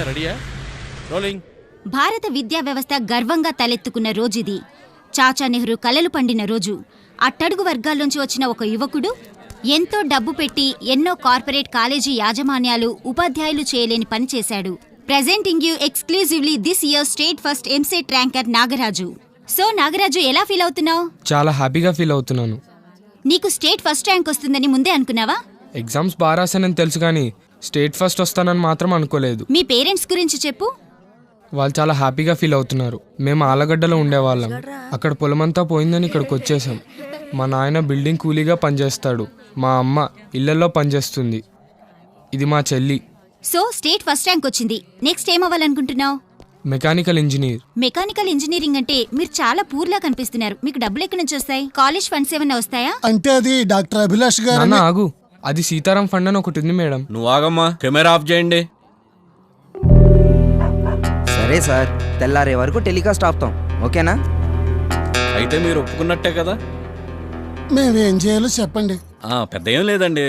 రెడీయా? రోలింగ్. భారత విద్యా వ్యవస్థ గర్వంగా తలెత్తుకున్న రోజుది. చాచా నెహ్రూ కలలు పండిన రోజు. అట్టడుగు వర్గాల్లోంచి వచ్చిన ఒక యువకుడు ఎంతో డబ్బు పెట్టి ఎన్నో కార్పొరేట్ కాలేజీ యాజమాన్యాలు, ఉపాధ్యాయులు చేయలేని పని చేశాడు. Presenting you exclusively this year state first EAMCET ranker Nagaraju. So Nagaraju, ఎలా ఫీల్ అవుతున్నావు? చాలా హ్యాపీగా ఫీల్ అవుతున్నాను. నీకు స్టేట్ ఫస్ట్ ర్యాంక్ వస్తుందని ముందే అనుకున్నావా? ఎగ్జామ్స్ బాగా రాశానని తెలుసు కానీ స్టేట్ ఫస్ట్ వస్తానని మాత్రం అనుకోలేదు. మీ పేరెంట్స్ గురించి చెప్పు. వాళ్ళు చాలా హ్యాపీగా ఫీల్ అవుతున్నారు. మేము ఆలగడ్డలో ఉండేవాళ్ళం. అక్కడ పొలమంతా పోయిందని ఇక్కడికి వచ్చేసాం. మా నాయన బిల్డింగ్ కూలీగా పనిచేస్తాడు. మా అమ్మ ఇళ్లలో పనిచేస్తుంది. ఇది మా చెల్లి. సో స్టేట్ ఫస్ట్ ర్యాంక్ వచ్చింది. నెక్స్ట్ ఏమవ్వాలనుకుంటున్నావు? Mechanical engineer. మెకానికల్ ఇంజనీరింగ్ అంటే మీరు చాలా పూర్లా కనిపిస్తున్నారు. మీకు డబ్బులు ఎక్కడి నుంచి వస్తాయి? కాలేజ్ ఫండ్స్ ఏమైనా వస్తాయా? అంటే అది డాక్టర్ అభిలాష్ గారు. నాన్న ఆగు, అది సీతారాం ఫండ్ అని ఒకటి ఉంది మేడం. నువ్వు ఆగమ్మా, కెమెరా ఆఫ్ చేయండి. సరే సార్, తెల్లారే వరకు టెలికాస్ట్ ఆపుతాం, ఓకేనా? అయితే మీరు ఒప్పుకున్నట్టే కదా? మేమేం చేయాలో చెప్పండి. పెద్ద ఏం లేదండి.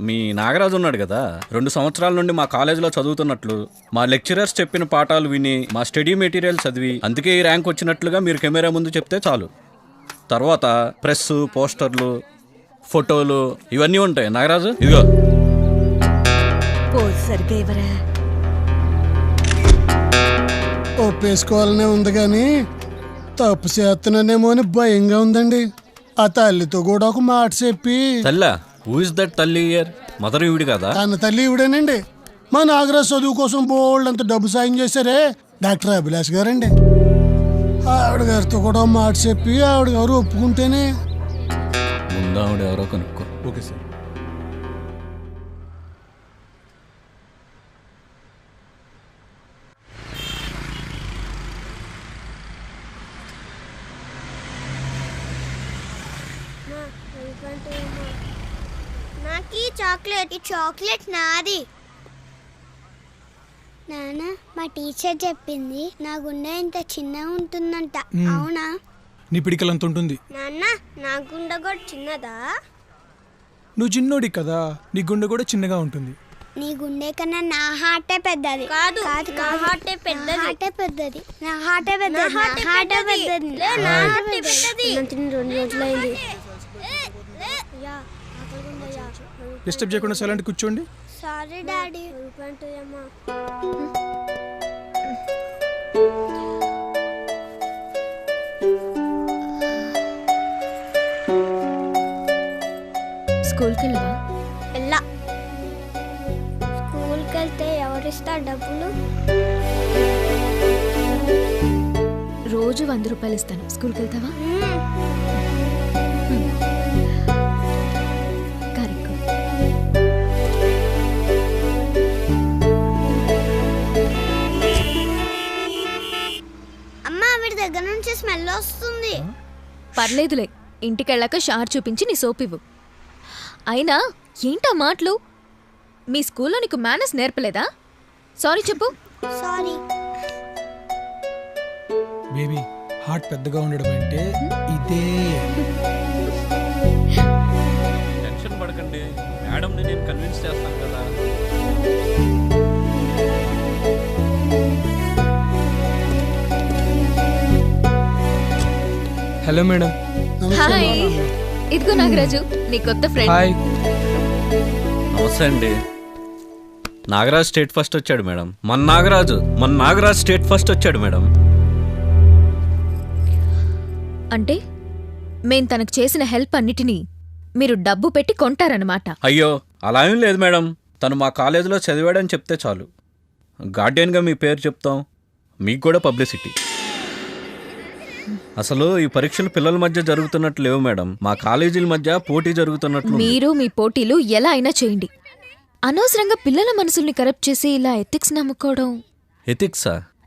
మీ నాగరాజు ఉన్నాడు కదా, 2 సంవత్సరాల నుండి మా కాలేజీలో చదువుతున్నట్లు, మా లెక్చరర్స్ చెప్పిన పాఠాలు విని, మా స్టడీ మెటీరియల్ చదివి అందుకే ఈ ర్యాంక్ వచ్చినట్లుగా మీరు కెమెరా ముందు చెప్తే చాలు. తర్వాత ప్రెస్, పోస్టర్లు, ఫోటోలు ఇవన్నీ ఉంటాయి. నాగరాజు ఇదిగో. ఒప్పేసుకోవాలనే ఉంది కానీ తప్పు చేస్తున్నానేమో అని భయంగా ఉందండి. ఆ తల్లితో కూడా ఒక మాట చెప్పి. తల్లా? హూ ఇస్ దట్ తల్లి ఇయర్? మదర్ ఈవిడ కదా? తన తల్లి ఈవిడేనండి. మా నాగరాజు చదువు కోసం బోల్డ్ అంత డబ్బు సాయం చేశారే డాక్టర్ అభిలాష్ గారండి. ఆవిడ గారితో కూడా మాట చెప్పి ఆవిడ గారు ఒప్పుకుంటేనే. ముందు ఆవిడ ఎవరో కనుక్కో. Okay sir. నాకు చాక్లెట్ నాది. నాన్న, మా టీచర్ చెప్పింది నా గుండె ఇంత చిన్నగా ఉంటుందంట, అవునా? నీ పిడికలంత ఉంటుంది. నాన్న, నా గుండె కూడా చిన్నదా? నువ్వు చిన్నోడి కదా, నీ గుండె కూడా చిన్నగా ఉంటుంది. నీ గుండె కన్నా నా హార్టే పెద్దది. కాదు, నా హార్టే పెద్దది. నా హార్టే పెద్దది. 2 రోజులైంది. డిస్టర్బ్ చేయకుండా సైలెంట్ కూర్చోండి. Sorry daddy. స్కూల్కి వెళ్ళవా? వెళ్ళా. స్కూల్కి వెళ్తే ఎవరిస్తారు డబ్బులు? రోజు 100 రూపాయలు ఇస్తాను. స్కూల్కి వెళ్తావా? దగ్గర నుంచి స్మెల్ వస్తుంది. పర్లేదులే, ఇంటికెళ్ళాక షార్ చూపించి నీ సోప్ ఇవ్వు. అయినా ఏంటా మాటలు? మీ స్కూల్లో నీకు మేనర్స్ నేర్పలేదా? సారీ చెప్పు. సారీ. బేబీ, హార్ట్ పెద్దగా ఉండడం అంటే ఇదే. టెన్షన్ పడకండి, మేడంని నేను కన్విన్స్ చేస్తాను కదా. Hello madam. హాయ్, ఇదిగో నాగరాజు, నీ కొత్త ఫ్రెండ్. హాయ్. నమస్తే అండి. నాగరాజ్ స్టేట్ ఫస్ట్ వచ్చాడు మేడం. మన నాగరాజ్ స్టేట్ ఫస్ట్ వచ్చాడు మేడం. అంటే మేం తనకు చేసిన హెల్ప్ అన్నిటినీ మీరు డబ్బు పెట్టి కొంటారన్నమాట? అయ్యో, అలా ఏం లేదు మేడం. తను మా కాలేజీలో చదివాడని చెప్తే చాలు, గార్డియన్గా మీ పేరు చెప్తాం, మీకు కూడా పబ్లిసిటీ. అసలు ఈ పరీక్షలు పిల్లల మధ్య జరుగుతున్నట్లు లేవు మేడం, మా కాలేజీల మధ్య పోటీ జరుగుతున్నట్లు. మీరు మీ పోటీలు ఎలా అయినా చేయండి, అనవసరంగా పిల్లల మనసుల్ని కరప్ట్ చేసి ఇలా ఎథిక్స్ నమ్ముకోవడం.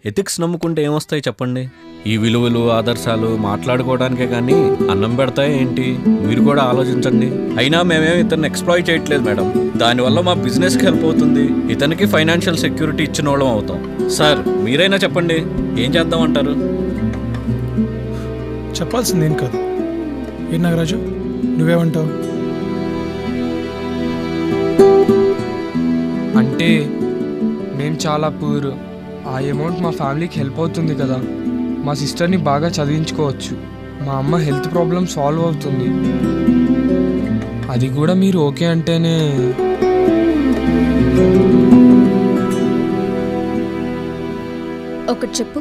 ఎథిక్స్ నమ్ముకుంటే ఏమొస్తాయి చెప్పండి? ఈ విలువలు, ఆదర్శాలు మాట్లాడుకోవడానికే కానీ అన్నం పెడతాయి ఏంటి? మీరు కూడా ఆలోచించండి. అయినా మేమేం ఇతన్ని ఎక్స్ప్లాయిట్ చేయట్లేదు మేడం. దానివల్ల మా బిజినెస్కి హెల్ప్ అవుతుంది, ఇతనికి ఫైనాన్షియల్ సెక్యూరిటీ ఇచ్చిన వాళ్ళం అవుతాం. సార్, మీరైనా చెప్పండి, ఏం చేద్దామంటారు? చెప్పాల్సిందేం కాదు. ఏ నాగరాజు, నువ్వేమంటావు? అంటే మేము చాలా పూర్. ఆ అమౌంట్ మా ఫ్యామిలీకి హెల్ప్ అవుతుంది కదా. మా సిస్టర్ని బాగా చదివించుకోవచ్చు. మా అమ్మ హెల్త్ ప్రాబ్లం సాల్వ్ అవుతుంది. అది కూడా మీరు ఓకే అంటేనే. ఒకటి చెప్పు,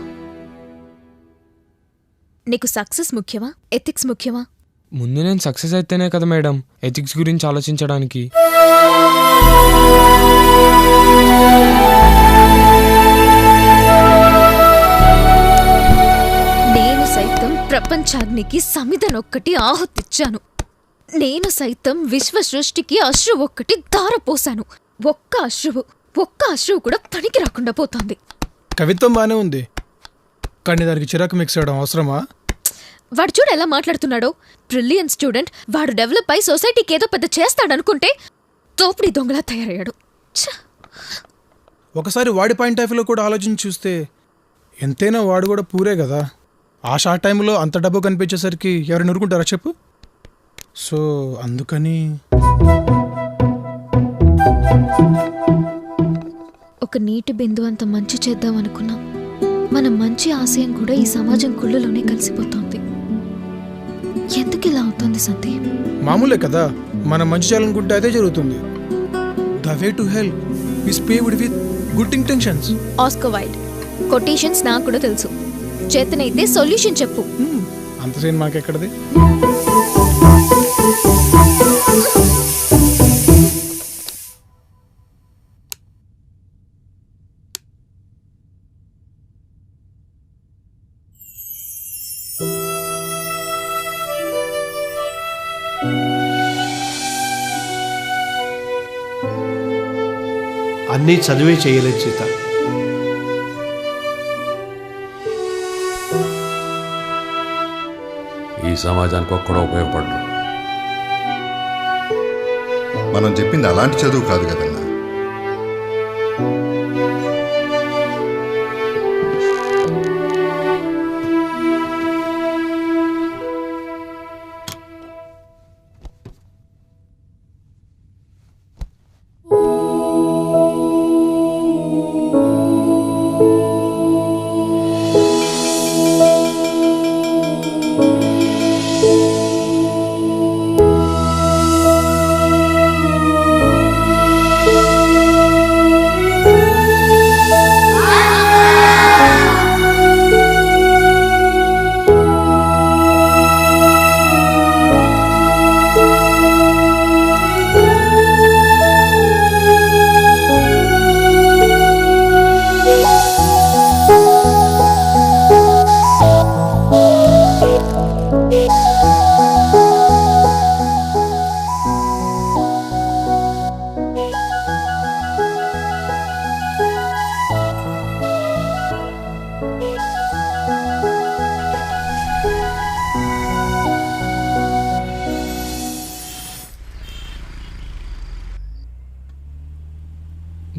నీకు సక్సెస్ ముఖ్యమా, ఎథిక్స్ ముఖ్యమా? ముందు నేను సక్సెస్ అయితేనే కదా మేడం ఎథిక్స్ గురించి ఆలోచించడానికి. నేను సైతం ప్రపంచాగ్నికి సమిధనొక్కటి ఆహుతిచ్చాను. నేను సైతం విశ్వ సృష్టికి అశ్రువు ఒక్కటి ధారపోసాను. ఒక్క అశ్రువు కూడా పనికి రాకుండా పోతోంది. కవిత్వం బానే ఉంది, కానీ దానికి చిరాకు మిక్స్ చేయడం అవసరమా? వాడు చూడు ఎలా మాట్లాడుతున్నాడో. బ్రిలియన్ స్టూడెంట్, వాడు డెవలప్ అయి సొసైటీకి ఏదో పెద్ద చేస్తాడనుకుంటే తోపిడి దొంగలా తయారయ్యాడు. ఒకసారి వాడి పాయింట్ ఆఫ్ వ్యూలో కూడా ఆలోచించి చూస్తే ఎంతైనా వాడు కూడా పూరే కదా. ఆ షార్ట్ టైంలో అంత డబ్బు కనిపించేసరికి ఎవరైనా ఊరుకుంటారా చెప్పు? సో అందుకని ఒక నీటి బిందు అంత మంచి చేద్దాం అనుకున్నాం. మన మంచి ఆశయం కూడా ఈ సమాజం కుళ్ళులోనే కలిసిపోతోంది. ఎందుకు ఇలా అవుతుంది సందీప్? మామూలే కదా, మనం మంచి చేయాలనుకుంటే అదే జరుగుతుంది. The way to help is paved with good intentions. Oscar Wilde quotations నాకు కూడా తెలుసు. చేతనైతే సొల్యూషన్ చెప్పు. అంత సీన్ మాకెక్కడది? అన్నీ చదివే చేయలేదు సీత. ఈ సమాజానికి ఒక్కడో ఉపయోగపడరు. మనం చెప్పింది అలాంటి చదువు కాదు కదన్నా.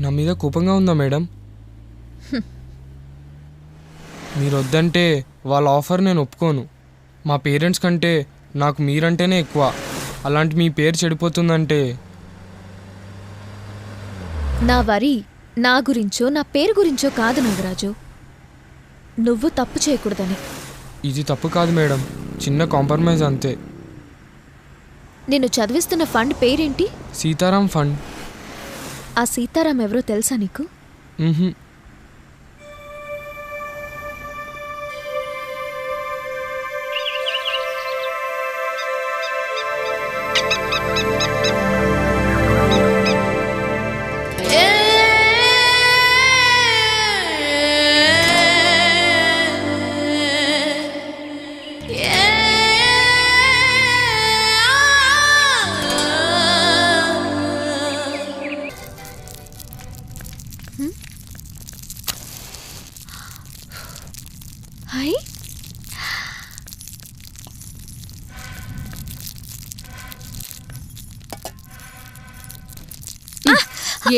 నా మీద కోపంగా ఉందా మేడం? మీరు వద్దంటే వాళ్ళ ఆఫర్ నేను ఒప్పుకోను. మా పేరెంట్స్ కంటే నాకు మీరంటేనే ఎక్కువ. అలాంటి మీ పేరు చెడిపోతుందంటే. నా వరి నా గురించో నా పేరు గురించో కాదు నాగరాజు, నువ్వు తప్పు చేయకూడదని. ఇది తప్పు కాదు మేడం, చిన్న కాంప్రమైజ్ అంతే. నేను చదివిస్తున్న ఫండ్ పేరేంటి? సీతారాం ఫండ్. ఆ సీతారాం ఎవరో తెలుసా నీకు?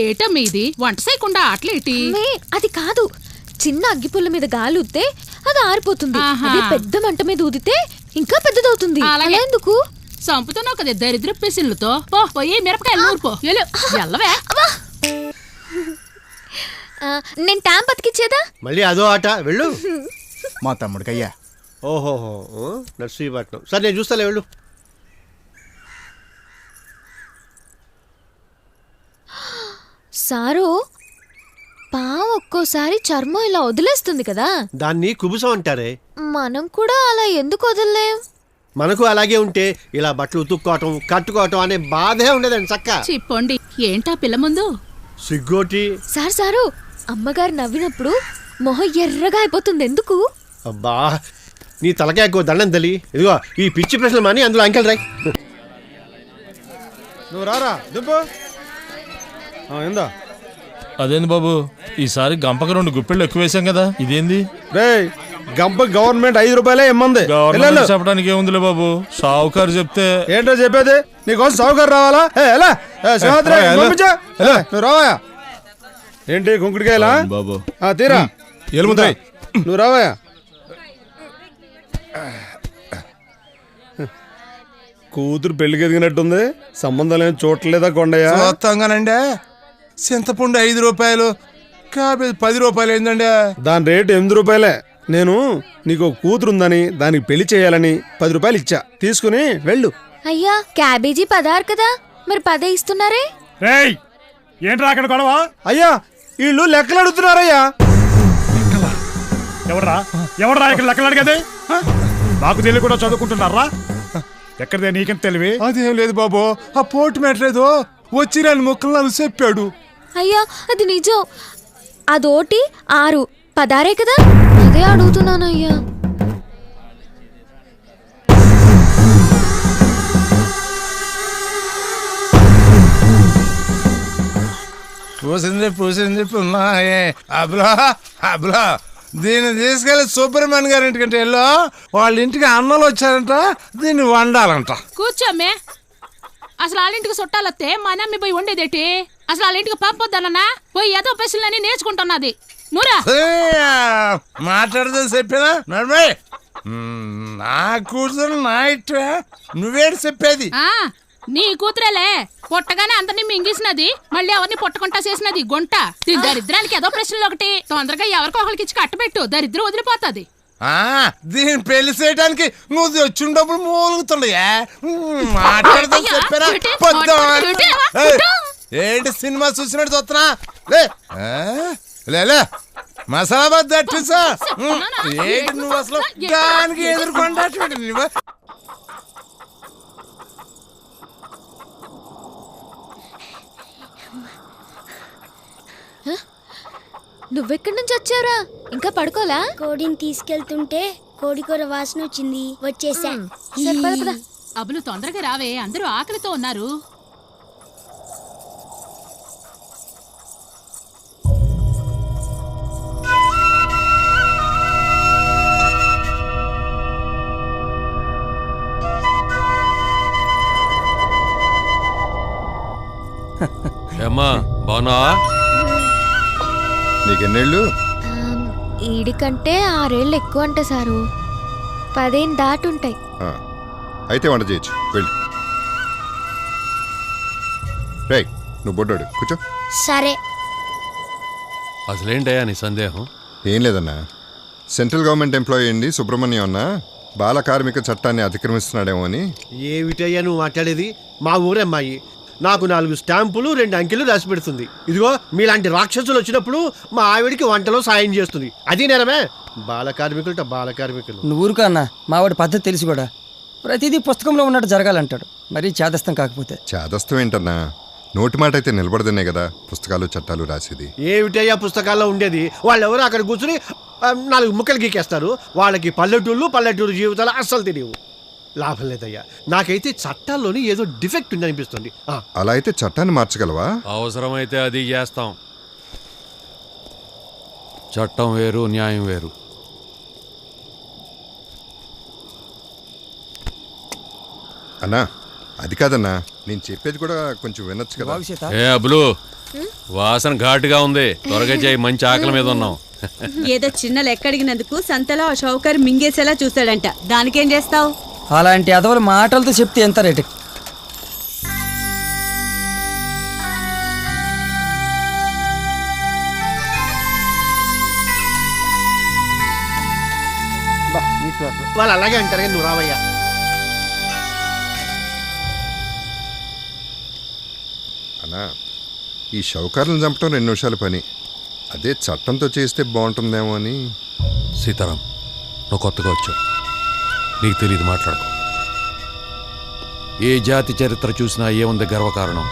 ఏట మీది వంట చేయకుండా ఆటలేటి? అది కాదు, చిన్న అగ్గిపుల్ల మీద గాలి ఊదితే అది ఆరిపోతుంది. అదే పెద్ద మంట మీద ఊదితే ఇంకా పెద్దదవుతుంది. ఎందుకు సంపుతున్నావు కదా దరిద్ర పెసిన్లతో? పోయి మిరపకాయలు నూరుకో. ఎల్లవే. నేను ట్యాంప్ బతికిచ్చేదా? మళ్ళీ అదో ఆట వెళ్ళు. మా తమ్ముడికయ్యా. ఓహోహో, నర్సీపట్నం. సరే నేను చూస్తాలే, వెళ్ళు. సారు, పాము ఒక్కోసారి చర్మం ఇలా వదిలేస్తుంది కదా, దాన్ని కుబుసం అంటారే. మనం కూడా అలా ఎందుకు వదలలేం? మనకు అలాగే ఉంటే ఇలా బట్టలు ఉతుక్కోవటం కట్టుకోవటం అనే బాధే ఉండదండి. చక్క చెప్పండి, ఏంటా పిల్ల ముందు సిగ్గోటి. సారు, అమ్మగారు నవ్వినప్పుడు మొహం ఎర్రగా అయిపోతుంది, ఎందుకు? అబ్బా, నీ తలకాయ ఎక్కువ దండం తల్లి. ఇదిగో ఈ పిచ్చి ప్రశ్నలు మాని అందులో అంకెల్ రాయ్. నువ్వు రారా దుబ్బు. ఏందా? అదేంది బాబు, ఈసారి గంపకు 2 గుప్పెళ్ళు ఎక్కువ వేసాం కదా, ఇదేంది? రే, గంప గవర్నమెంట్ 5 రూపాయలే ఇమ్మంది. చెప్పడానికి ఏముందిలే బాబు, షావుకారు చెప్తే. ఏంటో చెప్పేది? నీకోసం షావుకారు రావాలా? నువ్వు రావాయా? ఏంటి కుంకుడికాయలా బాబు? తీరా ఎలుముతాయి. నువ్వు రావాయా? కూతురు పెళ్లికి ఎదిగినట్టుంది. సంబంధాలు ఏం చూడలేదా కొండయ్య? చూస్తాగానండి. చింతపండు 5 రూపాయలు, క్యాబేజ్ 10 రూపాయలు ఏంటండి? దాని రేటు 8 రూపాయలే. నేను నీకు కూతురు ఉందని దానికి పెళ్లి చేయాలని 10 రూపాయలు ఇచ్చా, తీసుకుని వెళ్ళు. అయ్యా, క్యాబేజీ 16 కదా, మరి 10 ఇస్తున్నారే? ఏంట్రా అక్కడ గొడవ? అయ్యా, వీళ్ళు లెక్కలు అడుగుతున్నారయ్యా. ఎవడరా ఇక్కడ లెక్కలు అడిగేది? నాకు తెలియకుండా చదువుకుంటున్నారా? ఎక్కడదే నీకెంత తెలివి? అదేం లేదు బాబు, ఆ పోటు మెట్లేదో వచ్చి 2 ముక్కలు చెప్పాడు. అయ్యా, అది నిజం. అదోటి 6, 16 కదా, అదే అడుగుతున్నానయ్యా. పూసింది ఉన్నాయే. అబ్లా దీన్ని తీసుకెళ్లి సుబ్రహ్మణ్య గారి ఇంటికంటే వెళ్ళు. వాళ్ళ ఇంటికి అన్నలు వచ్చారంట, దీన్ని వండాలంట. కూర్చోమ్మే. అసలు వాళ్ళ ఇంటికి చుట్టాలొస్తే మా నమ్మి పోయి వండేదేటి? అసలు వాళ్ళ ఇంటికి పంపొద్దనన్నా పోయి ఏదో ప్రశ్నలని నేర్చుకుంటున్నది. నువ్వురా మాట్లాడదని చెప్పినా నడమే. నా కూతురు నా ఇట్టే, నువ్వేడు చెప్పేది? నీ కూతురేలే, పొట్టగానే అందరినీ మింగేసినది, మళ్ళీ ఎవరిని పొట్టకుంటా చేసినది గుంట. దీని దరిద్రానికి ఏదో ప్రశ్నలు ఒకటి. తొందరగా ఎవరికో ఒకరికి ఇచ్చి కట్టబెట్టు, దరిద్రం వదిలిపోతుంది. దీన్ని పెళ్లి చేయడానికి నువ్వు వచ్చిన డబ్బులు మూలుగుతుండయా? మాట్లాడదని చెప్పారా? ఏంటి సినిమా చూసినట్టు చూస్తున్నా? లే మసాలాబాద్ దట్టిసా. ఏంటి నువ్వు అసలు దానికి ఎదుర్కొంటా? నువ్వెక్కడి నుంచి వచ్చావురా? ఇంకా పడుకోలా? కోడిని తీసుకెళ్తుంటే కోడికూర వాసన వచ్చింది, వచ్చేసా. అబ్బులు తొందరగా రావే, అందరూ ఆకలితో ఉన్నారు. ఏమ్మా, బాగున్నావా? నీకెన్నేళ్ళు? ఈడికంటే 6 ఏళ్ళు ఎక్కువ అంట సారు. 15 దాటుంటాయి. అయితే వంట చేయొచ్చు, వెళ్ళి. రే, నువ్వు బొడ్డాడు కూర్చో. సరే. అసలేంటయ్యా నీ సందేహం? ఏం లేదన్నా, సెంట్రల్ గవర్నమెంట్ ఎంప్లాయీ అయింది సుబ్రహ్మణ్యం అన్న బాల కార్మిక చట్టాన్ని అతిక్రమిస్తున్నాడేమో అని. ఏమిటయ్యా నువ్వు మాట్లాడేది? మా ఊరే అమ్మాయి నాకు 4 స్టాంపులు 2 అంకెలు రాసి పెడుతుంది. ఇదిగో మీలాంటి రాక్షసులు వచ్చినప్పుడు మా ఆవిడికి వంటలో సాయం చేస్తుంది. అది నేరమే? బాల కార్మికులు బాల కార్మికులు. నువ్వు ఊరుకో అన్న, మావాడి పద్ధతి తెలిసి కూడా ప్రతిదీ పుస్తకంలో ఉన్నట్టు జరగాలంటాడు. మరీ చేదస్తం కాకపోతే. చేదస్తం ఏంటన్నా, నోటి మాట అయితే నిలబడదనే కదా పుస్తకాలు చట్టాలు రాసేది. ఏమిటయ్యా పుస్తకాల్లో ఉండేది? వాళ్ళెవరో అక్కడ కూర్చుని 4 ముక్కలు గీకేస్తారు. వాళ్ళకి పల్లెటూరు జీవితాలు అస్సలు తెలియవు. లాభం లేదయ్యా, నాకైతే చట్టాల్లోని ఏదో డిఫెక్ట్ ఉంది అనిపిస్తుంది. అలా అయితే చట్టాన్ని మార్చగలవా? అవసరమైతే అది చేస్తాం. చట్టం వేరు, న్యాయం వేరు. అన్నా, అది కాదన్నా, నేను చెప్పేది కూడా కొంచెం వినొచ్చు కదా. ఏ అబ్బులు, వాసన ఘాటుగా ఉంది, త్వరగా చేయి, మంచి ఆకలి మీద ఉన్నాం. ఏదో చిన్న లెక్క అడిగినందుకు సంతలో ఆ షౌకర్ మింగేసేలా చూశాడంట, దానికేం చేస్తావు? అలాంటి అదవులు మాటలతో చెప్తే ఎంత రేటు? వాళ్ళు అలాగే అంటారు కానీ నువ్వు రావయ్యా. అన్నా ఈ షౌకార్లను చంపడం 2 నిమిషాల పని, అదే చట్టంతో చేస్తే బాగుంటుందేమో అని. సీతారాం, నువ్వు కొత్తగా వచ్చావు, నీకు తెలియదు, మాట్లాడుకో. ఏ జాతి చరిత్ర చూసినా ఏముంది గర్వకారణం?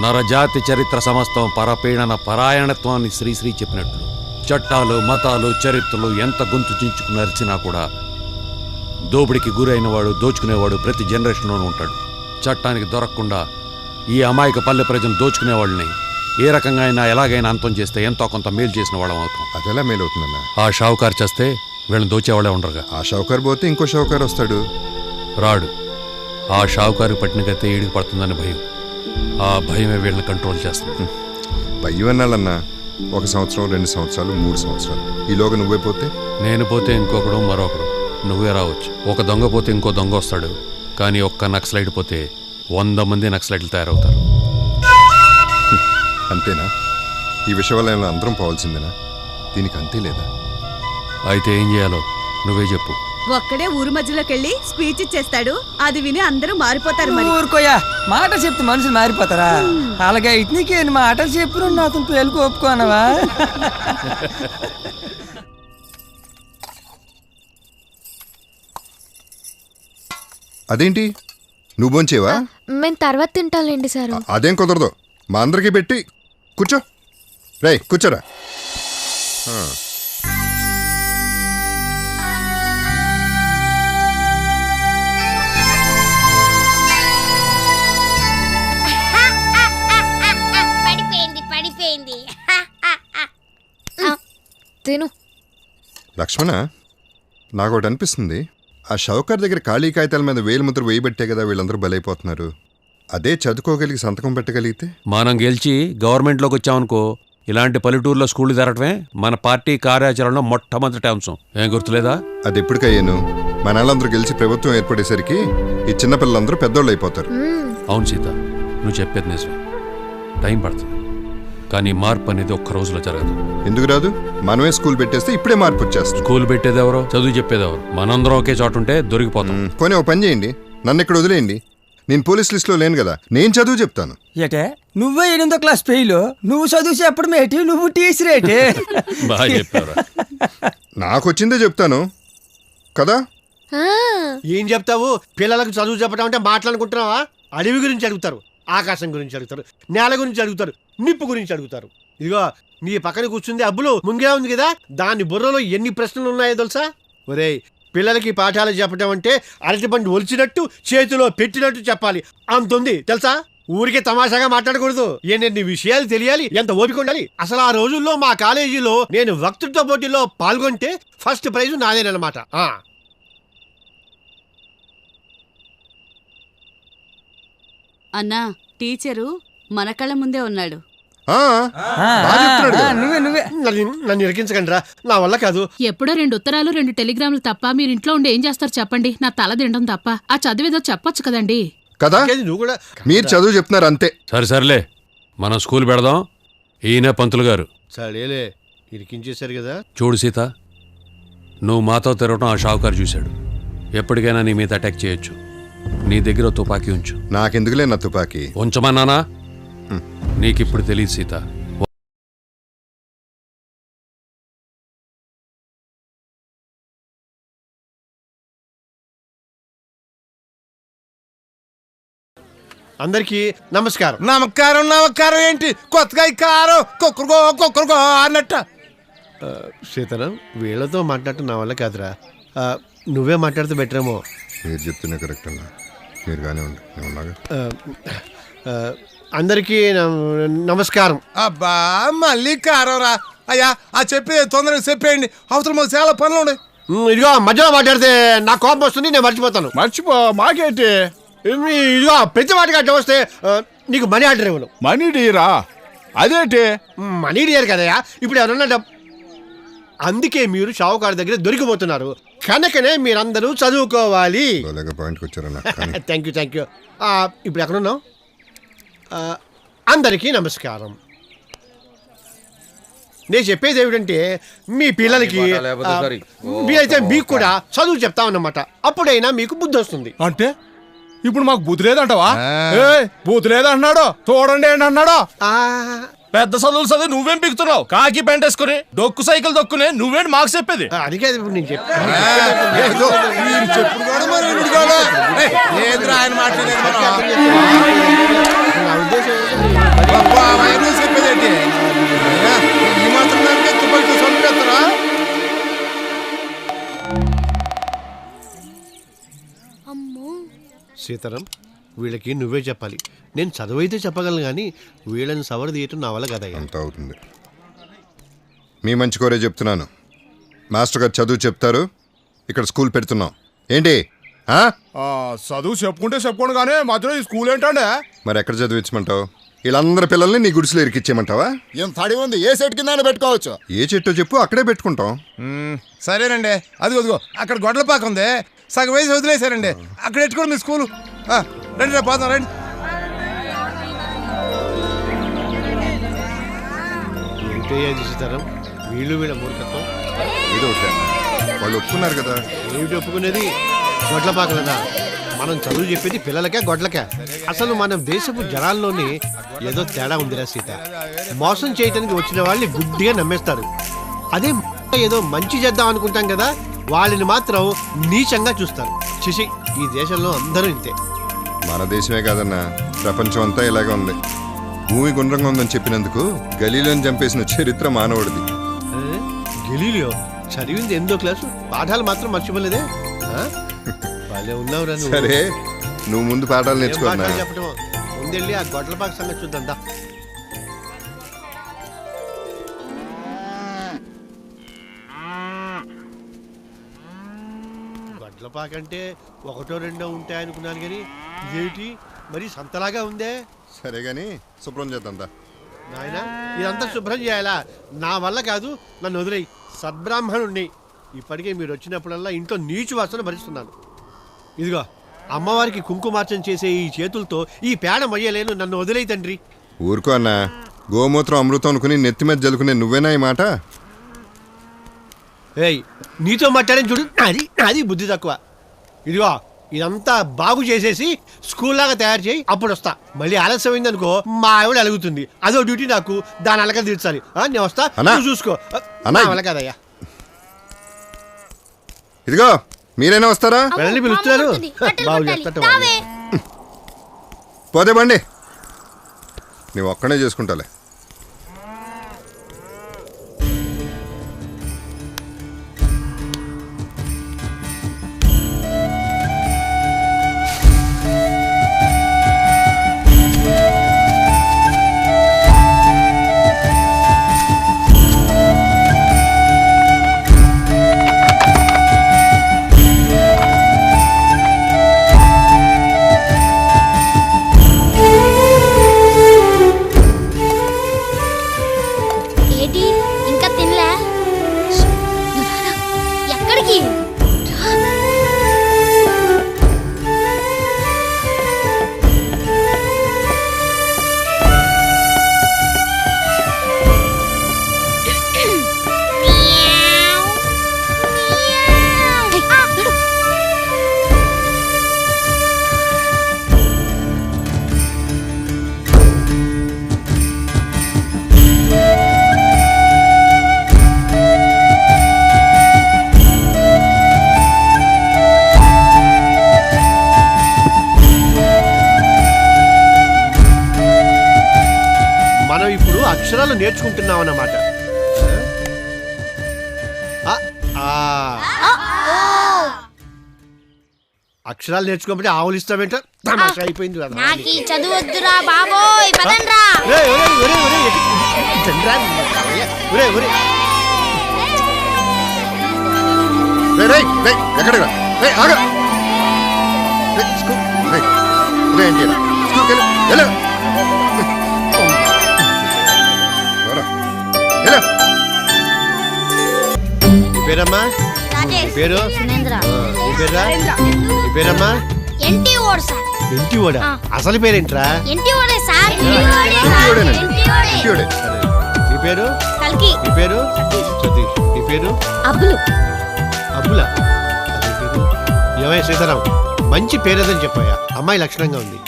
నరజాతి చరిత్ర సమస్తం పరపీడన పరాయణత్వాన్ని శ్రీశ్రీ చెప్పినట్లు చట్టాలు, మతాలు, చరిత్రలు ఎంత గొంతు చించుకుని అరిచినా కూడా దోపిడికి గురైన వాడు, దోచుకునేవాడు ప్రతి జనరేషన్లోనూ ఉంటాడు. చట్టానికి దొరకకుండా ఈ అమాయక పల్లె ప్రజలు దోచుకునే వాళ్ళని ఏ రకంగా అయినా ఎలాగైనా అంతం చేస్తే ఎంతో కొంత మేలు చేసిన వాళ్ళం అవుతాం. అదెలా మేలు అవుతుందన్నా? ఆ షావుకారు చేస్తే వీళ్ళని దోచేవాళ్ళే ఉండరుగా. ఆ షావుకారు పోతే ఇంకో షావుకారు వస్తాడు. రాడు. ఆ షావుకారు పట్టిన గతే ఈడికి పడుతుందని భయం. ఆ భయమే వీళ్ళని కంట్రోల్ చేస్తుంది. భయం అన్నాళ్ళన్నా 1 సంవత్సరం, 2 సంవత్సరాలు, 3 సంవత్సరాలు, ఈలోగా నువ్వే పోతే? నేను పోతే ఇంకొకడు, మరొకడు, నువ్వే రావచ్చు. ఒక దొంగ పోతే ఇంకో దొంగ వస్తాడు. కానీ ఒక్క నక్సలైట్ పోతే 100 మంది నక్సలైట్లు తయారవుతారు. అంతేనా? ఈ విషయాలయంలో అందరం పోవాల్సిందేనా? దీనికి అంతే లేదా? అయితే ఏం చేయాలో నువ్వే చెప్పు. ఒక్కడే ఊరు మధ్యలోకి వెళ్ళి స్పీచ్ ఇచ్చేస్తాడు, అది విని అందరూ మారిపోతారు. మరి ఊరుకోయా, మాటలు చెప్తే మనుషులు మారిపోతారా? అలాగే నీకే మాటలు చెప్పు, నాతో పేలుకు ఒప్పుకోనవా? అదేంటి నువ్వు భోంచేవా? మేము తర్వాత తింటాలేండి సార్. అదేం కుదరదు, మా అందరికీ పెట్టి కూర్చో. రేయ్ కూర్చోరా. పడిపోయింది. తిను. లక్ష్మణ, నాకు ఒకటి అనిపిస్తుంది, ఆ షౌకర్ దగ్గర ఖాళీ కాగితాల మీద వేలుముద్ర వేయబట్టే కదా వీళ్ళందరూ బలైపోతున్నారు. అదే చదువుకోగలిగి సంతకం పెట్టగలిగితే? మనం గెలిచి గవర్నమెంట్లోకి వచ్చామనుకో, ఇలాంటి పల్లెటూరులో స్కూళ్ళు తెరటమే మన పార్టీ కార్యాచరణలో మొట్టమొదటి అంశం. ఏం గుర్తులేదా? అది ఎప్పటికయ్యాను, మన వాళ్ళందరూ గెలిచి ప్రభుత్వం ఏర్పడేసరికి ఈ చిన్నపిల్లలందరూ పెద్దోళ్ళు అయిపోతారు. అవును సీత, నువ్వు చెప్పేది నిజమే. టైం పడుతుంది, కానీ మార్పు అనేది ఒక్క రోజులో జరగదు. ఎందుకు రాదు? మనమే స్కూల్ పెట్టేస్తే ఇప్పుడే మార్పు వచ్చేస్తుంది. స్కూల్ పెట్టేది ఎవరో, చదువు చెప్పేది ఎవరు? మనందరం ఒకే చోట ఉంటే దొరికిపోతాం. కొని ఒక పని చేయండి, నన్ను ఇక్కడ వదిలేయండి. నేను పోలీస్ లిస్టులో లేను కదా, నేను చదువు చెప్తాను. ఏటే నువ్వే 8వ క్లాస్ ఫెయిల్, నువ్వు చదువు చెప్పడం ఏంటి? నువ్వు టీచర్ ఏంటి? బాగా చెప్పారా? నాకు వచ్చిందే చెప్తాను కదా. ఏం చెప్తావు? పిల్లలకు చదువు చెప్పడం అంటే మాట్లాడుకుంటున్నావా? అడవి గురించి అడుగుతారు, ఆకాశం గురించి అడుగుతారు, నేల గురించి అడుగుతారు, నిప్పు గురించి అడుగుతారు. ఇదిగో నీ పక్కన కూర్చుంది అబ్బులు ముంగే ఉంది కదా, దాని బుర్రలో ఎన్ని ప్రశ్నలు ఉన్నాయో తెలుసా? ఒరేయ్, పిల్లలకి పాఠాలు చెప్పడం అంటే అరటిపండు ఒలిచినట్టు చేతిలో పెట్టినట్టు చెప్పాలి, అంతుంది తెలుసా? ఊరికే తమాషాగా మాట్లాడకూడదు. ఎన్ని విషయాలు తెలియాలి, ఎంత ఓపిక ఉండాలి. అసలు ఆ రోజుల్లో మా కాలేజీలో నేను వక్తృత్వ పోటీలో పాల్గొంటే ఫస్ట్ ప్రైజ్ నాదేనమాట. అన్నా, టీచరు మన కళ్ళ ముందే ఉన్నాడు. నన్ను ఇరికించకండి రా, నా వల్ల కాదు. ఎప్పుడో 2 ఉత్తరాలు 2 టెలిగ్రాములు తప్ప మీరు ఇంట్లో ఉండి ఏం చేస్తారు చెప్పండి? నా తల తినడం తప్ప ఆ చదివేదో చెప్పొచ్చు కదండి. కదా నువ్వు కూడా మీరు చదువు చెప్తున్నారు అంతే. సరేలే, మనం స్కూల్ పెడదాం. ఈయన పంతులు గారు. సరేలే, ఇరికించేశారు కదా. చూడు సీత, నువ్వు మాతో తిరగటం ఆ షావుకారు చూశాడు. ఎప్పటికైనా నీ మీద అటాక్ చేయొచ్చు. నీ దగ్గర తుపాకీ ఉంచు. నాకెందుకులే నా తుపాకీ? ఉంచమన్నానా? నీకిప్పుడు తెలియదు సీత. అందరికీ నమస్కారం. నమస్కారం ఏంటి కొత్తగా ఈ కారం కుక్కరుగో అన్నట్ట? సీతారాం, వీళ్ళతో మాట్లాడటం నా వల్ల కాదురా, నువ్వే మాట్లాడితే బెటరేమో. మీరు చెప్తున్నా కరెక్ట్ అన్నా, మీరు కానీ ఉండి. అందరికీ నమస్కారం. అబ్బా మళ్ళీ కారం రా అయ్యా, ఆ చెప్పి తొందరగా చెప్పేయండి, అవతల మాకు చాలా పనులు ఉన్నాయి. ఇదిగో మధ్యలో మాట్లాడితే నా కోపం వస్తుంది, నేను మర్చిపోతాను. మర్చిపో, మాకేంటి? ఇదిగో ప్రతి వాటికి అడ్డం వస్తే నీకు మనీ ఆర్డర్ ఇవ్వను. మనీ డీరా? అదేంటి మనీ డియర్ కదయా? ఇప్పుడు ఎవరన్నా అందుకే మీరు షావుకారు దగ్గర దొరికిపోతున్నారు. కనుకనే మీరందరూ చదువుకోవాలి. Thank you. ఇప్పుడు ఎక్కడున్నావు? అందరికీ నమస్కారం. నేను చెప్పేది ఏమిటంటే మీ పిల్లలకి మీరైతే మీకు కూడా చదువు చెప్తామన్నమాట. అప్పుడైనా మీకు బుద్ధి వస్తుంది. అంటే ఇప్పుడు మాకు బుద్ధి లేదంటావా? బుద్ధి లేదంటున్నాడు. చూడండి ఏంటి అన్నాడు. పెద్ద చదువులు చదివి నువ్వేం పిగుతున్నావు? కాకి పెంట వేసుకుని డొక్కు సైకిల్ దొక్కునే నువ్వేంటి మాకు చెప్పేది? అది కాదు ఇప్పుడు నేను చెప్పుడు ఆయన మాట్లాడేది చెప్పేదేంటి? ఈ మాత్రం దానికే తుపాకి చంపేస్తారా? సీతారాం, వీళ్ళకి నువ్వే చెప్పాలి. నేను చదువు అయితే చెప్పగలను కానీ వీళ్ళని సవర తీయటం నా వల్ల కదా. అంత అవుతుంది. మీ మంచి కోరే చెప్తున్నాను. మాస్టర్ గారు చదువు చెప్తారు, ఇక్కడ స్కూల్ పెడుతున్నాం. ఏంటి చదువు చెప్పుకుంటే చెప్పుకోండి కానీ మధ్యలో ఈ స్కూల్ ఏంటంటే? మరి ఎక్కడ చదివించమంటావు? వీళ్ళందరి పిల్లల్ని నీ గుడిసెలో ఇరికిచ్చేయమంటావా? ఏం తడి ఉంది? ఏ చెట్టు కింద పెట్టుకోవచ్చు. ఏ చెట్టు చెప్పు, అక్కడే పెట్టుకుంటాం. సరేనండి. అదిగో అక్కడ గొడ్లపాక ఉంది, సగం వేసి వదిలేశారండి. అక్కడ పెట్టుకోండి మీ స్కూలు. రండి రేపు పోతాం రండి. సీతారాం, వీళ్ళు వీళ్ళ మూర్ఖత్వం. ఏదో వాళ్ళు ఒప్పుకున్నారు కదా. ఏమిటి ఒప్పుకునేది? గొడ్లపాకలదా? మనం చదువు చెప్పేది పిల్లలకే గొడ్లకే. అసలు మన దేశపు జనాల్లోనే ఏదో తేడా ఉందిరా సీత. మోసం చేయటానికి వచ్చిన వాళ్ళని గుడ్డిగా నమ్మేస్తారు. అదే ఏదో మంచి చేద్దాం అనుకుంటాం కదా, వాళ్ళని మాత్రం నీచంగా చూస్తారు. చిసి, ఈ దేశంలో అందరూ ఇంతే. మన దేశమే కాదన్నా, ప్రపంచం అంతా ఇలాగే ఉంది. భూమి గుండ్రంగా ఉందని చెప్పినందుకు గలీలోని చంపేసిన చరిత్ర మానవుడిది. గలీలియో చదివింది 8వ క్లాసు, పాఠాలు మాత్రం మర్చిపోలేదే. ఉన్నావురా. సరే, నువ్వు ముందు పాఠాలు నేర్చుకున్నా. చెప్పడం ముందెళ్ళి ఆ గొడ్లపాక సంగతి చూద్దా. గొడ్లపాక అంటే 1, 2 ఉంటాయి అనుకున్నాను కానీ ఇదేమిటి మరి సంతలాగా ఉందే. సరే గాని శుభ్రం చేద్దా. నాయనా, ఇదంతా శుభ్రం చేయాలా? నా వల్ల కాదు, నన్ను వదిలేయి. సద్బ్రాహ్మణుణ్ణి. ఇప్పటికే మీరు వచ్చినప్పుడల్లా ఇంట్లో నీచు వాసన భరిస్తున్నాను. ఇదిగో, అమ్మవారికి కుంకుమార్చన చేసే ఈ చేతులతో ఈ పేడ మొయ్యలేను. నన్ను వదిలేయి తండ్రి. ఊరుకో అన్న, గోమూత్రం అమృతం అనుకుని నెత్తి మీద జలుకునే నువ్వేనా ఈ మాట? ఏయ్, నీతో మాట్లాడని చూడు. అది బుద్ధి తక్కువ. ఇదిగో, ఇదంతా బాగు చేసేసి స్కూల్ లాగా తయారు చేయి, అప్పుడు వస్తా. మళ్ళీ ఆలస్యమైంది అనుకో మా ఆవిడ అలుగుతుంది. అదో డ్యూటీ నాకు, దాని అలక తీర్చాలి. నేను వస్తా, చూసుకో. కదయ్యా, ఇదిగో మీరైనా వస్తారా? వెళ్ళని పిలుస్తున్నారు. బాగు చేస్తా. పోతే బండి, నువ్వు ఒక్కనే చేసుకుంటాలే. అక్షరాలు నేర్చుకుంటున్నాం అన్నమాట. అక్షరాలు నేర్చుకోకపోతే ఆవులు ఇస్తామేంట. తమాషా అయిపోయింది. చదువుద్దురా బాబోయ్, పదండ్రా. పేరమ్మా? పేరు పేరమ్మా? ఎంటి ఓడా? అసలు పేరేంట్రా? ఎంటి ఓడే సార్. నీ పేరు కల్కి. నీ పేరు సతీష్. నీ పేరు అబ్బులు. అబ్బులా? అదే పేరు. ఏమయ్య సీతారాం, మంచి పేరేదని చెప్పాయా, అమ్మాయి లక్షణంగా ఉంది.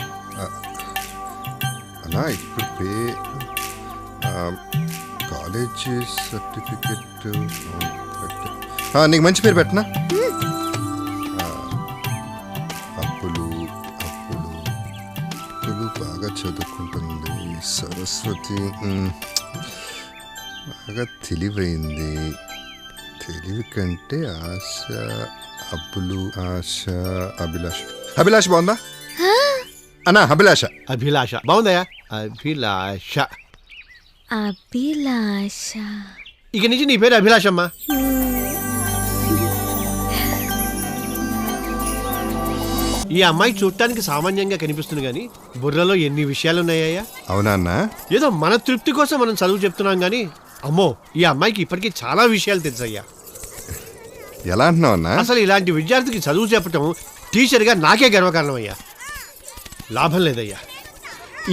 అన్నా ఇప్పుడు కాలేజ్ సర్టిఫికెట్ నీకు మంచి పేరు పెట్టనా? అప్పులు అప్పులు అప్పులు బాగా చదువుకుంటుంది. సరస్వతి బాగా తెలివైంది. తెలివి కంటే ఆశ. అప్పులు ఆశ అభిలాష. అభిలాష బాగుందా అన్నా? అభిలాష. అభిలాష బాగుందయా. అభిలాష. అభిలాష. ఇక నుంచి నీ పేరు అభిలాషమ్మా. ఈ అమ్మాయి చూడటానికి సామాన్యంగా కనిపిస్తుంది కానీ బుర్రలో ఎన్ని విషయాలు ఉన్నాయ్యా. అవునా అన్నా? ఏదో మన తృప్తి కోసం మనం చదువు చెప్తున్నాం కానీ అమ్మో ఈ అమ్మాయికి ఇప్పటికీ చాలా విషయాలు తెలుసయ్యా. ఎలా అంటున్నావు అన్నా? అసలు ఇలాంటి విద్యార్థికి చదువు చెప్పటం టీచర్గా నాకే గర్వకారణం అయ్యా. లాభం లేదయ్యా.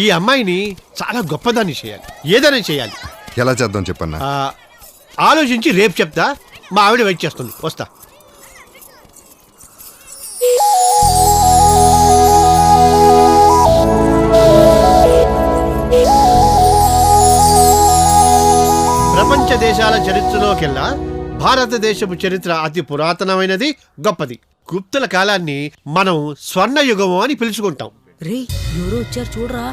ఈ అమ్మాయిని చాలా గొప్పదాన్ని చేయాలి, ఏదైనా చేయాలి. ఎలా చేద్దాం చెప్పన్నా? ఆలోచించి రేపు చెప్తా. మా ఆవిడ వెయిట్ చేస్తుంది, వస్తా. ప్రపంచ దేశాల చరిత్రలోకెల్లా భారతదేశపు చరిత్ర అతి పురాతనమైనది, గొప్పది. గుప్తుల కాలాన్ని మనం స్వర్ణయుగము అని పిలుచుకుంటాం. రే ఎవరో వచ్చారు చూడరా.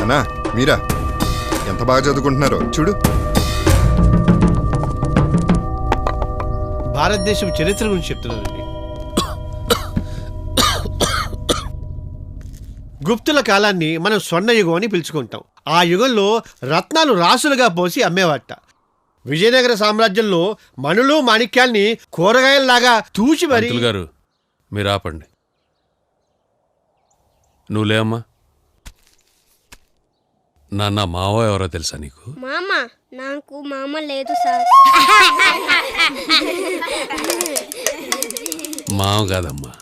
అన్నా మీరా ఎంత బాగా చదువుకుంటున్నారో చూడు. భారతదేశపు చరిత్ర గురించి చెప్తున్నానండి. గుప్తుల కాలాన్ని మనం స్వర్ణయుగం అని పిలుచుకుంటాం. ఆ యుగంలో రత్నాలు రాసులుగా పోసి అమ్మేవాట. విజయనగర సామ్రాజ్యంలో మణులు మాణిక్యాల్ని కూరగాయల్లాగా తూచి మరి. గారు మీరు ఆపండి. నువ్వులే అమ్మా. నాన్న మావ ఎవరో తెలుసా నీకు? మామ నాకు మామ లేదు సార్. మావ కాదమ్మా,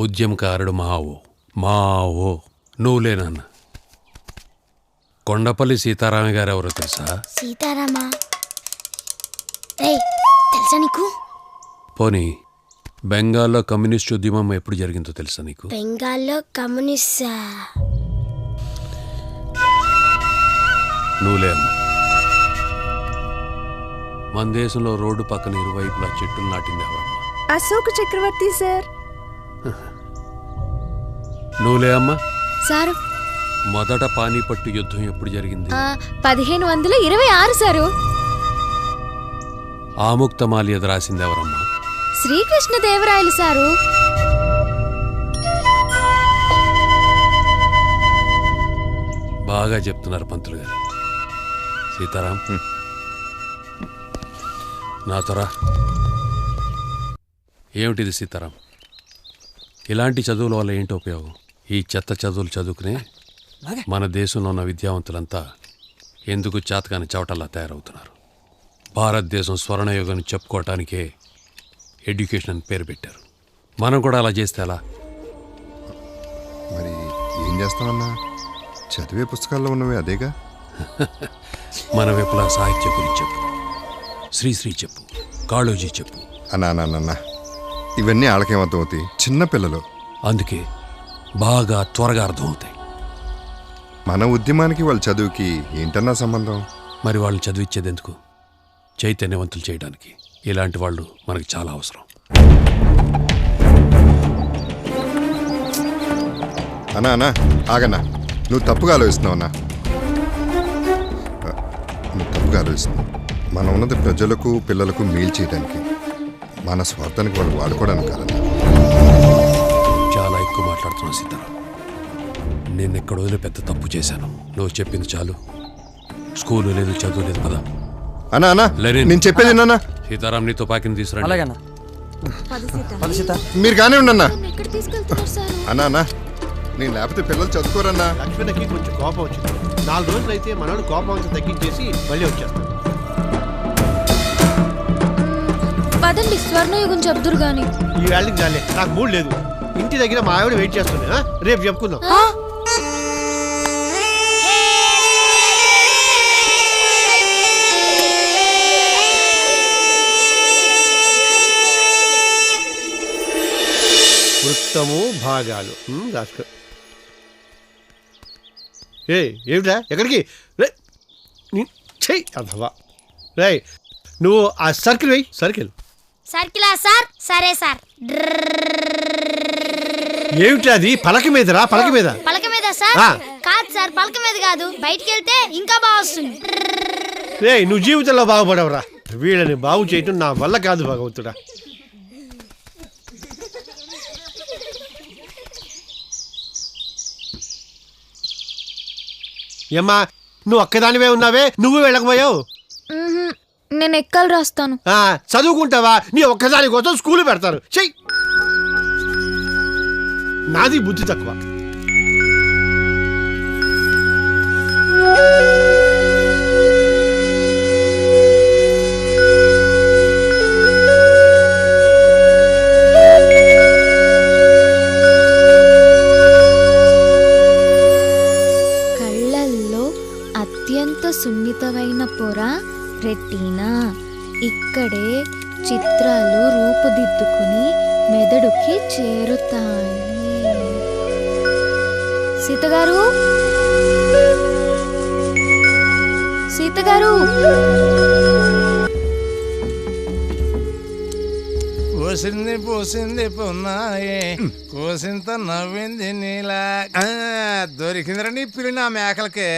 ఉద్యమకారుడు మావో. మావో నువ్వులే నాన్న. కొండపల్లి సీతారామ గారు ఎవరో తెలుసా? సీతారామా? తెలుసా నీకు? పోనీ బెంగాల్లో కమ్యూనిస్ట్ ఉద్యమం ఎప్పుడు జరిగిందో తెలుసా నీకు? బెంగాల్లో కమ్యూనిస్ట్. నువ్వులే అమ్మా. మన దేశంలో రోడ్డు పక్కన ఇరువైపులా చెట్టులు నాటింది ఎవరమ్మా? అశోక్ చక్రవర్తి సార్. నువ్వులే అమ్మా. సారు మొదట పానీపట్టు యుద్ధం ఎప్పుడు జరిగింది? 1526 సారు. ఆముక్తమాల్యద రాసింది ఎవరమ్మా? శ్రీకృష్ణదేవరాయలు సారు. బాగా చెప్తున్నారు పంతులు గారు. సీతారాం నాతోరా. ఏమిటిది సీతారాం? ఇలాంటి చదువుల వల్ల ఏంటి ఉపయోగం? ఈ చెత్త చదువులు చదువుకునే మన దేశంలో ఉన్న విద్యావంతులంతా ఎందుకు చేతకాని చవటల్లా తయారవుతున్నారు? భారతదేశం స్వర్ణయుగం చెప్పుకోవటానికే ఎడ్యుకేషన్ అని పేరు పెట్టారు. మనం కూడా అలా చేస్తే ఎలా? మరి ఏం చేస్తామన్నా? చదివే పుస్తకాల్లో ఉన్నవి అదేగా. మన విప్లవ సాహిత్యం గురించి చెప్పు, శ్రీశ్రీ చెప్పు, కాళోజీ చెప్పు. అన్నా ఇవన్నీ ఆళ్ళకేమర్థం అవుతాయి? చిన్న పిల్లలు. అందుకే బాగా త్వరగా అర్థం అవుతాయి. మన ఉద్యమానికి వాళ్ళ చదువుకి ఏంటన్నా సంబంధం? మరి వాళ్ళని చదివించేది ఎందుకు? చైతన్యవంతులు చేయడానికి. ఇలాంటి వాళ్ళు మనకి చాలా అవసరం. అన్నా ఆగన్నా, నువ్వు తప్పుగా ఆలోచిస్తున్నావు అన్నా. నువ్వు తప్పుగా ఆలోచిస్తున్నావు. మనం ఉన్నది ప్రజలకు పిల్లలకు మేలు చేయడానికి, మన స్వార్థానికి వాళ్ళు వాడుకోవడానికి కాదన్నా. చాలా ఎక్కువ మాట్లాడుతున్నావు సీతారాం. నేను ఎక్కడ వదిలే పెద్ద తప్పు చేశాను. నువ్వు చెప్పింది చాలు. స్కూలు లేదు, చదువు లేదు కదా. అన్నా నేను చెప్పేది అన్నా. సీతారాం నీ తుపాకిని తీసుకురండి. మీరు కానీ ఉండన్నా. ఎక్కడ తీసుకెళ్తున్నారు సార్? అన్నా నేను లేకపోతే పిల్లలు చదువుకోరన్నా. లక్ష్మణకి కొంచెం కోపం వచ్చింది. 4 రోజులు అయితే మనోడు కోపం అంతా తగ్గించేసి మళ్ళీ వచ్చేస్తాడు. పదండి, స్వర్ణయుగం చెప్దురు గాని. ఈ వేళకి జాలే, నాకు మూడు లేదు. ఇంటి దగ్గర మా ఆవిడ వెయిట్ చేస్తున్నా. రేపు చెప్పుకుందాం. వృత్తము భాగాలు రాసుకో. ఏమిటా ఎక్కడికి రే చెయ్యి అధవా రే నువ్వు ఆ సర్కిల్ వెయ్యి. సర్కిల్ సర్కిలా సార్? సరే సార్. ఏమిటి అది? పలక మీదరా? పలక మీద? పలక మీద సార్? కాదు సార్, పలక మీద కాదు, బయటికి వెళ్తే ఇంకా బాగా వస్తుంది. రే నువ్వు జీవితంలో బాగుపడవురా. వీళ్ళని బాగు చేయటం నా వల్ల కాదు భగవంతుడా. ఏమ్మా నువ్వు ఒక్కదానివే ఉన్నావే, నువ్వు వెళ్ళకపోయావు? నేను ఎక్కలు రాస్తాను. చదువుకుంటావా? నీ ఒక్కదాని కోసం స్కూల్ పెడతారు. చెయ్యి. నాది బుద్ధి తక్కువ. కళ్ళల్లో అత్యంత సున్నితమైన పొర రెటీనా. ఇక్కడే చిత్రాలు రూపుదిద్దుకుని మెదడుకి చేరుతాయి. సీతగారు, సీతగారు. పోసింది పోసింది పొన్నాయే, కోసింత నవ్వింది నీలా. దొరికిందిరా నీ పిల్లి నా మేకలకే.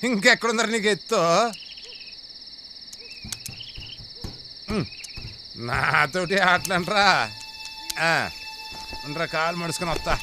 ఇంకెక్కడుందరా నీకు ఎత్తో? నాతోటి ఆటలంట్రా. అంటారా కాలు మడుచుకొని వస్తా.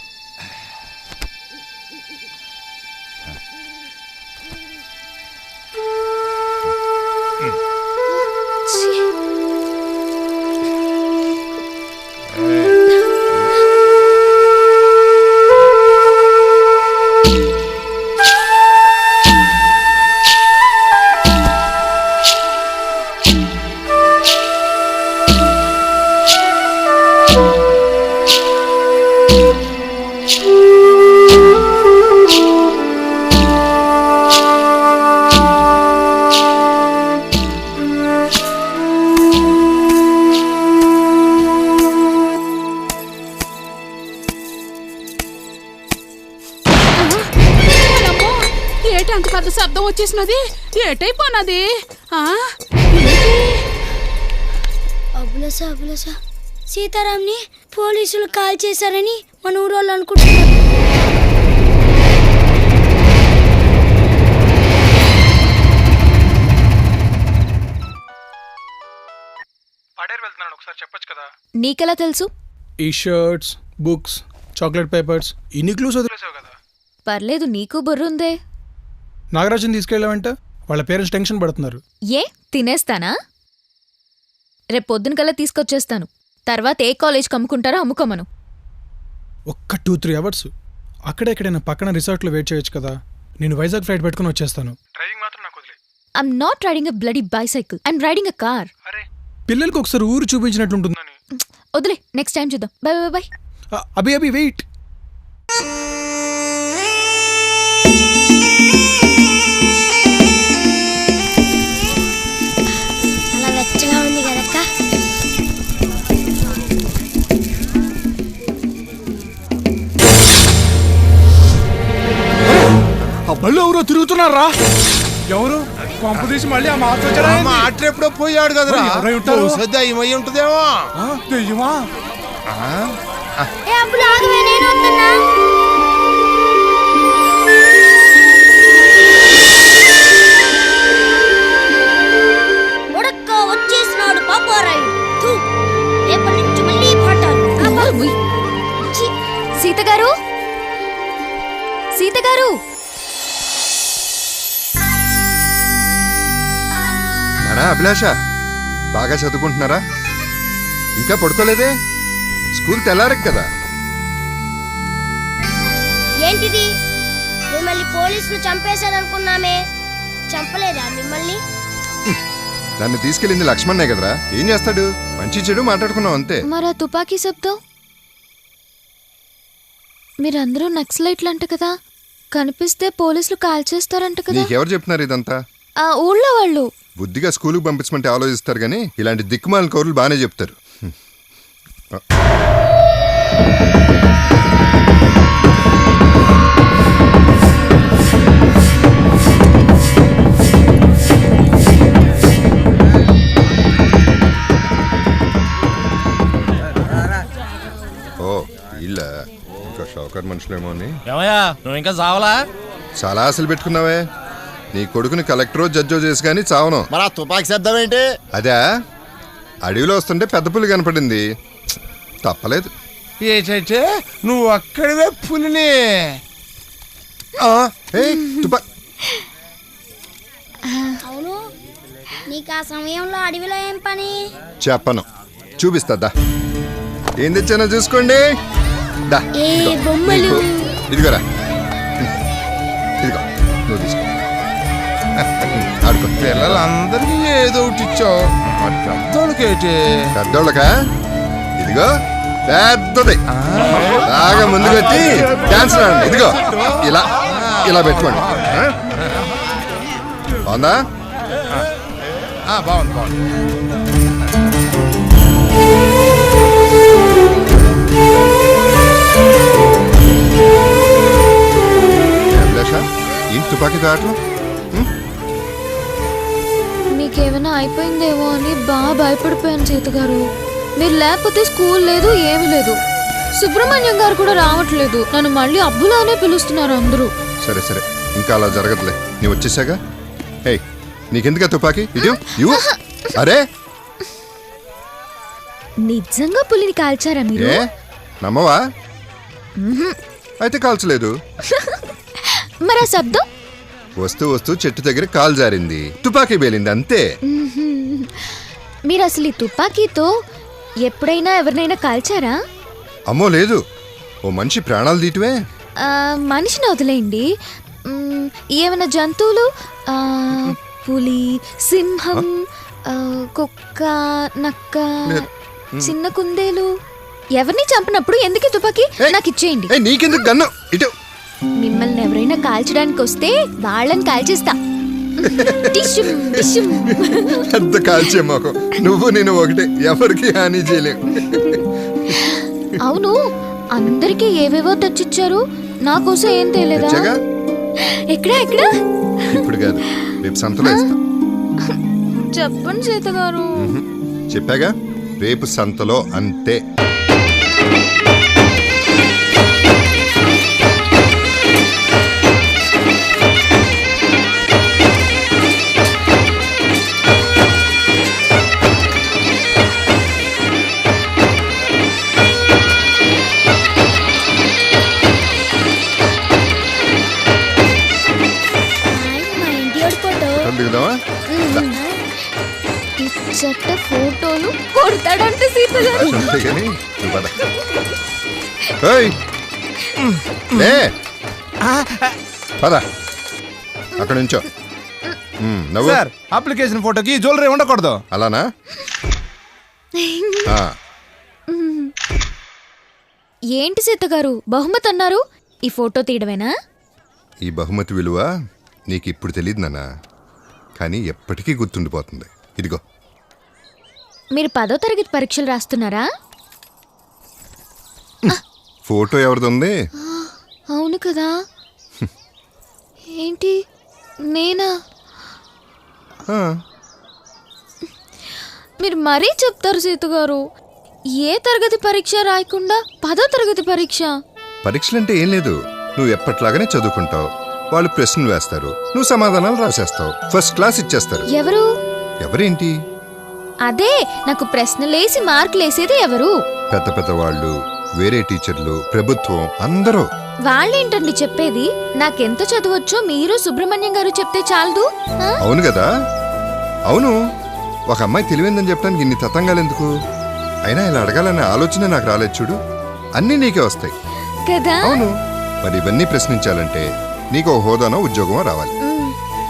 అంత పెద్ద శబ్దం వచ్చేసినది, ఏటైపోయినది? అబులసా అబులసా, సీతారాంని పోలీసులు కాల్ చేశారని మన ఊరోళ్ళు అనుకుంటున్నారు. నీకెలా తెలుసు? ఈ షర్ట్స్, బుక్స్, చాక్లెట్ పేపర్స్, ఇన్ని క్లూస్ వదిలేసావు కదా. పర్లేదు, నీకు బుర్రుందే. నాగరాజుని తీసుకెళ్ళావంట, వాళ్ళ పేరెంట్స్ టెన్షన్ పడుతున్నారు. ఏ తినేస్తానా? రేపు పొద్దున కల్లా తీసుకొచ్చేస్తాను. తర్వాత ఏ కాలేజ్కి అమ్ముకుంటారో అమ్ముకోమను. ఒక్క 2-3 అవర్స్ అక్కడెక్కడైనా పక్కన రిసార్ట్లో వెయిట్ చేయొచ్చు కదా. నేను వైజాగ్ ఫ్లైట్ పెట్టుకుని వచ్చేస్తాను. I'm not riding a bloody bicycle, I'm riding a car. పిల్లలకి ఒకసారి ఊరు చూపించినట్టుంటుందని. వదిలే, నెక్స్ట్ టైం చూద్దాం. Bye bye bye. అభి వెయిట్. అలా వెచ్చగా ఉంది కదక్క. బళ్ళు ఎవరో తిరుగుతున్నారా? ఎవరు? పంపు తీసి మళ్ళీ ఆ మాట ఎప్పుడో పోయాడు కదరా. దయ్యమై ఉంటుందేమో. దయ్యమా? వచ్చేసినాడు పాపారాయుడు. రేపటి నుంచి మళ్ళీ పాఠాలు. సీతగారు, సీతగారు. అభిలాష, బాగా చదువుకుంటున్నారా? ఇంకా పడుకోలేదే? స్కూల్ తెల్లారక కదా. ఏంటిది? మిమ్మల్ని పోలీసులు చంపేశారనుకున్నామే. చంపలేదా మిమ్మల్ని? దాన్ని తీసుకెళ్ళింది లక్ష్మణ్నే కదరా. ఏం చేస్తాడు? మంచి చెడు మాట్లాడుకున్నావు అంతే. మరా తుపాకీ శబ్దం? మీరందరూ నక్సలైట్లు అంట కదా. కనిపిస్తే పోలీసులు కాల్ చేస్తారంట కదా. నీకెవరు చెప్తున్నారు ఇదంతా? ఆ ఊళ్ళో వాళ్ళు. బుద్ధిగా స్కూలుకు పంపించమంటే ఆలోచిస్తారు కానీ ఇలాంటి దిక్కుమాలిన కౌరులు బాగానే చెప్తారు. షావుకారు మనుషులేమో అని. ఏమయ్యా నువ్వు ఇంకా చావలా? చాలా ఆశలు పెట్టుకున్నావే. నీ కొడుకుని కలెక్టరో జడ్జో చేసి కానీ చావను. మరి తుపాకి శబ్దం ఏంటి? అదే అడవిలో వస్తుంటే పెద్ద పులి కనపడింది, తప్పలేదు. ఏటైతే నువ్వు అక్కడివే పులిని. అవును, నీకు ఆ సమయంలో అడవిలో ఏం పని? చెప్పను, చూపిస్తా. ఏం తెచ్చానో చూసుకోండి. బొమ్మలు. ఇదిగోరా, ఇదిగో నువ్వు తీసుకో. ఆడుకో. పిల్లలందరికీ ఏదో ఒకటి ఇచ్చావు, పెద్దోళ్ళకేటి? పెద్దోళ్ళకా? ఇదిగో పెద్దది, బాగా ముందుకు వచ్చి డాన్స్ ఆడండి. ఇదిగో ఇలా ఇలా పెట్టుకోండి. బాగుందా? బాగుంది బాగుంది. ఏంటి తుపాకీతో ఆటలు? మీకేమైనా అయిపోయిందేమో అని బాగా భయపడిపోయాను సీత గారు. మీరు లేకపోతే స్కూల్ లేదు, ఏమీ లేదు. సుబ్రహ్మణ్యం గారు కూడా రావట్లేదు. నన్ను మళ్ళీ అబ్బులానే పిలుస్తున్నారు అందరూ. సరే సరే, ఇంకా అలా జరగదులే. నీ వచ్చేసాగా. హే, నీకెందుకా తుపాకీ? ఇవ్వు. అరే, నిజంగా పులిని కాల్చారా మీరు? ఏ నమ్మవా? అయితే కాల్చలేదు. మరి ఆ శబ్దం? వస్తూ వస్తూ చెట్టు దగ్గర కాలు జారింది, తుపాకీ పేలింది, అంతే. మీరు అసలు ఈ తుపాకీతో ఎప్పుడైనా ఎవరినైనా కాల్చారా? అమ్మో లేదు, ఓ మనిషి ప్రాణాలు తీయటమే. మనిషిని వదిలేయండి, ఏమైనా జంతువులు, పులి, సింహం, కుక్క, నక్క, చిన్న కుందేలు ఎవరిని చంపినప్పుడు ఎందుకు తుపాకీ నాకు ఇచ్చేయండి. నీకెందుకు గన్ను? ఇటు. మిమ్మల్ని ఎవరైనా కాల్చడానికి వస్తే వాళ్ళని కాల్చేస్తా. పెద్ద కాల్చే మాకు నువ్వు నేను ఒకటే, ఎవరికి హాని చేయలేవు. అవును, అందరికి ఏవేవో తెచ్చిచ్చారు, నా కోసం ఏం తెలియదా? ఎక్కడా? ఇప్పుడు కాదు, రేపు సంతలో ఇస్తా. చెప్పండి సీత గారు. చెప్పాగా, రేపు సంతలో, అంతే. చెట్ట ఫోటోలు కొడతాడంటే సీత గారు. అక్కడ నుంచో. సార్, అప్లికేషన్ ఫోటోకి జ్యువెలరీ ఉండకూడదు. అలానా? ఏంటి సీత గారు బహుమతి అన్నారు, ఈ ఫోటో తీయడమేనా? ఈ బహుమతి విలువ నీకు ఇప్పుడు తెలియదు నాన్న, కానీ ఎప్పటికీ గుర్తుండిపోతుంది. ఇదిగో. మీరు 10వ తరగతి పరీక్షలు రాస్తున్నారా? ఫోటో ఎవరిది ఉంది? అవును కదా. ఏంటి నేనా? మీరు మరీ చెప్తారు సీత గారు. ఏ తరగతి పరీక్ష రాయకుండా 10వ తరగతి పరీక్ష? పరీక్షలంటే ఏం లేదు, నువ్వు ఎప్పట్లాగానే చదువుకుంటావు, వాళ్ళు ప్రశ్నలు వేస్తారు, నువ్వు సమాధానాలు రాసేస్తావు, ఫస్ట్ క్లాస్ ఇచ్చేస్తారు. ఎవరేంటి? అదే, నాకు ప్రశ్నలేసి మార్కులు వేసేది ఎవరు? పెద్ద పెద్ద వాళ్ళు, వేరే టీచర్లు, ప్రభుత్వం, అందరూ. వాళ్ళేంటండి చెప్పేది? నాకెంత చదవచ్చో మీరు సుబ్రహ్మణ్యం గారు చెప్తే చాలదు? అవును కదా. అవును, ఒక అమ్మాయి తెలివైందని చెప్పడానికి ఇన్ని తతంగాలు ఎందుకు? అయినా ఇలా అడగాలనే ఆలోచన నాకు రాలేదు చూడు. అన్నీ నీకే వస్తాయి కదా. అవును, మరి ఇవన్నీ ప్రశ్నించాలంటే నీకు ఒక హోదానో ఉద్యోగమో రావాలి.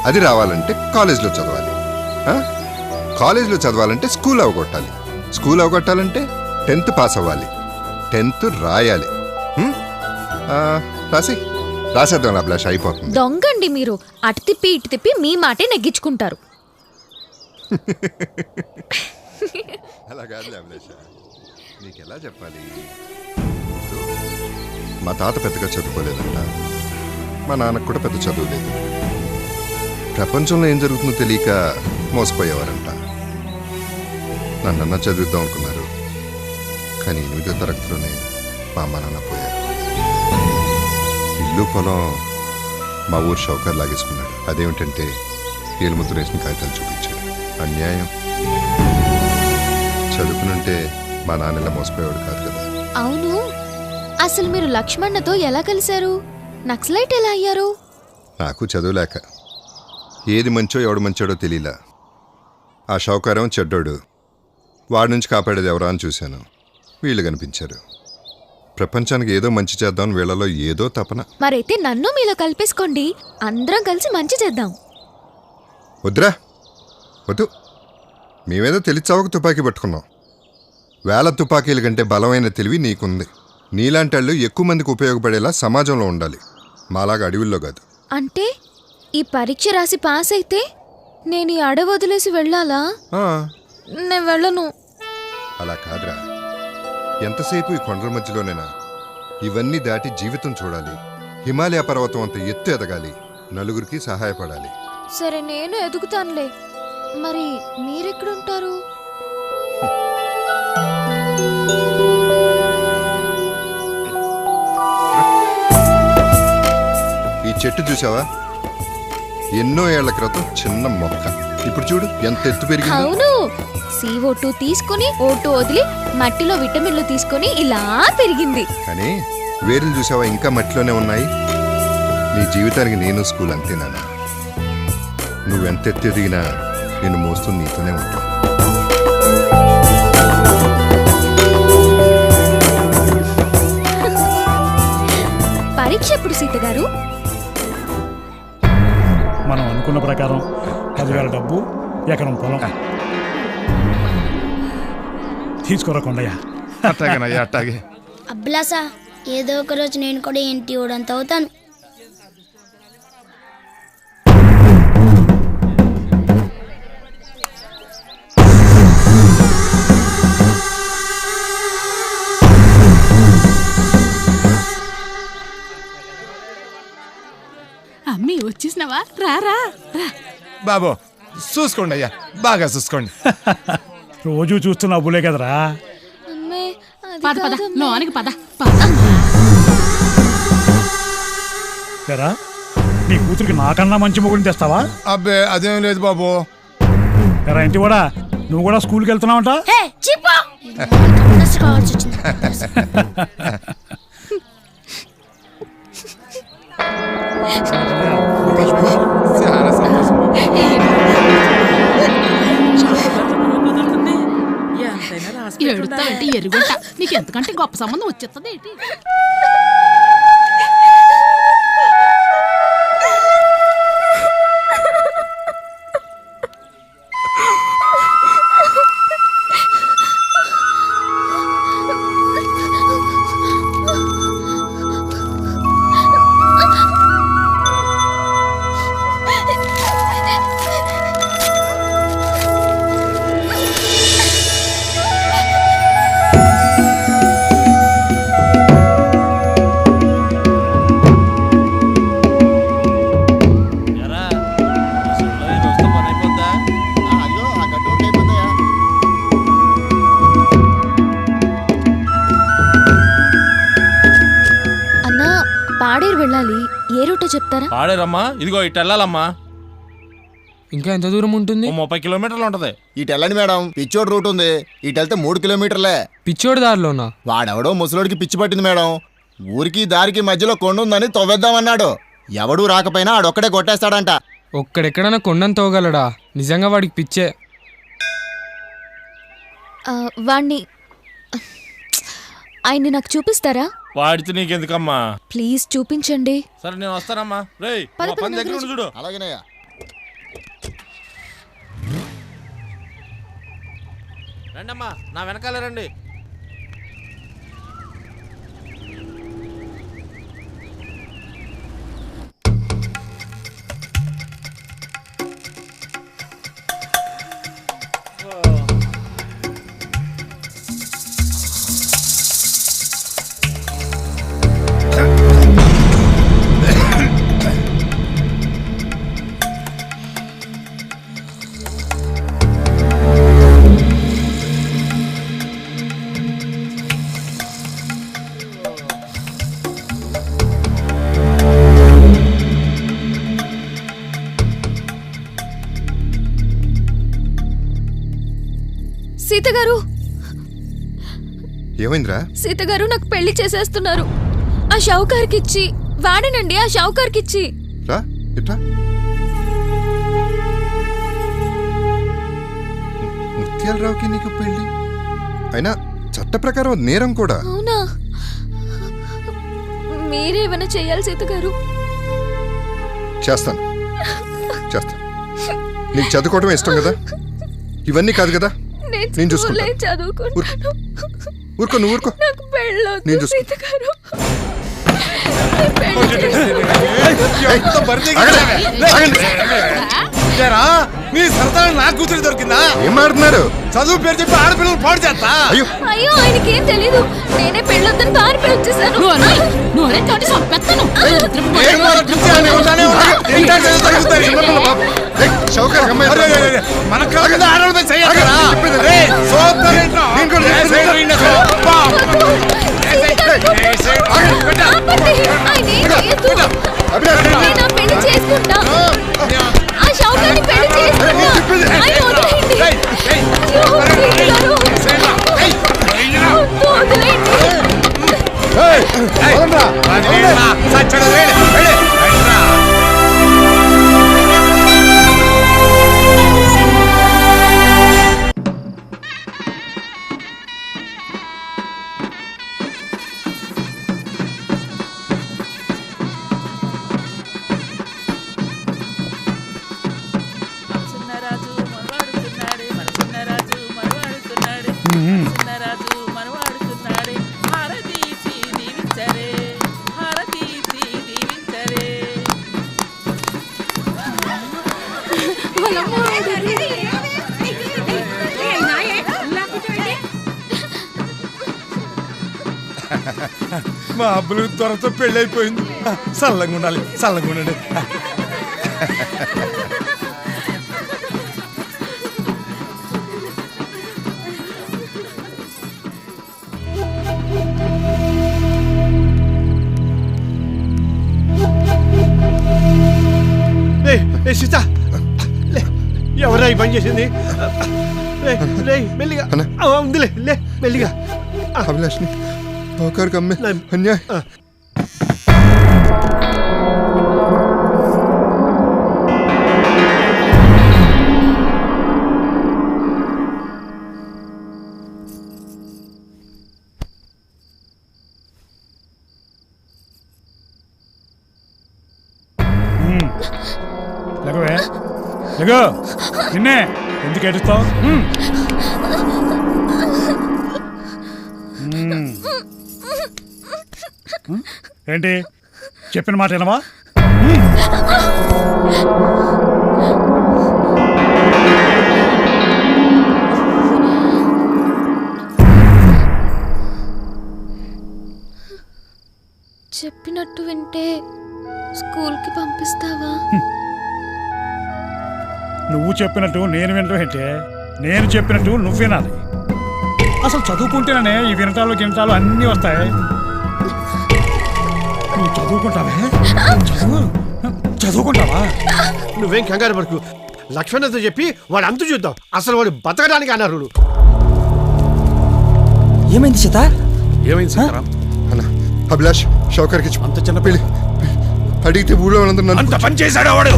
అది రావాలంటే కాలేజ్లో చదవాలి. కాలేజ్లో చదవాలంటే స్కూల్ అవగొట్టాలి. స్కూల్ అవగొట్టాలంటే 10th పాస్ అవ్వాలి, 10th రాయాలి. రాసేద్దాం అభిలాష్, అయిపోతుంది. దొంగండి మీరు, అటు తిప్పి ఇటు తిప్పి మీ మాటే నెగ్గించుకుంటారు. అలా కాదులే అభిలాష, నీకెలా చెప్పాలి? మా తాత పెద్దగా చదువుకోలేదంట, మా నాన్నకు కూడా పెద్ద చదువు లేదు. ప్రపంచంలో ఏం జరుగుతుందో తెలియక మోసపోయేవారంట. నన్నన్నా చదివిద్దాం అనుకున్నారు, కానీ 8వ తరగతిలోనే మా అమ్మ నాన్న పోయారు. ఇల్లు పొలం మా ఊరు షౌకర్ లాగేసుకున్నాడు. అదేమిటంటే ఏలుముద్ర వేసిన కాగితాలు చూపించాడు. అన్యాయం. చదువుకునుంటే మా నాన్నలా మోసపోయేవాడు కాదు కదా. అవును, అసలు మీరు లక్ష్మణ్ణతో ఎలా కలిశారు? నక్సలైట్ ఎలా అయ్యారు? నాకు చదువులేక ఏది మంచో ఎవడు మంచోడో తెలియలా. ఆ షౌకారం చెడ్డోడు, వాడి నుంచి కాపాడేది ఎవరా అని చూశాను. వీళ్ళు కనిపించారు. ప్రపంచానికి ఏదో మంచి చేద్దామని వీళ్ళలో ఏదో తపన. మరైతే నన్ను మీలో కలిపేసుకోండి, అందరం కలిసి మంచి చేద్దాం. వద్దురా, వద్దు. మేమేదో తెలిచావకు తుపాకీ పట్టుకున్నాం. వేల తుపాకీల కంటే బలమైన తెలివి నీకుంది. నీలాంటి వాళ్ళు ఎక్కువ మందికి ఉపయోగపడేలా సమాజంలో ఉండాలి, మాలాగా అడవుల్లో కాదు. అంటే ఈ పరీక్ష రాసి పాస్ అయితే నేను ఈ అడవి వదిలేసి వెళ్ళాలా? నేను వెళ్ళను. అలా కాదురా, ఎంతసేపు ఈ కొండల మధ్యలోనేనా? ఇవన్నీ దాటి జీవితం చూడాలి. హిమాలయ పర్వతం అంత ఎత్తు ఎదగాలి, నలుగురికి సహాయపడాలి. సరే, నేను ఎదుగుతానులే. మరి మీరెక్కడుంటారు? ఈ చెట్టు చూసావా? ఎన్నో ఏళ్ల క్రితం చిన్న మొక్క, ఇప్పుడు చూడు ఎంత ఎత్తు పెరిగింది. అవును, CO2 తీసుకుని O2 వదిలి మట్టిలో విటమిన్లు తీసుకుని ఇలా పెరిగింది. కానీ వేర్లు చూసావా, ఇంకా మట్టిలోనే ఉన్నాయి. నీ జీవితానికి నేను స్కూల్ అంతేనా? నువ్వెంత ఎత్తు ఎదిగినా నేను మోస్తూ నీతోనే ఉంటాను. పరీక్ష ఎప్పుడు సీత గారు? మనం అనుకున్న ప్రకారం 10,000 డబ్బు, ఎకరం పొలం. తీసుకోరా కొండయ్య. అట్టాగేనయ్యా, అట్టాగే. అబ్బలాసా, ఏదో ఒక రోజు నేను కూడా ఇంటి ఊడంత అవుతాను. అమ్మీ వచ్చేసినావా? రారా రా. బాబు చూసుకోండి అయ్యా, బాగా చూసుకోండి. రోజు చూస్తున్నా అబ్బులే కదరా. పద పద, లోనికి పద. నీ కూతురికి నాకన్నా మంచి మొగుడిని తెస్తావా? అబ్బే అదేం లేదు బాబు. ఎరా ఇంటి కూడా, నువ్వు కూడా స్కూల్కి వెళ్తున్నావంట? ఎడుతా అంటే ఎరుగుంట, నీకు ఎంతకంటే గొప్ప సంబంధం వచ్చేస్తుంది ఏంటి? చెప్తారా? పాడేరమ్మా, ఇదిగో ఇటు వెళ్ళాలమ్మా. ఇంకా ఎంత దూరం ఉంటుంది? 30 కిలోమీటర్లు ఉంటది. ఇటు వెళ్ళండి మేడం, పిచ్చోడు రూట్ ఉంది. ఇటు వెళ్తే 3 కిలోమీటర్లే. పిచ్చోడు దారిలోనా? వాడెవడో ముసలోడికి పిచ్చి పట్టింది మేడం. ఊరికి దారికి మధ్యలో కొండ ఉందని తవ్వేద్దామన్నాడు. ఎవడూ రాకపోయినా ఆడొక్కడే కొట్టేస్తాడంట. ఒక్కడెక్కడైనా కొండను తవ్వగలడా? నిజంగా వాడికి పిచ్చే. వాణ్ణి ఆయన్ని నాకు చూపిస్తారా? వాడితే నీకెందుకమ్మా, ప్లీజ్ చూపించండి. సరే నేను వస్తానమ్మా. రేయ్ పని దగ్గర ఉండి చూడు. అలాగేనయ్యా. రండమ్మా, నా వెనకాల రండి. సీత గారు, ఏమైందిరా? సీత గారు నాకు పెళ్లి చేసేస్తున్నారు. ఆ షౌకార్కి ఇచ్చి వాడనండి, ఆ షౌకార్కి ఇచ్చి. రా ఇట్రా. ముత్యాలరావుకి నీకు పెళ్ళి అయినా చట్ట ప్రకారం నేరం కూడా. అవునా? మీరేమైనా చెయ్యాలి సీత గారు. చేస్తాను. నీకు చదువుకోవడం ఇష్టం కదా? ఇవన్నీ కాదు కదా? నేను చూసుకుంటాను. ఊరుకో, నువ్వు ఊరుకో. నేను చూసుకుంటాను. నీ సరదా నా కూతురు దొరికిందా? ఏం మాట్లాడుతున్నారు? చదువు పేరు చెప్పి ఆడపిల్లలు పాడు చేస్తా. అయ్యో ఆయనకేం తెలీదు. నేనే పెళ్ళొద్దని పారిపోయి వచ్చేసాను. మన కాకుండా ఆడవాళ్ళపై చెయ్యాలి. పెళ్లి చేసుకుంటా. ఆ షౌకాన్ని పెళ్లి చేసుకుంటా. మా అబ్బులు త్వరతో పెళ్ళి అయిపోయింది. చల్లంగా ఉండాలి, చల్లంగా ఉండండి. సీత, ఎవరా ఈ పని చేసింది? మెల్లిగా ఉందిలే, లే మెల్లిగా. అభిలాష్ని షౌకార్కి అమ్మే అన్యాయం. నిన్నే ఎందుకు ఏడుస్తావు? ఏంటి చెప్పిన మాట ఏనవా? చెప్పినట్టు వింటే స్కూల్కి పంపిస్తావా? నువ్వు చెప్పినట్టు నేను వినడం ఏంటే? నేను చెప్పినట్టు నువ్వు వినాలి. అసలు చదువుకుంటేనే ఈ వినటాలు గినటాలు అన్నీ వస్తాయి. నువ్వు చదువుకుంటావే? చదువుకుంటావా? నువ్వేం కంగారు పడుకు. లక్ష్మణతో చెప్పి వాడు అంతు చూద్దాం. అసలు వాడు బతకడానికి అనర్హుడు. ఏమైంది సీత? ఏమైంది సీతారాం? అన్న అభిలాష్ షౌకార్కి ఇచ్చి అంత చిన్న పెళ్ళి అడిగితే ఊళ్ళో వాళ్ళందరూ అంత పని చేశాడు వాడు.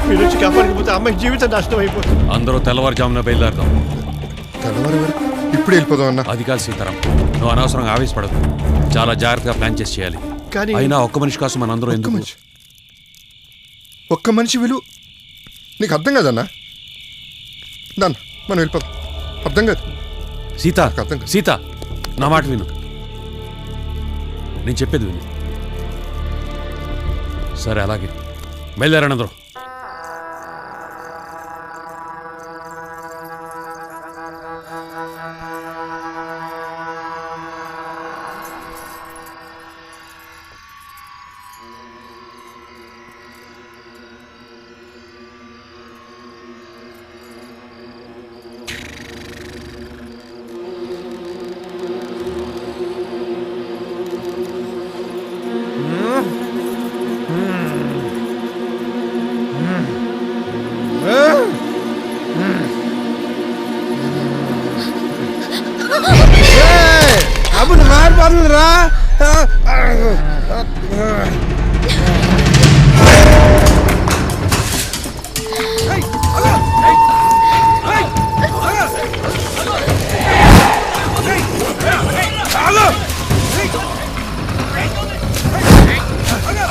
మీరు వచ్చి కాపాడకపోతే అమ్మాయి జీవితం నష్టం అయిపోతుంది. అందరూ తెల్లవారుజామున బయలుదేరదాం. తెల్లవారు వరకు ఇప్పుడు వెళ్ళిపోదాం అన్న. అది కాదు సీతారాం, నువ్వు అనవసరంగా ఆవేశపడదు. చాలా జాగ్రత్తగా ప్లాన్ చేసి చేయాలి. అయినా ఒక్క మనిషి కోసం మన అందరూ ఎందుకు? ఒక్క మనిషి విలువ నీకు అర్థం కాదన్నా? దాన్ని మనం వెళ్ళిపోదాం. అర్థం కాదు సీత. సీత నా మాట విను, నేను చెప్పేది విను. సరే అలాగే బయలుదేరండి అందరూ. అప్పుడు మారిపోతుందిరా.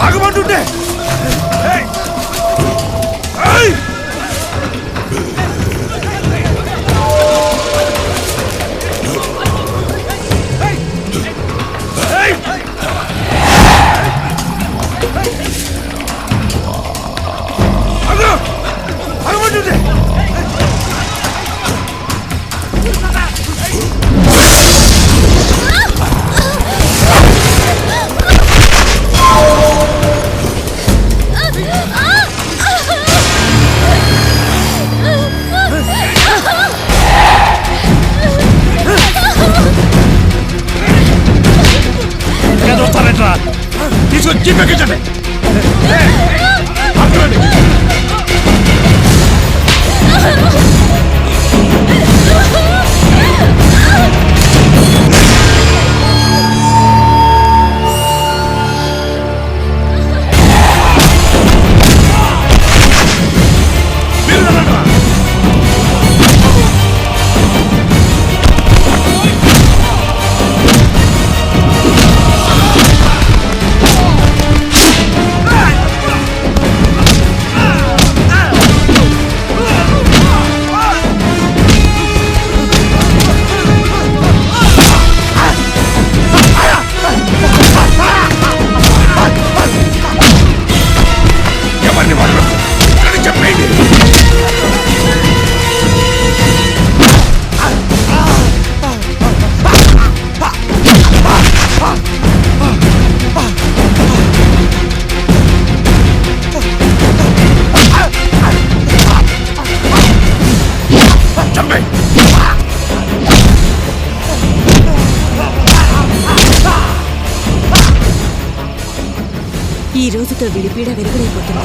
ఆగమంటుంటే తీసుకొని జీపెక్కించండి. ఈ రోజుతో విడిపీడ వెలుగుడైపోతుంది.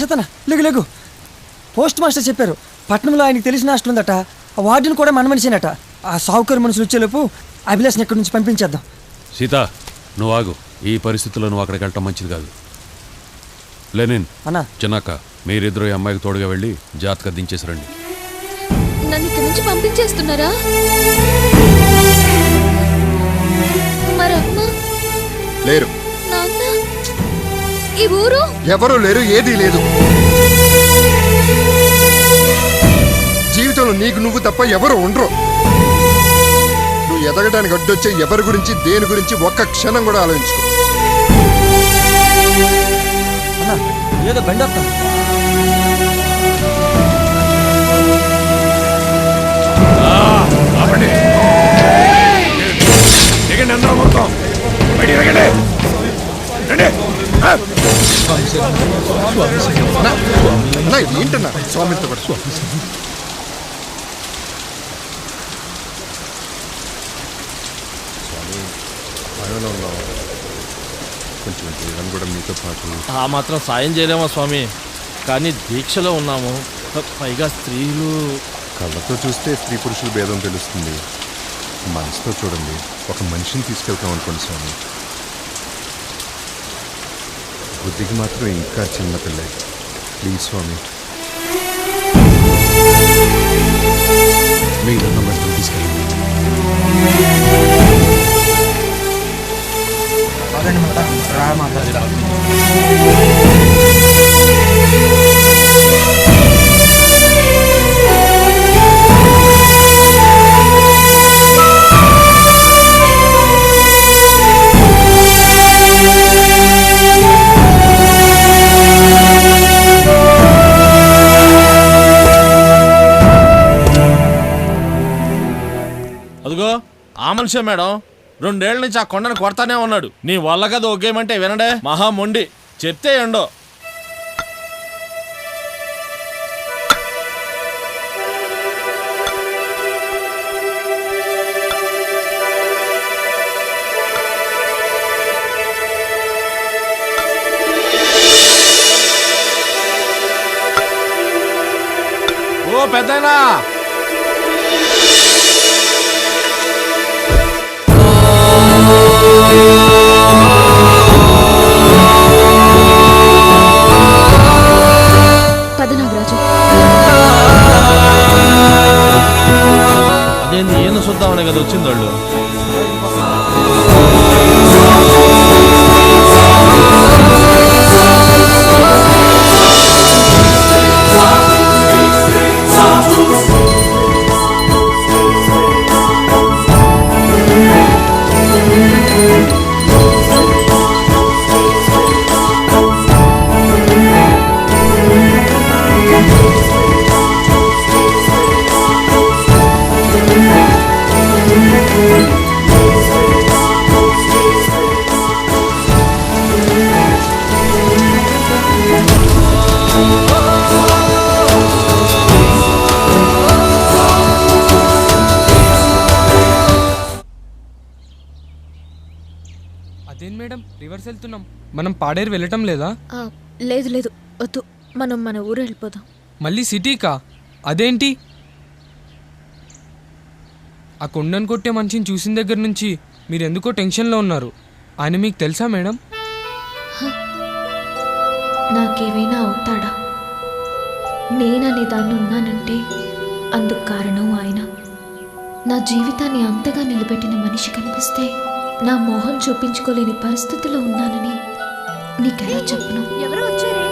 చేతన లేగు లేగు. పోస్ట్ మాస్టర్ చెప్పారు పట్నంలో ఆయనకి తెలిసిన హాస్టల్ ఉందట. ఆ వార్డుని కూడా మన మనిషినట. ఆ సావుకారు మనుషులు వచ్చేలోపు అభిలాష్ని ఎక్కడి నుంచి పంపించేద్దాం. సీత నువ్వు ఆగు. ఈ పరిస్థితుల్లో నువ్వు అక్కడికి వెళ్ళటం మంచిది కాదు. లెనిన్ అన్నా చిన్నాక మీరిద్దరు ఈ అమ్మాయికి తోడుగా వెళ్ళి జాతక దించేసి రండి. నన్ను ఇక్కడి నుంచి పంపించేస్తున్నారా? మరమ్మ లేరు. నాన్న ఈ ఊరు ఎవరూ లేరు, ఏదీ లేదు. జీవితంలో నీకు నువ్వు తప్ప ఎవరు ఉండరు. నువ్వు ఎదగడానికి అడ్డొచ్చే ఎవరి గురించి దేని గురించి ఒక్క క్షణం కూడా ఆలోచించుకో. ఏదో బండి వస్తాం. ఏంటన్నా స్వామితో పాటు కొంచెం కూడా మీతో పాటు ఆ మాత్రం సాయం చేయలేమా స్వామి? కానీ దీక్షలో ఉన్నాము, పైగా స్త్రీలు. కళ్ళతో చూస్తే స్త్రీ పురుషుల భేదం తెలుస్తుంది. మనసుతో చూడండి, ఒక మనిషిని తీసుకెళ్తాం అనుకోండి స్వామి. బుద్ధికి మాత్రం ఇంకా చిన్నపిల్లే. ప్లీజ్ స్వామి. మీరు మెట్రో తీసుకెళ్ళండి. అదిగో ఆ మనిషే మేడం, 2 ఏళ్ల నుంచి ఆ కొండను కొడతానే ఉన్నాడు. నీ వల్ల కదా ఒకేమంటే వినడే, మహా మొండి. చెప్తే ఎండో. ఓ పెద్దయినా, అదేంది ఏం చూద్దామనే కదా వచ్చింది వాళ్ళు. అదేం మేడం రివర్స్ వెళ్తున్నాం, మనం పాడేరు వెళ్ళటం లేదా? లేదు లేదు వద్దు, మనం మన ఊరు వెళ్ళిపోదాం. మళ్ళీ సిటీకా? అదేంటి? ఆ కొండను కొట్టే మనిషిని చూసిన దగ్గర నుంచి మీరు ఎందుకో టెన్షన్లో ఉన్నారు. ఆయన మీకు తెలుసా మేడం? నాకేమైనా అవుతాడా? నేననే దాన్ని ఉన్నానంటే అందుకు కారణం ఆయన. నా జీవితాన్ని అంతగా నిలబెట్టిన మనిషి కనిపిస్తే నా మొహం చూపించుకోలేని పరిస్థితిలో ఉన్నానని నీకెలా చెప్పను? ఎవరు వచ్చారే?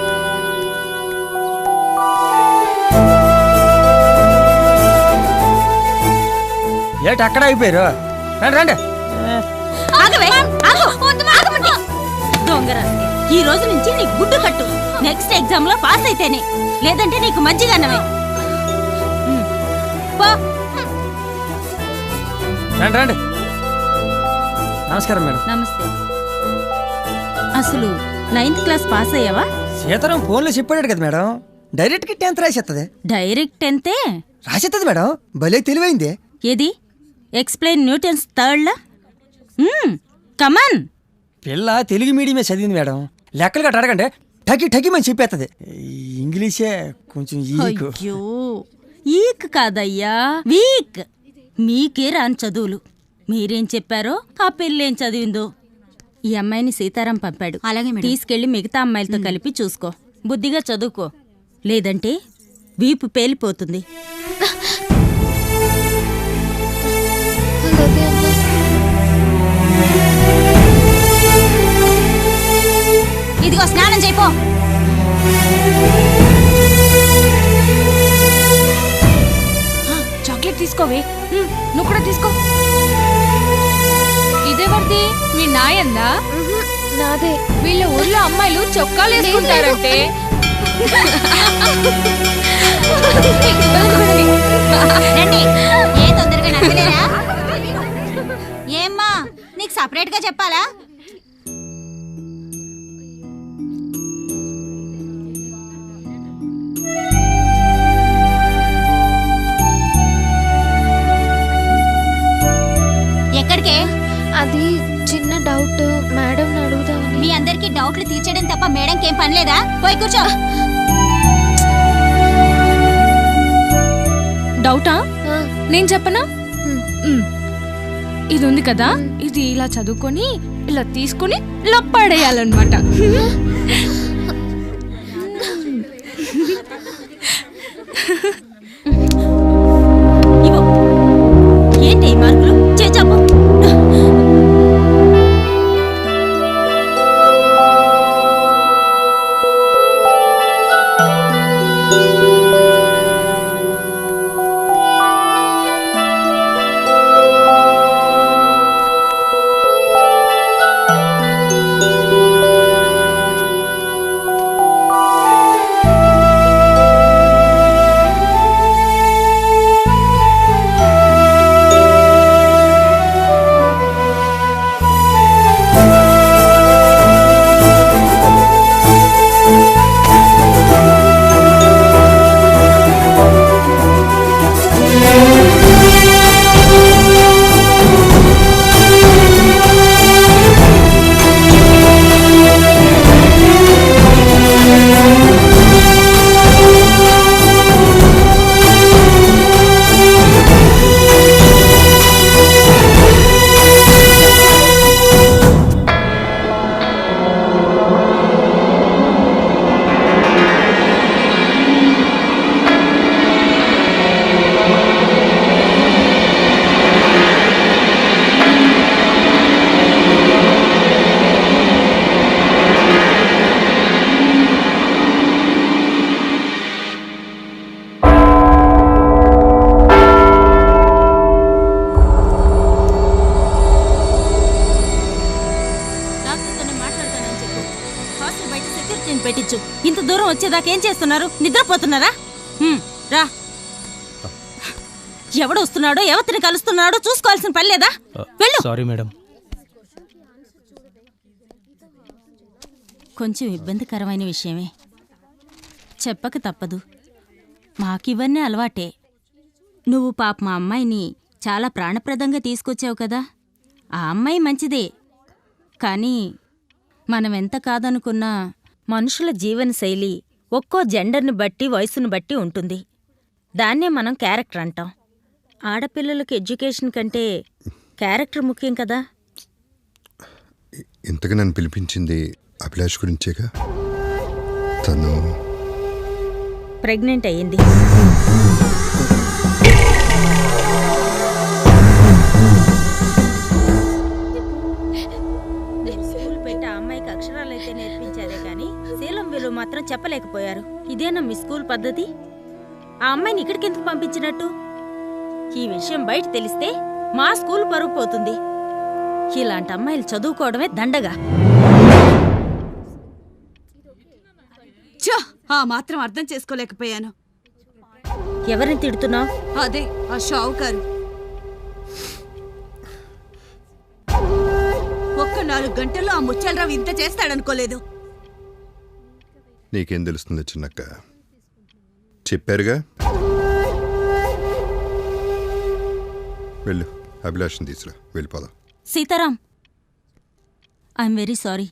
ఏటి అక్కడ అయిపోయారు? రండి రండి. దొంగరా, ఈ రోజు నుంచి నీకు గుడ్డు కట్టు. నెక్స్ట్ ఎగ్జామ్ లో పాస్ అయితేనే, లేదంటే నీకు మజ్జిగన్నమే. రండి రండి. నమస్కారం మేడం. నమస్తే. అసలు 9th క్లాస్ పాస్ అయ్యావా? సీతారాం ఫోన్లో చెప్పాడు కదా మేడం, డైరెక్ట్ కి 10th రాసేస్తుంది. డైరెక్ట్ 10th రాసేస్తుంది మేడం, భలే తెలివైంది. ఏది ఎక్స్ప్లెయిన్ న్యూటన్స్ థర్డ్ లా? కమాన్. పిల్ల తెలుగు మీడియమే చదివింది మేడం, లెక్కలు గట్ట అడగండి టకి టకి మని చెప్పేస్తుంది. ఇంగ్లీషే కొంచెం ఈక్. అయ్యో, ఈక్ కాదయ్యా, వీక్. మీకే రాని చదువులు. మీరేం చెప్పారో ఆ పిల్లేం చదివిందో. ఈ అమ్మాయిని సీతారాం పంపాడు. అలాగే తీసుకెళ్లి మిగతా అమ్మాయిలతో కలిపి చూసుకో. బుద్ధిగా చదువుకో, లేదంటే వీపు పేలిపోతుంది. ఇదిగో స్నానం చేయిపో. చాక్లెట్ తీసుకోవే. నువ్వు కూడా తీసుకో. ఇదేవర్ది? మీ నాయందా? నాదే. వీళ్ళ ఊర్లో అమ్మాయిలు చొక్కాలు వేసుకుంటారంటే. ఏ తొందరగా నచ్చలేరా? ఏమ్మా నీకు సపరేట్ గా చెప్పాలా? ఎక్కడికే? అది చిన్న డౌట్, మేడం అడుగుదామని. మీ అందరికి డౌట్లు తీర్చడం తప్ప మేడంకి ఏం పని లేదా? పోయి కూర్చో. డౌటా? నేను చెప్పనా? ఇది ఉంది కదా, ఇది ఇలా చదువుకొని ఇలా తీసుకుని ఇలా పడేయాలన్నమాట. ఏంటి మార్కులు చేచాపు పెట్టించు. ఇంత దూరం వచ్చేదాకేం చేస్తున్నారు? నిద్రపోతున్నారా? రా. ఎవడు వస్తున్నాడో ఎవరిని కలుస్తున్నాడో చూసుకోవాల్సిన పని లేదా? వెళ్ళు. Sorry madam. కొంచెం ఇబ్బందికరమైన విషయమే, చెప్పక తప్పదు. మాకివన్నీ అలవాటే. నువ్వు పాప మా అమ్మాయిని చాలా ప్రాణప్రదంగా తీసుకొచ్చావు కదా. ఆ అమ్మాయి మంచిదే, కానీ మనమెంత కాదనుకున్నా మనుషుల జీవనశైలి ఒక్కో జెండర్ని బట్టి వయసును బట్టి ఉంటుంది. దాన్నే మనం క్యారెక్టర్ అంటాం. ఆడపిల్లలకు ఎడ్యుకేషన్ కంటే క్యారెక్టర్ ముఖ్యం కదా. ఇంతగా నన్ను పిలిపించింది అభిలాష్ గురించేగా. తను ప్రెగ్నెంట్ అయ్యింది. స్కూల్ పెట్టి ఆ అమ్మాయికి అక్షరాలైతే నేర్పించారే కానీ శీలం విలువ మాత్రం చెప్పలేకపోయారు. ఇదేనా మీ స్కూల్ పద్ధతి? ఆ అమ్మాయిని ఇక్కడికి ఎందుకు పంపించినట్టు? ఈ విషయం బయట తెలిస్తే మా స్కూల్ పరువు పోతుంది. ఇలాంటి అమ్మాయిలు చదువుకోవడమే దండగా. ఆ మాత్రం అర్థం చేసుకోలేకపోయాను. ఎవరిని తిడుతున్నావు? అదే ఆ షావుకారు. ఒక్క 4 గంటల్లో ఆ ముచ్చలరావు ఇంత చేస్తాడనుకోలేదు. నీకేం తెలుస్తుంది చిన్నక్క? చెప్పారుగా. వెళ్ళు, అభిలాషని తీసురా, వెళ్ళిపోదాం. Sitaram, I'm very sorry.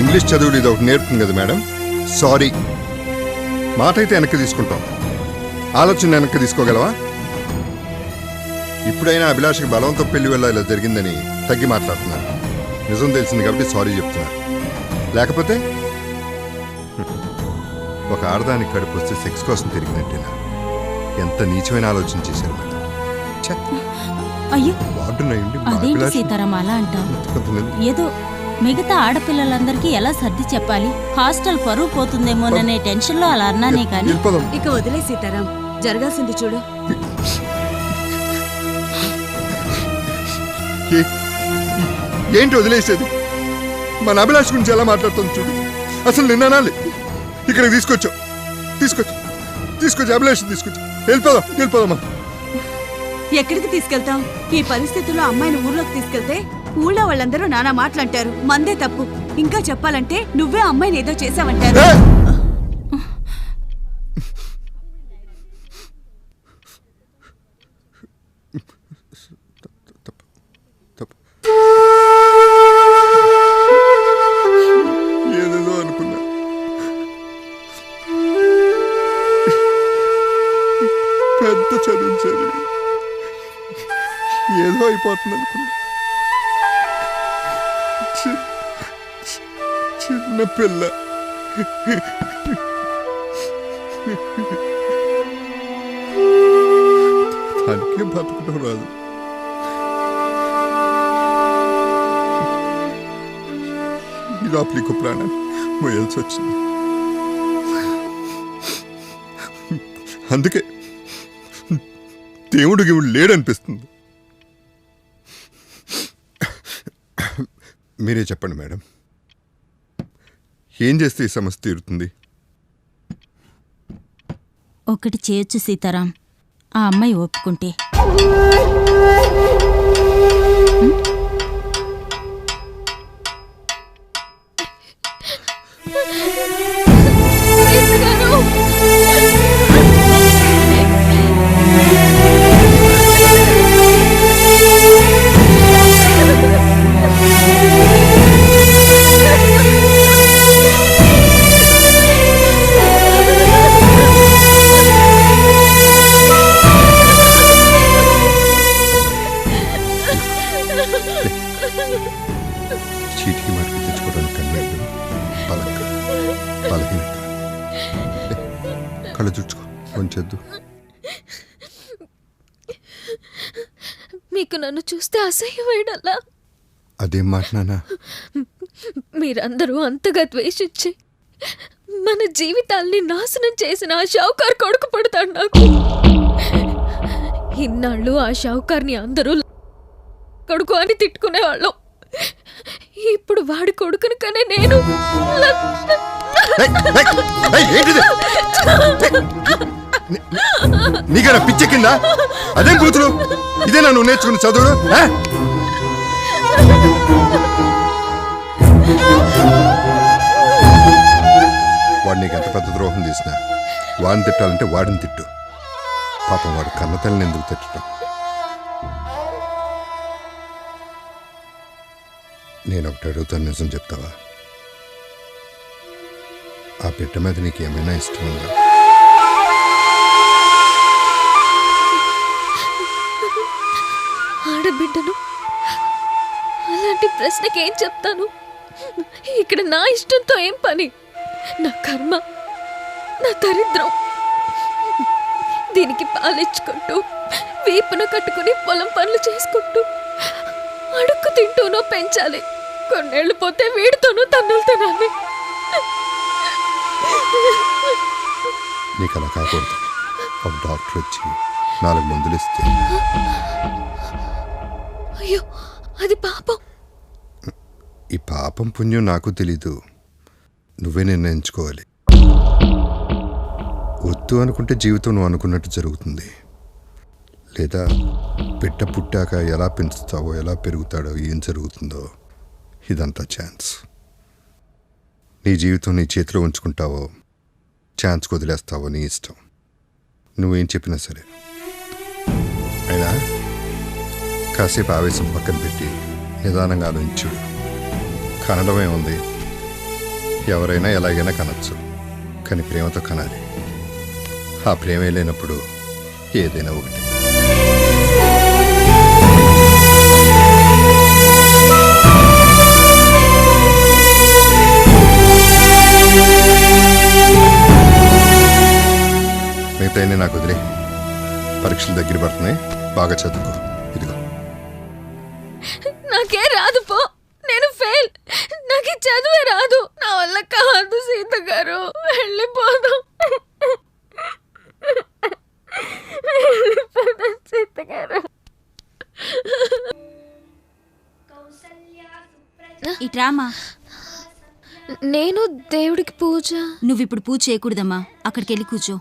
English చదువులు ఇది ఒకటి నేర్పుతుంది కదా మేడం. సారీ మాట అయితే వెనక్కి తీసుకుంటాం, ఆలోచన వెనక్కి తీసుకోగలవా? ఇప్పుడైనా అభిలాషకి బలవంతో పెళ్లి వెళ్ళ ఇలా జరిగిందని తగ్గి మాట్లాడుతున్నారు. నిజం తెలిసింది కాబట్టి సారీ చెప్తున్నారు. లేకపోతే ఒక ఆడదానికి కడుపు వస్తే సెక్స్ కోసం తిరిగినట్టేనా? ఎంత నీచమైన ఆలోచన చేశారు మేడం. అయ్యో అదేంటి సీతారాం అలా అంటావు? ఏదో మిగతా ఆడపిల్లలందరికీ ఎలా సర్ది చెప్పాలి, హాస్టల్ పరువు పోతుందేమోననే టెన్షన్ లో అలా అన్నానే కానీ. ఇక వదిలే సీతారాం, జరగాల్సింది చూడు. ఏంటి వదిలేసేది? మన అభిలాష్ గురించి ఎలా మాట్లాడుతుంది చూడు. అసలు నిన్నాలి ఇక్కడికి తీసుకొచ్చి అభిలాష్ తీసుకొచ్చి వెళ్ళిపోదామా? ఎక్కడికి తీసుకెళ్తాం? ఈ పరిస్థితుల్లో అమ్మాయిని ఊర్లోకి తీసుకెళ్తే ఊళ్ళో వాళ్ళందరూ నానా మాటలంటారు. మందే తప్పు. ఇంకా చెప్పాలంటే నువ్వే అమ్మాయిని ఏదో చేసావంటారు. ఏదేదో అనుకున్నా, పెద్ద చదివించారు, ఏదో అయిపోతుంది అనుకున్నా. చిన్న పిల్ల. దానికే బతకడం రాదు. ఈ లోపలికి ప్రాణం మోయాల్సి వచ్చింది. అందుకే దేవుడికి లేడనిపిస్తుంది. మీరే చెప్పండి మేడం, ఏం చేస్తే ఈ సమస్య తీరుతుంది? ఒకటి చేయొచ్చు సీతారాం, ఆ అమ్మాయి ఒప్పుకుంటే. చీటికి మాటికి తెచ్చుకోవడానికి కన్నీళ్ళు, బలహీనత. కళ్ళు చుచ్చుకో, కొంచెద్దు. మీకు నన్ను చూస్తే అసహ్యం వేయడల్లా. అదేం మాట నాన్నా? మీరందరూ అంతగా ద్వేషించి మన జీవితాల్ని నాశనం చేసిన ఆ షావుకార్ కొడుకు పడతాడు నాకు. ఇన్నాళ్ళు ఆ షావుకార్ని అందరూ కొడుకు అని తిట్టుకునేవాళ్ళం. ఇప్పుడు వాడి కొడుకుని కనే నేను నీకన్నా పిచ్చె కింద అదేం కూతురు? ఇదే నన్ను నేర్చుకుని చదువుడు. వాడు నీకు ఎంత పెద్ద ద్రోహం చేసినా వాడిని తిట్టాలంటే వాడిని తిట్టు. పాపం వాడు కన్నతల్లిని ఎందుకు తిట్టడం? నేను ఒకటి అడుగుతాను, నిజం చెప్తావా? ఆ బిడ్డ మీద నీకు ఏమైనా ఇష్టం ఉందా? ఆడబిడ్డను అలాంటి ప్రశ్నకి ఏం చెప్తాను? ఇక్కడ నా ఇష్టంతో ఏం పని? నా కర్మ, నా దరిద్రం. దీనికి పాలిచ్చుకుంటూ వీపున కట్టుకుని పొలం పనులు చేసుకుంటూ అడుక్కు తింటూనో పెంచాలి. కొన్నేళ్ళు పోతే వీడితోనూ తన్నులు తినాలి. నీకు అలా కాకూడదు. ఒక డాక్టర్ వచ్చి 4 మందులు ఇస్తే. అయ్యో, అది పాపం. ఈ పాపం పుణ్యం నాకు తెలీదు, నువ్వే నిర్ణయించుకోవాలి. వద్దు అనుకుంటే జీవితం నువ్వు అనుకున్నట్టు జరుగుతుంది. లేదా బిడ్డ పుట్టాక ఎలా పెంచుతావో, ఎలా పెరుగుతాడో, ఏం జరుగుతుందో ఇదంతా ఛాన్స్. నీ జీవితం నీ చేతిలో ఉంచుకుంటావో ఛాన్స్ వదిలేస్తావో నీ ఇష్టం. నువ్వేం చెప్పినా సరే. అయినా కాసేపు ఆవేశం పక్కన పెట్టి నిదానంగా ఆలోచించుడు. కనడమే ఉంది. ఎవరైనా ఎలాగైనా కనొచ్చు, కానీ ప్రేమతో కనాలి. ఆ ప్రేమే లేనప్పుడు ఏదైనా ఒకటి. మిగతా నాకు వదిలే. పరీక్షలు దగ్గర పడుతున్నాయి, బాగా చదువుకో. ఇదిగో. నాకే రాదు పో, నేను ఫెయిల్. నాకు చదువే రాదు. నా వల్ల కాదు సీత గారు, వెళ్ళిపోదాం. సీత గారు, ఇట్రామా. నేను దేవుడికి పూజ. నువ్విప్పుడు పూజ చేయకూడదమ్మా, అక్కడికి వెళ్ళి కూర్చో.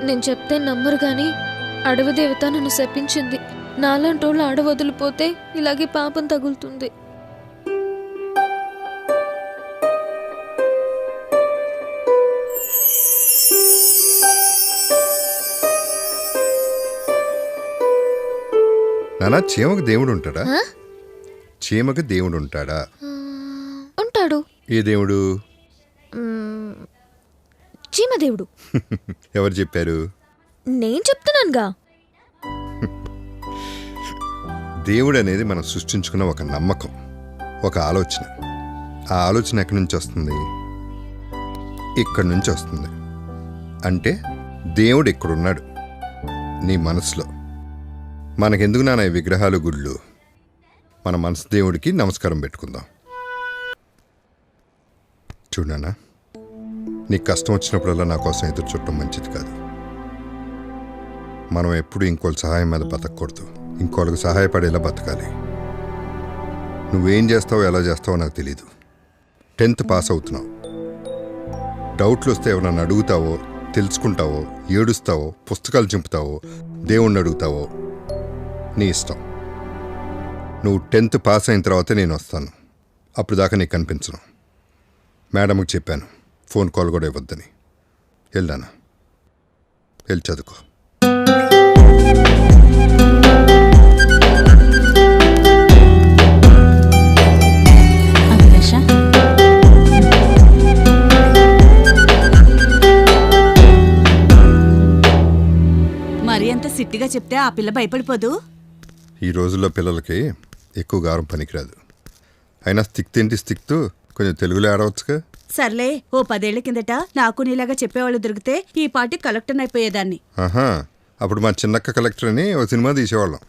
నేను చెప్తే నమ్మరు గాని అడవి దేవత నన్ను శపించింది. నాలాంటోళ్ళు ఆడ వదిలిపోతే ఇలాగే పాపం తగులుతుంది. నానా చీమకు దేవుడు ఉంటాడా? చీమకు దేవుడు ఉంటాడా? ఉంటాడు. ఏ దేవుడు? చీమదేవుడు. ఎవరు చెప్పారు? నేను చెప్తున్నానుగా. దేవుడు అనేది మనం సృష్టించుకున్న ఒక నమ్మకం, ఒక ఆలోచన. ఆ ఆలోచన ఎక్కడి నుంచి వస్తుంది? ఇక్కడి నుంచి వస్తుంది. అంటే దేవుడు ఇక్కడున్నాడు, నీ మనసులో. మనకెందుకు నాన్న ఈ విగ్రహాలు, గుళ్ళు? మన మనసు దేవుడికి నమస్కారం పెట్టుకుందాం. చూడనా, నీకు కష్టం వచ్చినప్పుడల్లా నా కోసం ఎదురు చూడటం మంచిది కాదు. మనం ఎప్పుడు ఇంకోళ్ళ సహాయం మీద బతకూడదు, ఇంకోళ్ళకి సహాయపడేలా బతకాలి. నువ్వేం చేస్తావో ఎలా చేస్తావో నాకు తెలీదు. 10th పాస్ అవుతున్నావు. డౌట్లు వస్తే ఎవరన్నా అడుగుతావో, తెలుసుకుంటావో, ఏడుస్తావో, పుస్తకాలు చింపుతావో, దేవుణ్ణి అడుగుతావో, నీ ఇష్టం. నువ్వు 10th పాస్ అయిన తర్వాతే నేను వస్తాను. అప్పుడు దాకా నీకు కనిపించను. మేడంకి చెప్పాను ఫోన్ కాల్ కూడా ఇవ్వద్దని. వెళ్ళానా? వెళ్ళి చదువుకో. మరి అంత సిట్టిగా చెప్తే ఆ పిల్ల భయపడిపోదు. ఈ రోజుల్లో పిల్లలకి ఎక్కువ గారం పనికిరాదు. అయినా స్టిక్ తింటి స్టిక్తూ కొంచెం తెలుగులో ఆడవచ్చుగా. సర్లే, ఓ 10 ఏళ్ల కిందట నాకు నీలాగా చెప్పేవాళ్ళు దొరికితే ఈ పార్టీ కలెక్టర్ అయిపోయేదాన్ని. ఆహా, అప్పుడు మా చిన్నక్క కలెక్టర్ అని ఒక సినిమా తీసేవాళ్ళం.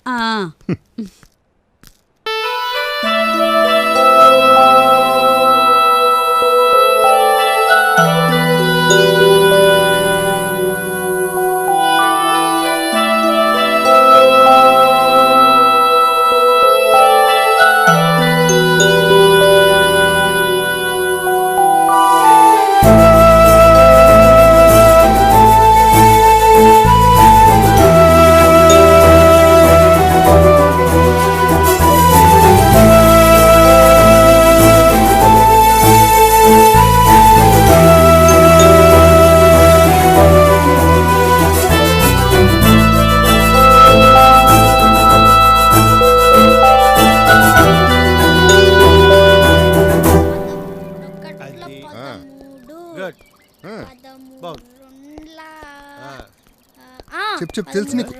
చెప్పు తెలుసు నీకు.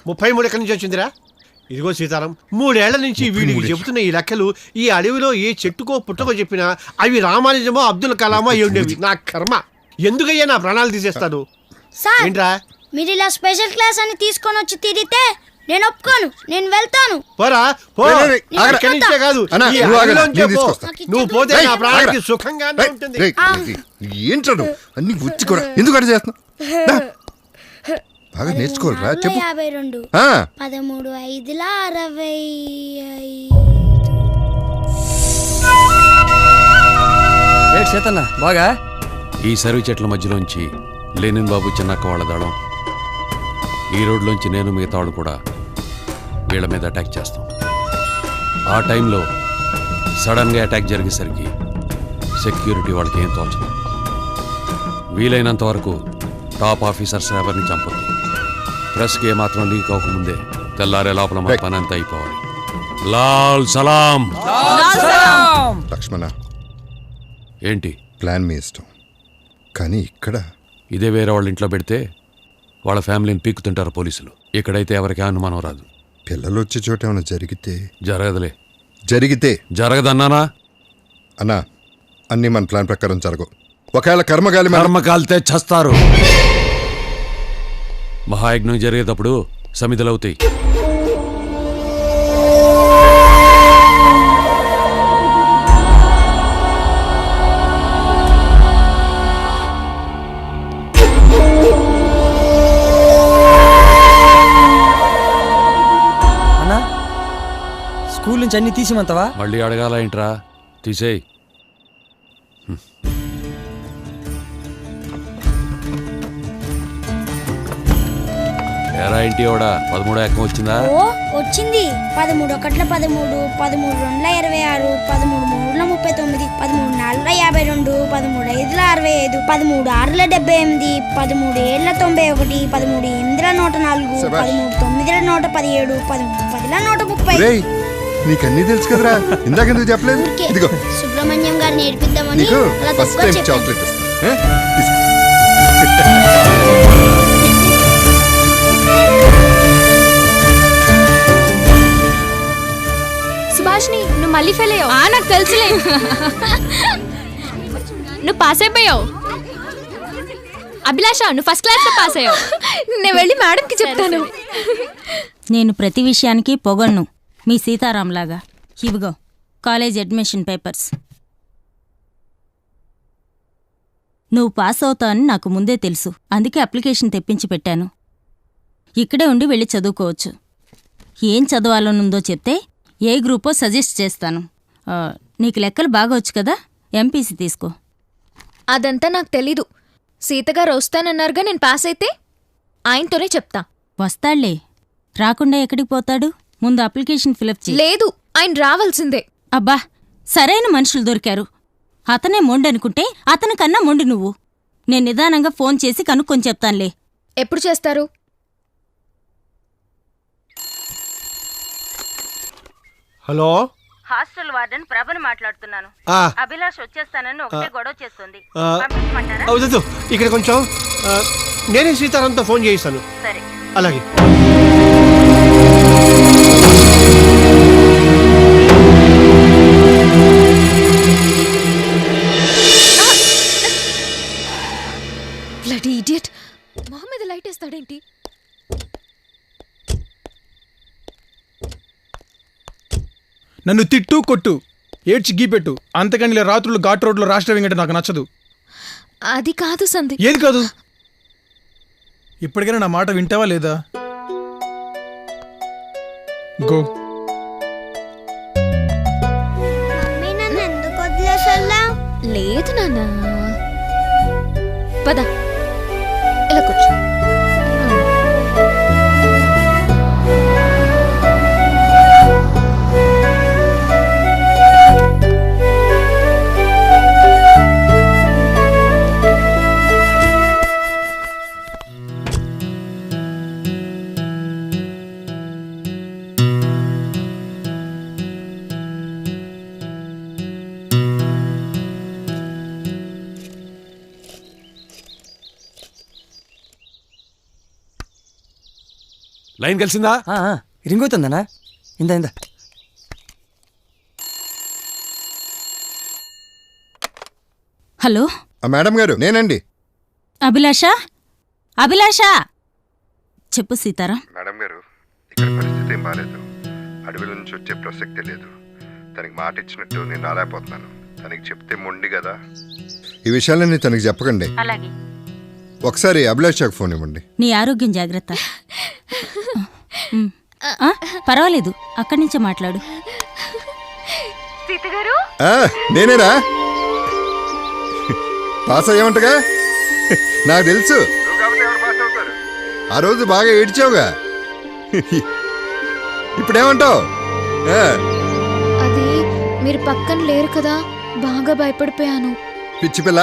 33 ఎక్కడి నుంచి వచ్చిందిరా? ఇదిగో సీతారాం, 3 ఏళ్ల నుంచి వీడికి చెబుతున్న ఈ లెక్కలు ఈ అడవిలో ఏ చెట్టుకో పుట్టకో చెప్పినా అవి రామానుజమో అబ్దుల్ కలామో ఉండేవి. నా కర్మ, ఎందుకయ్యా నా ప్రాణాలు తీసేస్తాను? ఏంట్రా మీరు ఇలా స్పెషల్ క్లాస్ అని తీసుకొని వచ్చి తిరిగితే నేను ఒప్పుకోను. నేను వెళ్తాను. పోరా పో. కాదు, నువ్వు పోతే నా ప్రాణానికి సుఖంగానే ఉంటుంది. ఏంటాడు అన్ని వచ్చి కూడా ఎందుకు అడ చేస్తున్నావు? బాగా నేర్చుకోరా. చెప్పు. 52 13 5 65. చేతన్న బాగా ఈ సర్వి చెట్ల మధ్యలోంచి లెనిన్ బాబు చిన్నక్క వాళ్ళ దళం, ఈ రోడ్లోంచి నేను మిగతా వాళ్ళు కూడా వీళ్ళ మీద అటాక్ చేస్తాం. ఆ టైంలో సడన్గా అటాక్ జరిగేసరికి సెక్యూరిటీ వాళ్ళకి ఏం తోచదు. వీలైనంత వరకు టాప్ ఆఫీసర్స్ ఎవరిని చంపొద్దు. ప్రెస్కి ఏమాత్రం లీక్ అవ్వకముందే తెల్లారే లోపల మన పని అంతా అయిపోవాలి. లాల్ సలాం. లక్ష్మణ, ఏంటి ప్లాన్ మీ ఇష్టం, కానీ ఇక్కడ ఇదే వేరే వాళ్ళ ఇంట్లో పెడితే వాళ్ళ ఫ్యామిలీని పీక్కుతుంటారు పోలీసులు. ఇక్కడైతే ఎవరికి అనుమానం రాదు. పిల్లలు వచ్చే చోట ఏమైనా జరిగితే? జరగదులే. జరిగితే? జరగదన్నానా? అన్నా, అన్నీ మన ప్లాన్ ప్రకారం జరగవు. ఒకవేళ కర్మ కాలితే చస్తారు. మహాయజ్ఞం జరిగేటప్పుడు సమిధులవుతాయి. స్కూల్ నుంచి అన్ని తీసిమంతవా? మళ్ళీ అడగాల ఏంట్రా? తీసేయి. ఎరా ఇంటి 13 ఎక్కం వచ్చిందా? ఓ వచ్చింది. 13 ఒకట్ల 13, 13 రెండుల 26, 13 మూడుల 39, 13 నాలుగుల 52, 13 ఐదుల 65, 13 ఆరుల 78, 13 ఏళ్ల 91, 13 ఎనిమిదిల 104, 13 తొమ్మిదిల 117, 13 పదిల 130. నీకన్నీ తెలుసు కదరా, ఇందాకెందుకు చెప్పలేదు? ఇదిగో సుబ్రహ్మణ్యం గారు నేర్పిద్దామని నీకు అలా ఫస్ట్ తక్కువ టైం చెప్పాను. చాక్లెట్ ఇస్తాను. సుభాష్ని నువ్వు మళ్ళీ ఫెయిల్ అయ్యావు. నాకు తెలుసులే. నువ్వు పాస్ అయిపోయావు. అభిలాష నువ్వు ఫస్ట్ క్లాస్ లో పాస్ అయ్యావు. నేను వెళ్ళి మేడంకి చెప్తాను. నేను ప్రతి విషయానికి పొగడ్ను, మీ సీతారాంలాగా. ఇవిగో కాలేజ్ అడ్మిషన్ పేపర్స్. నువ్వు పాస్ అవుతావని నాకు ముందే తెలుసు, అందుకే అప్లికేషన్ తెప్పించి పెట్టాను. ఇక్కడే ఉండి వెళ్ళి చదువుకోవచ్చు. ఏం చదవాలనుందో చెప్తే ఏ గ్రూపో సజెస్ట్ చేస్తాను. నీకు లెక్కలు బాగా వచ్చు కదా, ఎంపీసీ తీసుకో. అదంతా నాకు తెలీదు. సీతగారు వస్తానన్నారుగా, నేను పాస్ అయితే ఆయనతోనే చెప్తా. వస్తాళ్లే, రాకుండా ఎక్కడికి పోతాడు? ముందు అప్లికేషన్ ఫిలప్ చేయి. లేదు, ఆయన రావాల్సిందే. అబ్బా, సరైన మనుషులు దొరికారు. అతనే మొండనుకుంటే అతని కన్నా మొండి నువ్వు. నేను నిదానంగా ఫోన్ చేసి కనుక్కొని చెప్తానులే. ఎప్పుడు చేస్తారు? హలో, హాస్టల్ వార్డెన్ ప్రభను మాట్లాడుతున్నాను. అభిలాష్ వచ్చేస్తానని ఒకటే గొడవ చేస్తుంది. వద్దు, ఇక్కడ కొంచెం నేనే సీతారాంతో ఫోన్ చేయిస్తాను. సరే, అలాగే. బ్లడీ ఇడియట్, మొహం మీద లైట్ వేస్తాడేంటి? నన్ను తిట్టు కొట్టు, ఏడ్చి గీపెట్టు, అంతకని ఇలా రాత్రులు ఘాట్ రోడ్లో రాష్ట్ర వెంకట నాకు నచ్చదు. అది కాదు సందీప్. ఏది కాదు? ఇప్పటికైనా నా మాట వింటావా లేదా? గో. లేదు నాన్న, పద ఇలా కూర్చో. లైన్ కలిసిందా? రింగ్ అవుతుందనా? ఇందా ఇందా. హలో మేడం గారు, నేనండి. అభిలాష, అభిలాష చెప్పు సీతారాం. మేడం గారు, ఇక్కడ పరిస్థితి ఏం బాలేదు. అడవిల నుంచి వచ్చే ప్రసక్తే లేదు. తనకి మాట ఇచ్చినట్టు నేను రాలేకపోతున్నాను. తనకి చెప్తే మొండి కదా. ఈ విషయాలన్నీ తనకి చెప్పకండి. అలాగే. ఒకసారి అభిలాషకు ఫోన్ ఇవ్వండి. నీ ఆరోగ్యం జాగ్రత్త. పర్వాలేదు, అక్కడి నుంచే మాట్లాడు. నేనేరా పాస్ అయ్యామంటగా? నాకు తెలుసు. ఆ రోజు బాగా ఏడ్చావుగా, ఇప్పుడేమంటావు? అది మీరు పక్కన లేరు కదా, బాగా భయపడిపోయాను. పిచ్చి పిల్ల,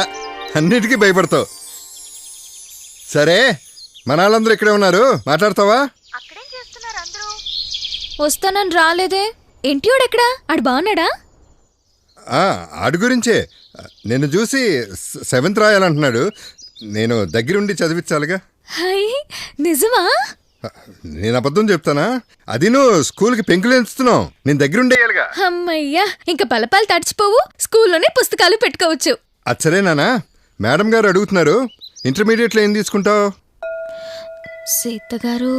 అన్నిటికీ భయపడతావు. సరే, మన వాళ్ళందరూ ఇక్కడే ఉన్నారు, మాట్లాడతావా? వస్తానని రాలేదే. ఇంటివాడు ఎక్కడా? ఆడు బాగున్నాడా? ఆడు గురించే. నిన్ను చూసి 7th రాయాలంటున్నాడు. నేను దగ్గరుండి చదివించాలిగా. నిజమా? నేను అబద్ధం చెప్తానా? అది నువ్వు స్కూల్కి పెంకులేస్తున్నావు, నేను దగ్గరుండేయాలిగా. అమ్మయ్యా, ఇంకా పలపాలు తడిచిపోవు, స్కూల్లోనే పుస్తకాలు పెట్టుకోవచ్చు. అది సరేనానా? మేడం గారు అడుగుతున్నారు, ఇంటర్మీడియట్లో ఏం తీసుకుంటావు? సీతగారు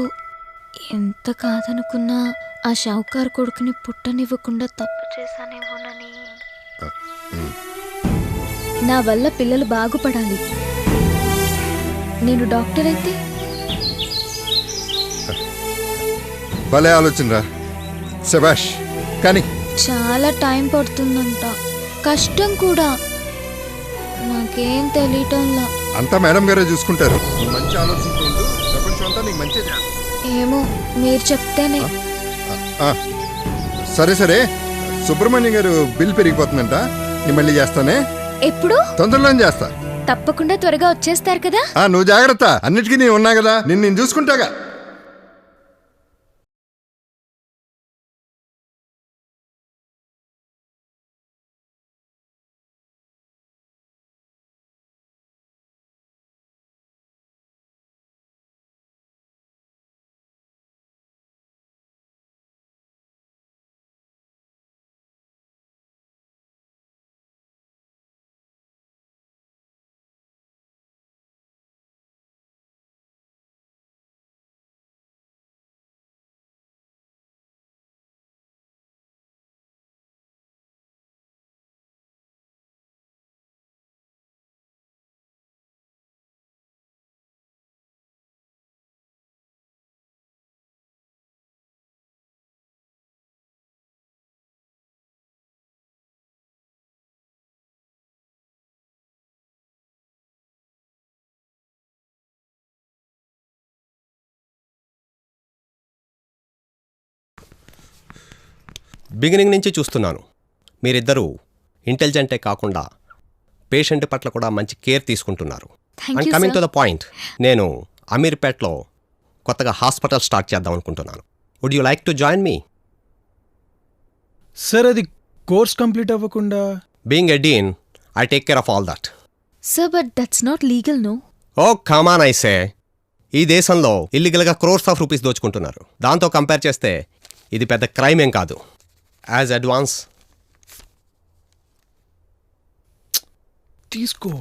ఎంత కాదనుకున్నా ఆ షావుకారు కొడుకుని పుట్టనివ్వకుండా తప్పు చేశానేమోనని. నా వల్ల పిల్లలు బాగుపడాలి. నేను డాక్టర్ అయితే. భలే ఆలోచనరా, శభాష్. కానీ చాలా టైం పడుతుందంట, కష్టం కూడా. నాకేం తెలియటంలా. అంతా మేడం గారే చూసుకుంటారు. మంచి ఆలోచనతో ఉండు, ప్రపంచం అంతా నీకు మంచి చేయాలి. ఏమో మీరు చెప్తేనే. సరే సరే, సుబ్రహ్మణ్యం గారు బిల్ పెరిగిపోతుందంట, నేను మళ్ళీ చేస్తానే. ఎప్పుడు? తొందరలోనే చేస్తా. తప్పకుండా త్వరగా వచ్చేస్తారు కదా. నువ్వు జాగ్రత్త, అన్నిటికీ నేను ఉన్నా కదా, నేను చూసుకుంటాగా. బిగినింగ్ నుంచి చూస్తున్నాను, మీరిద్దరూ ఇంటెలిజెంటే కాకుండా పేషెంట్ పట్ల కూడా మంచి కేర్ తీసుకుంటున్నారు. And coming to the point, నేను అమీర్పేట్లో కొత్తగా హాస్పిటల్ స్టార్ట్ చేద్దాం అనుకుంటున్నాను. Would you like to join me? Sir, అది కోర్స్ కంప్లీట్ అవ్వకుండా. Being a dean, I take care of all that. Sir, but that's not legal, no? Oh come on, I say, ఈ దేశంలో ఇల్లీగల్గా క్రోర్స్ ఆఫ్ రూపీస్ దోచుకుంటున్నారు. దాంతో compare చేస్తే ఇది పెద్ద క్రైమ్ ఏం కాదు. యాజ్ అడ్వాన్స్ తీసుకో.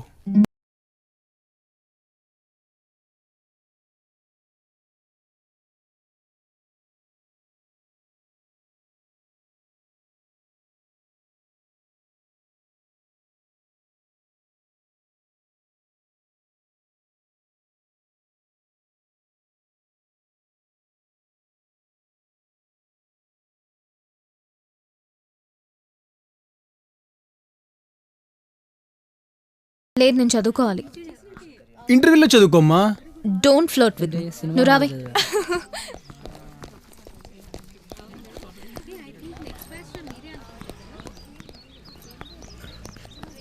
లేదు, నేను చదువుకోవాలి. ఇంటర్వ్యూలో చదువుకోమ్మా. Don't float with me. నువ్వు రావే.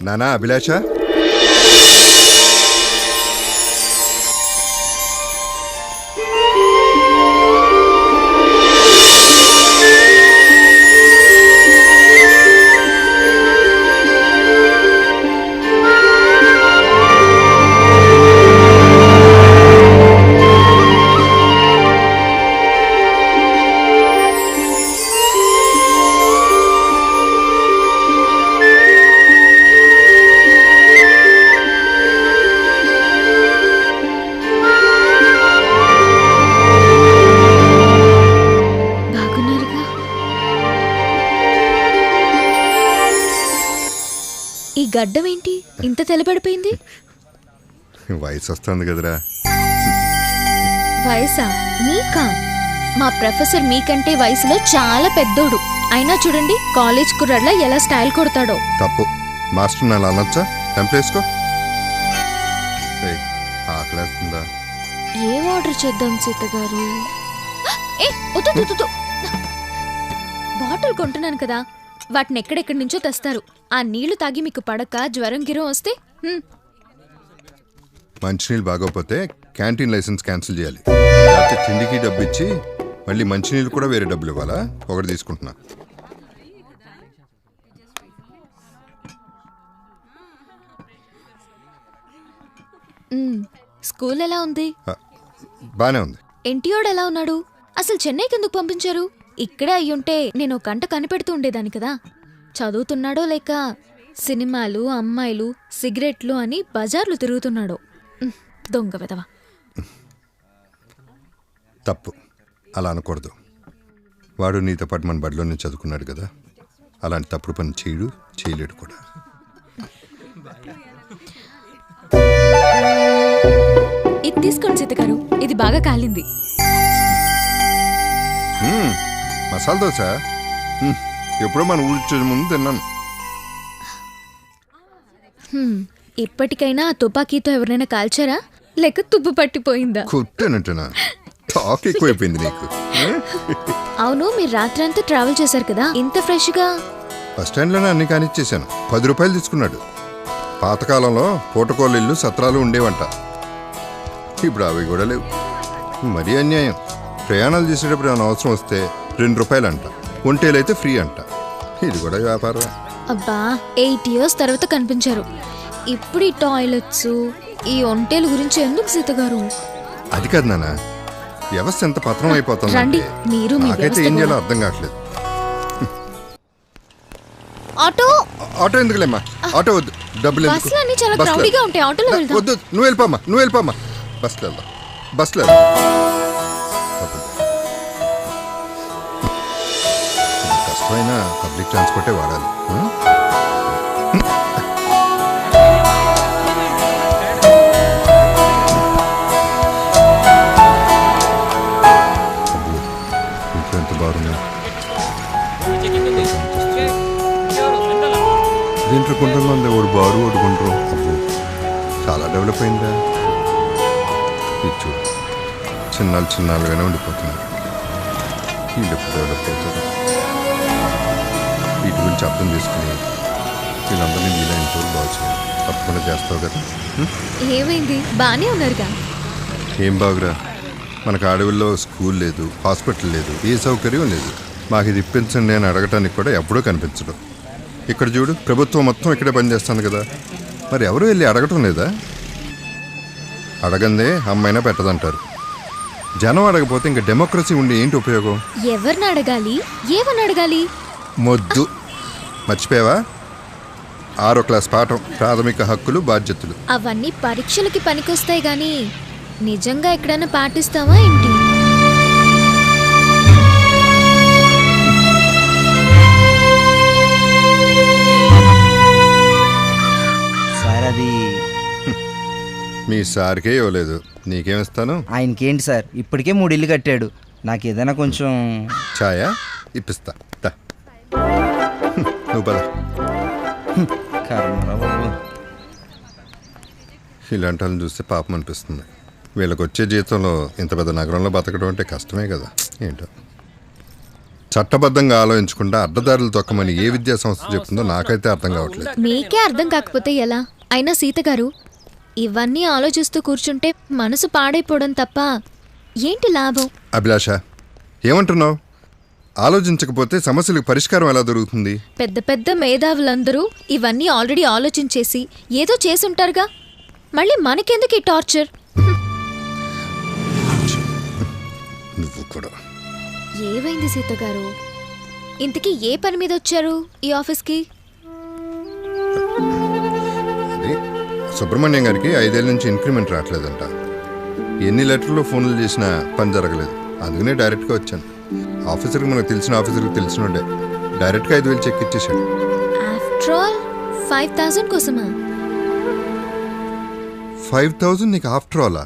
నానా అభిలాష, ఈ గడ్డం ఏంటి ఇంత తెల్లబడిపోయింది? వయసు వస్తుంది కదరా. వయసా? మీకా? మా ప్రొఫెసర్ మీకంటే వయసులో చాలా పెద్దోడు. అయినా చూడండి కాలేజ్ కుర్రాడ్లా ఎలా స్టైల్ కొడతాడో. తప్పు. మాస్టర్ అలా అనొచ్చా? టెంపరేసుకో. ఆకలేస్తుందా? ఏం ఆర్డర్ చేద్దాం సీత గారు? బాటిల్ కొంటున్నాను కదా, వాటిని ఎక్కడెక్కడి నుంచో తెస్తారు. ఆ నీళ్లు తాగి మీకు పడక జ్వరం గిరం వస్తే మంచినీళ్ళు బాగోపోతే క్యాంటీన్ లైసెన్స్ క్యాన్సిల్ చేయాలి. లేకపోతే తిండికి డబ్బు ఇచ్చి మళ్ళీ మంచినీళ్ళు కూడా వేరే డబ్బులు ఇవ్వాలా? ఒకటి తీసుకుంటున్నా. స్కూల్ ఎలా ఉంది? బానే ఉంది. ఎన్టీఓడు ఎలా ఉన్నాడు? అసలు చెన్నైకి ఎందుకు పంపించారు? ఇక్కడే అయ్యుంటే నేను ఒక గంట కనిపెడుతూ ఉండేదాన్ని కదా. చదువుతున్నాడో లేక సినిమాలు, అమ్మాయిలు, సిగరెట్లు అని బజార్లు తిరుగుతున్నాడో. దొంగ వెదవా. తప్పు, అలా అనకూడదు. వాడు నీతో పాటు మన బడిలోనే చదువుకున్నాడు కదా, అలాంటి తప్పుడు పని చేయలేడు కూడా. ఇది తీసుకోండి సీత గారు, ఇది బాగా కాలింది. మసాలా దోశ ఎప్పుడో మన ఊరి ముందు తిన్నాను. ఇప్పటికైనా ఆ తుపాకీతో ఎవరైనా కాల్చారా లేక తుప్పు పట్టిపోయిందా? కుట్టేనంటేనా? టాక్ ఎక్కువైపోయింది నీకు. అవును, మీరు రాత్రి అంతా ట్రావెల్ చేశారు కదా, ఇంత ఫ్రెష్ గా. బస్ స్టాండ్లోనే అన్ని కానిచ్చేసాను. 10 రూపాయలు తీసుకున్నాడు. పాతకాలంలో పూటకోళ్ళ ఇల్లు సత్రాలు ఉండేవంట, ఇప్పుడు అవి కూడా లేవు. మరీ అన్యాయం. ప్రయాణాలు చేసేటప్పుడు ఏమైనా అవసరం వస్తే 2 రూపాయలు అంట, ఒంటేలైతే ఫ్రీ అంట. ఇది కూడా వ్యాపారం. అబ్బా, 8 years తర్వాత కనిపించారు. ఇప్పుడు ఈ టాయిలెట్స్, ఈ ఒంటేల గురించి ఎందుకు సీత గారు? అది కాదు నాన్న, వ్యవస్థ ఎంత పత్రం అయిపోతుంది. రండి, మీరు మీ నాకైతే వ్యవస్థ ఏం చేయాలో కూడా. అర్థం కావట్లేదు. ఆటో ఆటో ఎందుకులేమ్మా, ఆటో వద్దు. డబ్బులు ఎందుకు? బస్సులు అన్ని చాలా బస్సులో- క్రౌడీగా ఉంటాయి, ఆటోలో వెళ్దాం. వద్దు, నువ్వు వెళ్ళిపోమ్మా. బస్సులో వెళ్దాం. బస్సులో వెళ్దాం. కష్టమైన పబ్లిక్ ట్రాన్స్పోర్టే వాడాలి. ఇంట్లో ఎంత బాగుంది. దీంట్లో కుంటలో ఉంది, ఒకడు బారు ఒకటి గుండ్రం. అబ్బో, చాలా డెవలప్ అయిందా. ఇచ్చు చిన్నాలుగానే ఉండిపోతున్నారు. వీళ్ళు ఎప్పుడు డెవలప్ అవుతుంది. వీటి గురించి అర్థం చేసుకుని వీళ్ళందరినీ వీళ్ళ ఇంట్లో బాగు చేయాలి. తప్పకుండా చేస్తావు కదా. ఏమైంది? బానే ఉన్నారుగా. ఏం బాగురా, మనకు అడవుల్లో స్కూల్ లేదు, హాస్పిటల్ లేదు, ఏ సౌకర్యం లేదు. మాకు ఇది ఇప్పించండి అని అడగటానికి కూడా ఎప్పుడూ కనిపించడం. ఇక్కడ చూడు, ప్రభుత్వం మొత్తం ఇక్కడే పనిచేస్తుంది కదా, మరి ఎవరు వెళ్ళి అడగటం లేదా? అడగందే అమ్మైనా పెట్టదంటారు. జనం అడగపోతే ఇంకా డెమోక్రసీ ఉండి ఏంటి ఉపయోగం? ఎవరిని అడగాలి, ఏమని అడగాలి? మొద్దు మర్చిపోయావా? 6వ క్లాస్ పాఠం, ప్రాథమిక హక్కులు బాధ్యతలు. అవన్నీ పరీక్షలకి పనికొస్తాయి గాని నిజంగా ఎక్కడైనా పాటిస్తావా ఏంటి? సార్ అది మీ సార్కే ఇవ్వలేదు, నీకేమిస్తాను? ఆయనకేంటి సార్, ఇప్పటికే 3 ఇల్లు కట్టాడు. నాకు ఏదైనా కొంచెం ఛాయా ఇప్పిస్తా. దా. నువ్వు పద. కర్మరా బాబు. ఇలాంటి వాళ్ళని చూస్తే పాపం అనిపిస్తుంది. వీళ్ళకి వచ్చే జీతంలో ఇంత పెద్ద నగరంలో బతకడం అంటే కష్టమే కదా. ఏంటో చట్టబద్ధంగా ఆలోచించకుండా అడ్డదారులు తొక్కమని ఏ విద్యా సంస్థ చెప్తుందో నాకైతే అర్థం కావట్లేదు. మీకే అర్థం కాకపోతే ఎలా? అయినా సీత గారు, ఇవన్నీ ఆలోచిస్తూ కూర్చుంటే మనసు పాడైపోవడం తప్ప ఏంటి లాభం? అభిలాష, ఏమంటున్నావు? ఆలోచించకపోతే సమస్యలకు పరిష్కారం ఎలా దొరుకుతుంది? పెద్ద పెద్ద మేధావులందరూ ఇవన్నీ ఆల్రెడీ ఆలోచించేసి ఏదో చేసుంటారుగా, మళ్ళీ మనకెందుకు ఈ టార్చర్? నువ్వు కూడా. ఏమైంది సీత గారు? ఇంతకీ ఏ పని మీద వచ్చారు ఈ ఆఫీస్కి? అది సుబ్రహ్మణ్యం గారికి 5 ఏళ్ళ నుంచి ఇంక్రిమెంట్ రావట్లేదంట. ఎన్ని లెటర్లు ఫోన్లు చేసినా పని జరగలేదు. అందుకనే డైరెక్ట్గా వచ్చాను. ఆఫీసర్కి మనకు తెలిసిన ఆఫీసర్కి తెలిసినోడే డైరెక్ట్గా 5,000 చెక్ ఇచ్చేసాడు. ఆఫ్టర్ ఆల్ 5,000 కోసమా? 5,000 నీకు ఆఫ్టర్ ఆలా?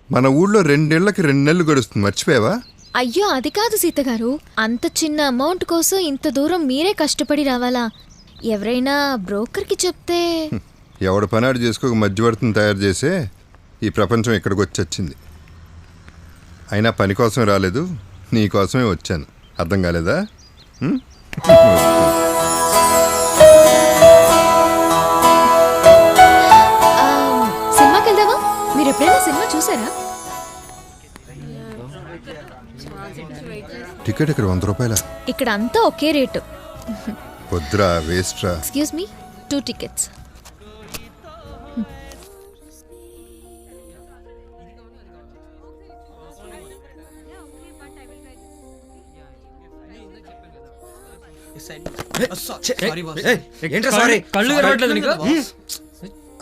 మన ఊళ్ళో 2 ఏళ్లకి 2 నెలలు గడుస్తుంది, మర్చిపోయావా? అయ్యో, అది కాదు సీత గారు. అంత చిన్న అమౌంట్ కోసం ఇంత దూరం మీరే కష్టపడి రావాలా? ఎవరైనా బ్రోకర్కి చెప్తే. ఎవడ పనాడు చేసుకోక మధ్యవర్తిని తయారు చేసే ఈ ప్రపంచం ఇక్కడికి వచ్చి వచ్చింది. అయినా పని కోసమే రాలేదు, నీ కోసమే వచ్చాను. అర్థం కాలేదా? సినిమాకి వెళ్దామా? మీరు ఎప్పుడైనా సినిమా చూసారా? టికెట్ ఇక్కడ 100 రూపాయల. ఇక్కడ అంతా ఒకే రేటు. వద్దురా, వేస్ట్ రా. Excuse me, 2 tickets.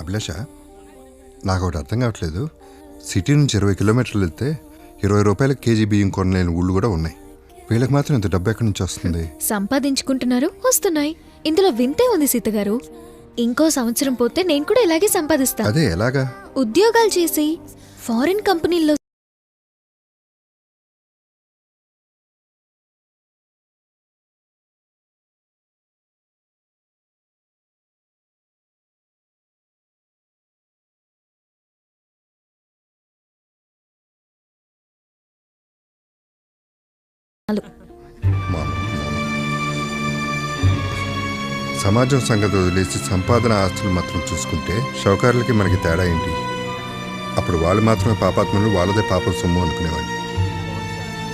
అభిలాష, నాకు ఒకటి అర్థం కావట్లేదు. సిటీ నుంచి 20 కిలోమీటర్లు వెళ్తే 20 రూపాయల కేజీ బియ్యం కొనలేని ఊళ్ళు కూడా ఉన్నాయి. వీళ్ళకి మాత్రం ఇంత డబ్బు ఎక్కడి నుంచి వస్తుంది? సంపాదించుకుంటున్నారు, వస్తున్నాయి. ఇందులో వింతే ఉంది సీత గారు. ఇంకో సంవత్సరం పోతే నేను కూడా ఇలాగే సంపాదిస్తాను. అదే ఎలాగా? ఉద్యోగాలు చేసి ఫారిన్ కంపెనీల్లో సమాజం సంగతి వదిలేసి సంపాదన ఆస్తులు మాత్రం చూసుకుంటే షౌకారులకి మనకి తేడా ఏంటి? అప్పుడు వాళ్ళు మాత్రమే పాపాత్మలు, వాళ్ళదే పాపం సొమ్ము అనుకునేవాడిని.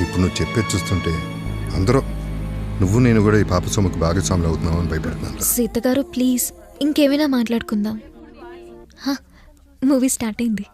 ఇప్పుడు నువ్వు చెప్పేది చూస్తుంటే అందరూ నువ్వు నేను కూడా ఈ పాప సొమ్ముకు భాగస్వాములు అవుతున్నావు అని భయపడుతున్నాను. సీత గారు ప్లీజ్ ఇంకేమైనా మాట్లాడుకుందాం. మూవీ స్టార్ట్ అయింది.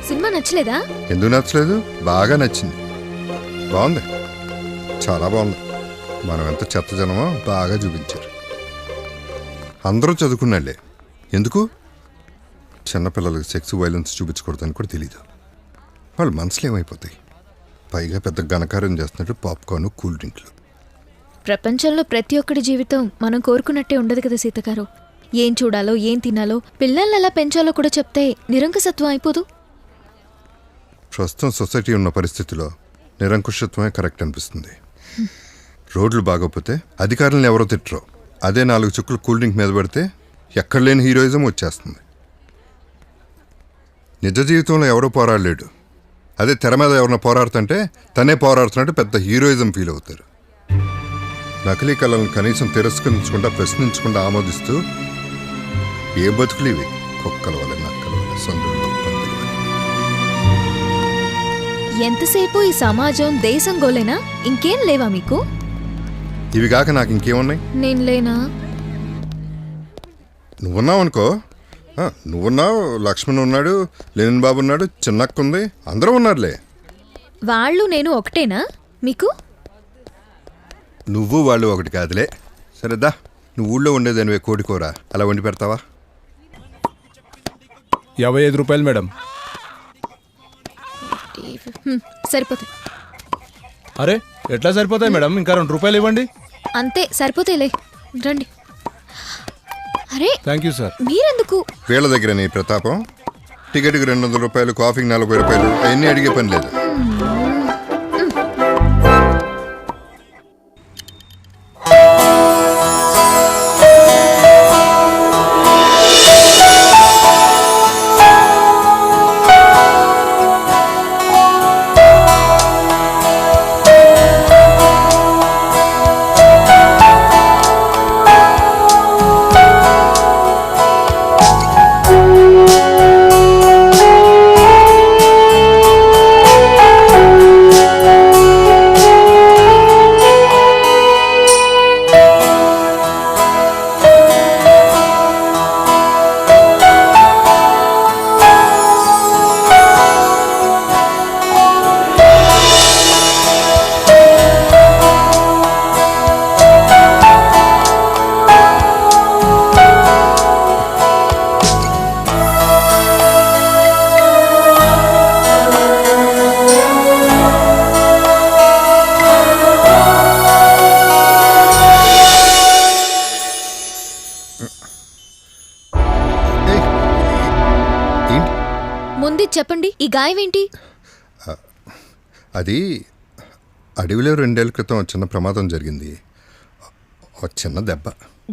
సినిమా నచ్చలేదా? ఎందుకు నచ్చలేదు? బాగా నచ్చింది. బాగుంది, చాలా బాగుంది. మనం ఎంత చెత్త జనమో బాగా చూపించారు. అందరూ చదువుకున్నాళ్లే, ఎందుకు చిన్నపిల్లలకి సెక్స్ వైలెన్స్ చూపించకూడదని కూడా తెలీదు. వాళ్ళు మనసులు ఏమైపోతాయి? పైగా పెద్ద ఘనకార్యం చేస్తున్నట్టు పాప్కార్న్, కూల్ డ్రింక్లు. ప్రపంచంలో ప్రతి ఒక్కడి జీవితం మనం కోరుకున్నట్టే ఉండదు కదా సీతగారు. ఏం చూడాలో, ఏం తినాలో, పిల్లల్ని ఎలా పెంచాలో కూడా చెప్తే నిరంకుశత్వం అయిపోదు. ప్రస్తుతం సొసైటీ ఉన్న పరిస్థితిలో నిరంకుశత్వమే కరెక్ట్ అనిపిస్తుంది. రోడ్లు బాగోపోతే అధికారులను ఎవరో తిట్టరు, అదే 4 చుక్కలు కూల్ డ్రింక్ మీద పడితే ఎక్కడ లేని హీరోయిజం వచ్చేస్తుంది. నిజ జీవితంలో ఎవరో పోరాడలేడు, అదే తెర మీద ఎవరైనా పోరాడుతుంటే తనే పోరాడుతున్నట్టు పెద్ద హీరోయిజం ఫీల్ అవుతారు. నకిలీ కళలను కనీసం తిరస్కరించకుండా, ప్రశ్నించకుండా ఆమోదిస్తూ ఏ బతుకులు ఇవి? కుక్కల వల్ల, నక్కల వల్ల, సందుల్లో పందుల వల్ల. ఎంతసేపు ఈ సమాజం, దేశం గోలేనా? ఇంకేం లేవా మీకు? ఇవి కాక నాకు ఇంకేమున్నాయి? నేను లేనా? నువ్వున్నావు అనుకో. నువ్వున్నావు, లక్ష్మణ్ ఉన్నాడు, లెనిన్ బాబు ఉన్నాడు, చిన్నక్క ఉంది, అందరూ ఉన్నారులే. వాళ్ళు నేను ఒకటేనా మీకు? నువ్వు వాళ్ళు ఒకటి కాదులే. సరేదా, నువ్వు ఊళ్ళో ఉండేదానివే, కోడికూర అలా వండి పెడతావా? 55 రూపాయలు మేడం. సరిపోతాయి. అరే ఎట్లా సరిపోతాయి మేడం? ఇంకా 2 రూపాయలు ఇవ్వండి. అంతే సరిపోతాయిలే, రండి. అరే థ్యాంక్ యూ సార్. మీరెందుకు? వీళ్ళ దగ్గర నీ ప్రతాపం. టికెట్కి 200 రూపాయలు, కాఫీకి 40 రూపాయలు, అవన్నీ అడిగే పని లేదు. చెప్పండి, ఈ గాయం ఏంటి? అది అడవిలో 2 ఏళ్ల క్రితం చిన్న ప్రమాదం జరిగింది. చిన్న దెబ్బ.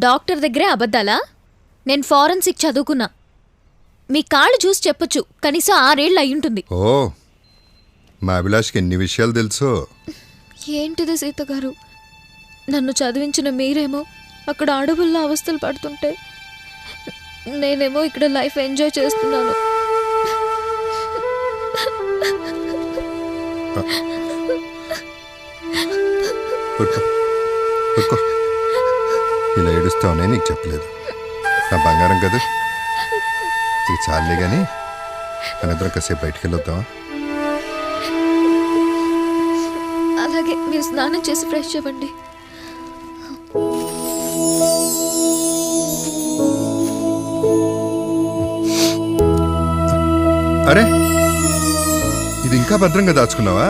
డాక్టర్ దగ్గరే అబద్ధాలా? నేను ఫారెన్సిక్ చదువుకున్నా. మీ కాళ్ళు చూసి చెప్పొచ్చు, కనీసం 6 ఏళ్ళు అయ్యుంటుంది. ఓ, మా అభిలాష్కి ఎన్ని విషయాలు తెలుసో. ఏంటిది సీత గారు, నన్ను చదివించిన మీరేమో అక్కడ అడవుల్లో అవస్థలు పడుతుంటే నేనేమో ఇక్కడ లైఫ్ ఎంజాయ్ చేస్తున్నాను. ఊరుకో ఊరుకో. ఇలా ఏడుస్తావనే నీకు చెప్పలేదు. నా బంగారం కదా, ఇది చాలే కానీ మన ఇద్దరం కాసేపు బయటికి వెళ్ళొద్దామా? అలాగే, మీరు స్నానం చేసి ఫ్రెష్ అవ్వండి. అరే, ఇది ఇంకా భద్రంగా దాచుకున్నావా?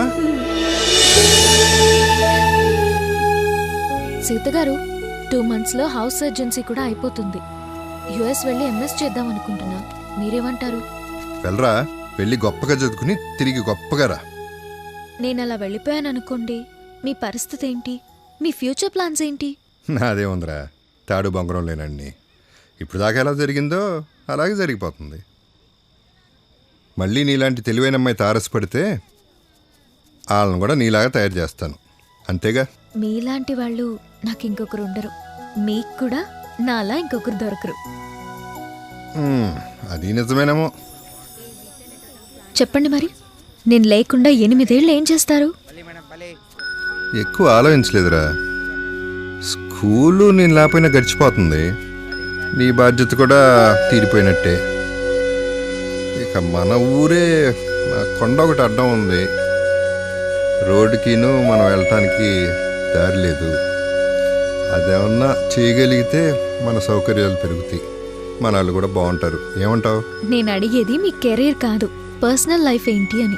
సీత గారు, 2 monthsలో హౌస్ సర్జెన్సీ కూడా అయిపోతుంది. యుఎస్ వెళ్ళి ఎంఎస్ చేద్దాం అనుకుంటున్నా. మీరేమంటారు? వెళ్ళరా, వెళ్ళి గొప్పగా చదువుకుని తిరిగి గొప్పగా రా. నేను అలా వెళ్ళిపోయాను అనుకోండి, మీ పరిస్థితి ఏంటి? మీ ఫ్యూచర్ ప్లాన్స్ ఏంటి? నాదేముందిరా, తాడు బొంగరం లేనండి. ఇప్పుడు దాకా ఎలా జరిగిందో అలాగే జరిగిపోతుంది. మళ్ళీ నీలాంటి తెలివైన అమ్మాయి తారసపడితే వాళ్ళని కూడా నీలాగా తయారు చేస్తాను, అంతేగా. మీలాంటి వాళ్ళు నాకు ఇంకొకరు ఉండరు. మీకు కూడా నాలా ఇంకొకరు దొరకరు. అది నిజమేనేమో. చెప్పండి మరి, నేను లేకుండా 8 ఏళ్ళు ఏం చేస్తారు? ఎక్కువ ఆలోచించలేదురా. స్కూలు నేను లేకపోయినా గడిచిపోతుంది. నీ బాధ్యత కూడా తీరిపోయినట్టే. ఇక మన ఊరే కొండ ఒకటి అడ్డం ఉంది. రోడ్డుకిను మనం వెళ్ళటానికి దారి లేదు. అదేమన్నా చేయగలిగితే మన సౌకర్యాలు పెరుగుతాయి, మన వాళ్ళు కూడా బాగుంటారు. ఏమంటావు? నేను అడిగేది మీ కెరీర్ కాదు, పర్సనల్ లైఫ్ ఏంటి అని.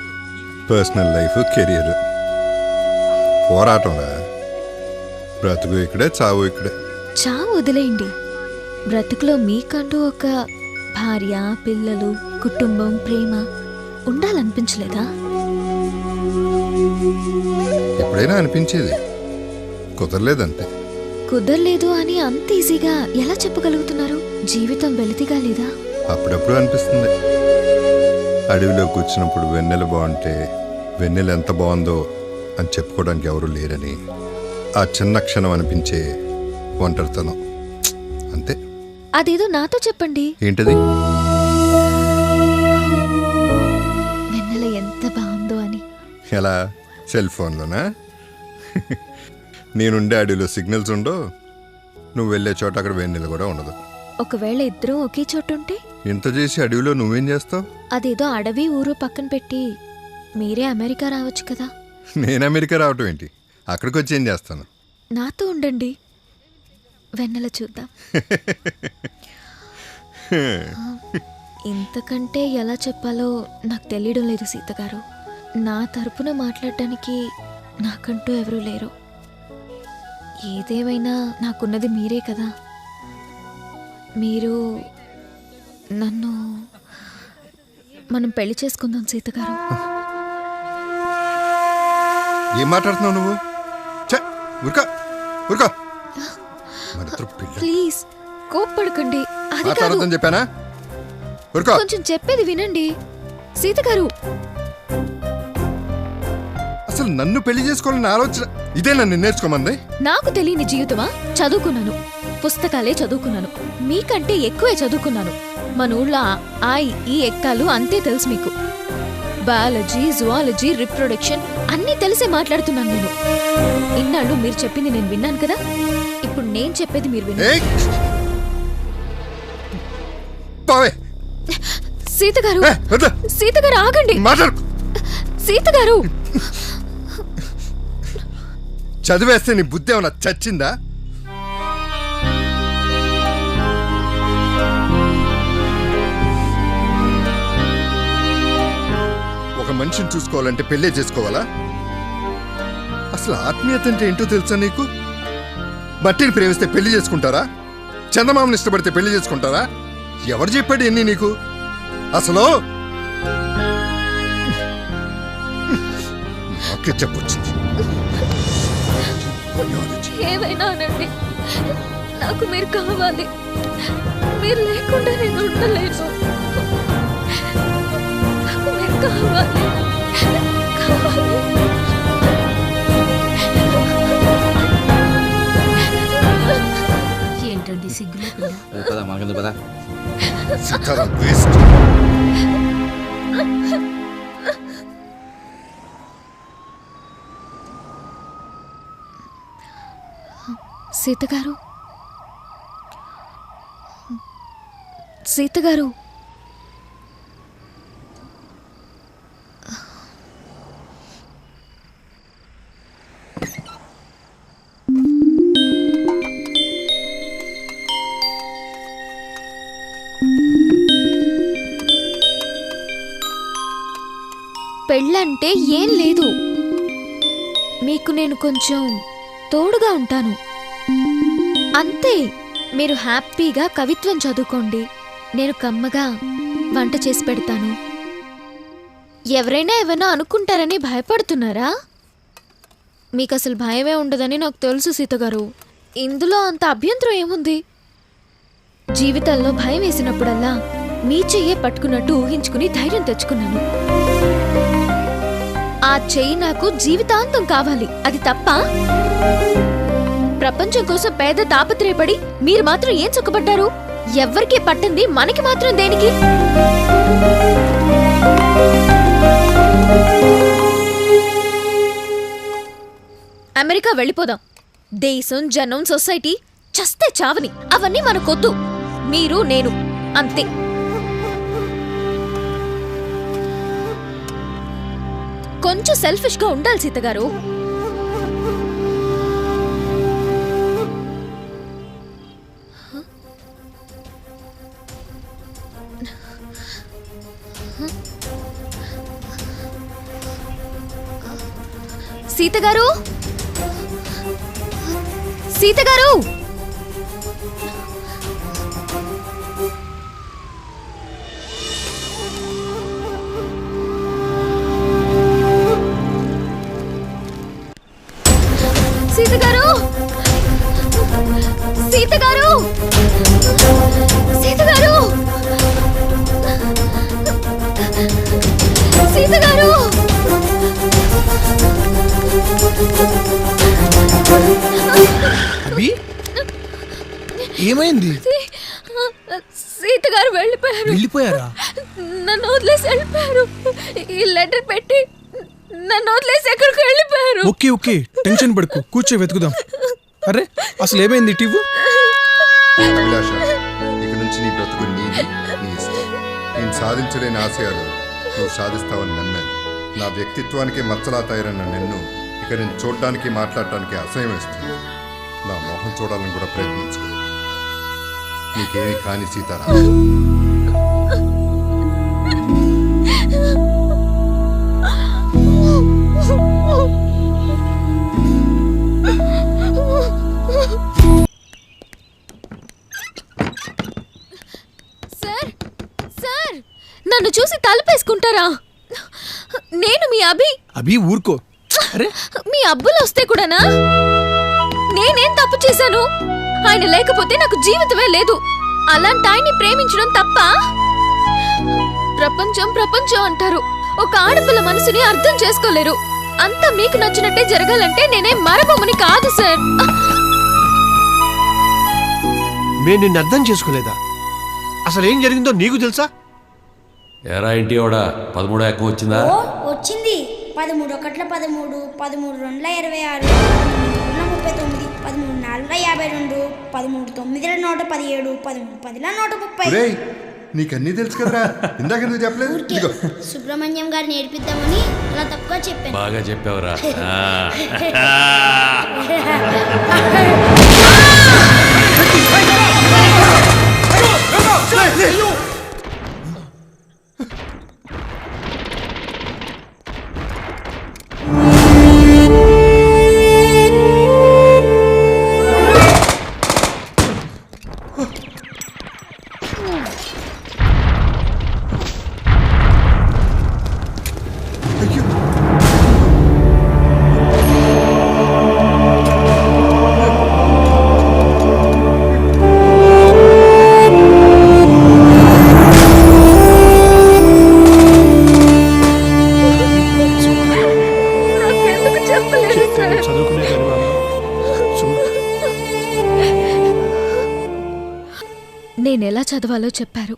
పర్సనల్ లైఫ్, కెరియర్ పోరాటంరా. బ్రతుకు ఇక్కడే, చావు ఇక్కడే. చావు వదిలేయండి, బ్రతుకులో మీకంటూ ఒక భార్య, పిల్లలు, కుటుంబం, ప్రేమ ఉండాలనిపించలేదా? ఎప్పుడైనా అనిపించేది, కుదరలేదంతే. కుదరలేదు అని అంత ఈజీగా ఎలా చెప్పగలుగుతున్నారు? జీవితం వెలితిగా లేదా? అప్పుడప్పుడు అనిపిస్తుంది. అడవిలో కూర్చున్నప్పుడు వెన్నెల బాగుంటే వెన్నెల ఎంత బాగుందో అని చెప్పుకోవడానికి ఎవరు లేరని. ఆ చిన్న క్షణం అనిపించే ఒంటరితనం, అంతే. అదేదో నాతో చెప్పండి. ఏంటది? వెన్నెల ఎంత బాగుందో అని. ఎలా? సెల్ ఫోన్లోనా? నేనుండే అడవిలో సిగ్నల్స్ ఉండో, నువ్వు వెళ్ళే చోట అక్కడ వెన్నెల కూడా ఉండదు. ఒకవేళ ఇద్దరు ఒకే చోటు ఉంటే? ఇంత చేసి అడవిలో నువ్వేం చేస్తావు? అదేదో అడవి ఊరు పక్కన పెట్టి మీరే అమెరికా రావచ్చు కదా. నేను అమెరికా రావటం ఏంటి? అక్కడికి వచ్చి ఏం చేస్తాను? నాతో ఉండండి, వెన్నెల చూద్దాం. ఇంతకంటే ఎలా చెప్పాలో నాకు తెలియడం లేదు సీత గారు. నా తరపున మాట్లాడటానికి నాకంటూ ఎవరూ లేరు. ఏదేమైనా నాకున్నది మీరే కదా. మీరు నన్ను, మనం పెళ్లి చేసుకుందాం సీత గారు. ఏం మాట్లాడుతున్నావు నువ్వు? ప్లీజ్ కోప్పడకండి. అది కాదు, మాట్లాడొద్దని చెప్పానా? కొంచెం చెప్పేది వినండి సీత గారు. అసలు నన్ను పెళ్లి చేసుకోవాలని ఆలోచన ఇదే నన్ను నేర్చుకోమంది. నాకు తెలియని జీవితమా? చదువుకున్నాను, పుస్తకాలే చదువుకున్నాను, మీకంటే ఎక్కువే చదువుకున్నాను. మన ఊళ్ళో ఆ ఈ ఎక్కాలు అంతే తెలుసు మీకు. బయాలజీ, జువాలజీ, రిప్రొడక్షన్ అన్నీ తెలిసే మాట్లాడుతున్నాను నేను. ఇన్నాళ్ళు మీరు చెప్పింది నేను విన్నాను కదా, ఇప్పుడు నేను చెప్పేది మీరు వినండి. సీత గారు, సీత గారు ఆగండి. సీత గారు, చదివేస్తే నీ బుద్ధి ఏమన్నా చచ్చిందా? ఒక మనిషిని చూసుకోవాలంటే పెళ్ళే చేసుకోవాలా? అసలు ఆత్మీయత అంటే ఏంటో తెలుసా నీకు? మట్టిని ప్రేమిస్తే పెళ్లి చేసుకుంటారా? చందమామని ఇష్టపడితే పెళ్లి చేసుకుంటారా? ఎవరు చెప్పాడు ఎన్ని నీకు? అసలు నాకే చెప్పొచ్చింది. ఏమైనా అనండి, నాకు మీరు కావాలి. మీరు లేకుండా నేను ఉండలేను. నాకు మీరు కావాలి. ఏంటండి సిగ్గులో సీతగారు, సీతగారు, పెళ్ళంటే ఏం లేదు. మీకు నేను కొంచెం తోడుగా ఉంటాను అంతే. మీరు హ్యాపీగా కవిత్వం చదువుకోండి, నేను కమ్మగా వంట చేసి పెడతాను. ఎవరైనా ఏమైనా అనుకుంటారని భయపడుతున్నారా? మీకు అసలు భయమే ఉండదని నాకు తెలుసు సీతగారు. ఇందులో అంత అభ్యంతరం ఏముంది? జీవితంలో భయం వేసినప్పుడల్లా మీ చెయ్యే పట్టుకున్నట్టు ఊహించుకుని ధైర్యం తెచ్చుకున్నాను. ఆ చెయ్యి నాకు జీవితాంతం కావాలి. అది తప్ప? ప్రపంచం కోసం పేద తాపత్రయపడి మీరు మాత్రం ఏం సుఖపడ్డారు? ఎవ్వరికీ పట్టింది మనకి మాత్రం దేనికి? అమెరికా వెళ్ళిపోదాం. దేశం, జనం, సొసైటీ చస్తే చావని అవన్నీ మనకొద్దు. మీరు, నేను అంతే. కొంచెం సెల్ఫిష్ గా ఉండాలి సీతగారు. సీతగారు, సీతగారు, సీతగారు, సీతగారు, సీతగారు, సీతగారు. అభి, ఏమైంది? సీతగారు వెళ్ళిపోయారు. వెళ్ళిపోయారా? నన్ను వదిలేసి వెళ్ళిపోయారు. ఈ లెటర్ పెట్టి నన్ను వదిలేసి ఎక్కడికి వెళ్ళిపోయారు. ఓకే ఓకే, టెన్షన్ పడుకో, కూర్చో వెతుకుదాం. అరే అసలు ఏమైంది టీవు? అభిలాష, ఇక నుంచి నీ బ్రతుకు నీది, నీ ఇష్టం. నేను సాధించలేని ఆశయాలు నువ్వు సాధిస్తావని నమ్మాను. నా వ్యక్తిత్వానికి మచ్చలా తయారైన నిన్ను ఇక నేను చూడడానికి, మాట్లాడటానికి అసహ్యం వేస్తుంది. నా మొహం చూడాలని కూడా ప్రయత్నించుకో. నీకేమి కాని సీతారా. సార్, సార్, నన్ను చూసి తలుపేసుకుంటారా? నేను మీ అభి ఊరుకో. అరే మీ అబ్బులు వస్తే కూడానా? నేనేం తప్పు చేశాను? ఆయన లేకపోతే నాకు జీవితమే లేదు. అలాంటి ఆయన్ని ప్రేమించడం తప్ప? ప్రపంచం ప్రపంచం అంటారు, ఒక ఆడపిల్ల మనసుని అర్థం చేసుకోలేరు. అంతా మీకు నచ్చినట్టే జరగాలంటే నేనేం మరబొమ్మని కాదు సార్. మేము నిన్ను అర్థం చేసుకోలేదా? అసలు ఏం జరిగిందో నీకు తెలుసా? ఎరా ఇంటి 13 ఎక్కువ వచ్చిందా? వచ్చింది. 13 ఒకట్ల 13, 13 రెండ్ల 26, 13 39, 13 నాలుగుల 52, 13 9ల 117, 13 10ల 130. నీకన్నీ తెలుసు కదరా, ఇందాక ఎందుకు చెప్పలేదు? ఇదిగో సుబ్రహ్మణ్యం గారు నేర్పిద్దామని అలా తక్కువ చెప్పాను. బాగా చెప్పావురా. నేనెలా చదవాలో చెప్పారు,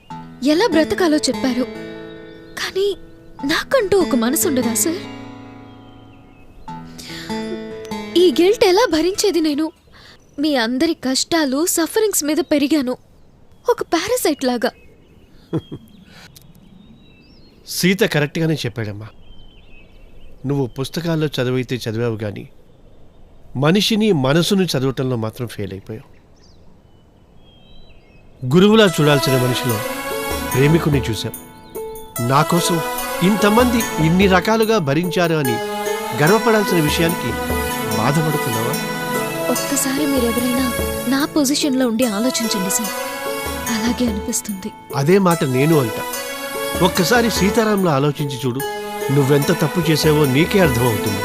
ఎలా బ్రతకాలో చెప్పారు. కానీ నాకంటూ ఒక మనసు ఉండదా సార్? ఈ గిల్ట్ ఎలా భరించేది నేను? మీ అందరి కష్టాలు సఫరింగ్స్ మీద పెరిగాను, ఒక పారాసైట్ లాగా. సీత కరెక్ట్గానే చెప్పాడమ్మా. నువ్వు పుస్తకాల్లో చదివితే చదివావు కానీ మనిషిని మనసును చదవటంలో మాత్రం ఫెయిల్ అయిపోయావు. గురువులా చూడాల్సిన మనిషిలో ప్రేమికుని చూశాం. నా కోసం ఇంతమంది ఇన్ని రకాలుగా భరించారు అని గర్వపడాల్సిన విషయానికి బాధపడుతున్నావా? ఒక్కసారి మీరెవరైనా నా పొజిషన్లో ఉండి ఆలోచించండి సార్, అలాగే అనిపిస్తుంది. అదే మాట నేను అంటా. ఒక్కసారి సీతారాంలో ఆలోచించి చూడు, నువ్వెంత తప్పు చేసావో నీకే అర్థమవుతుంది.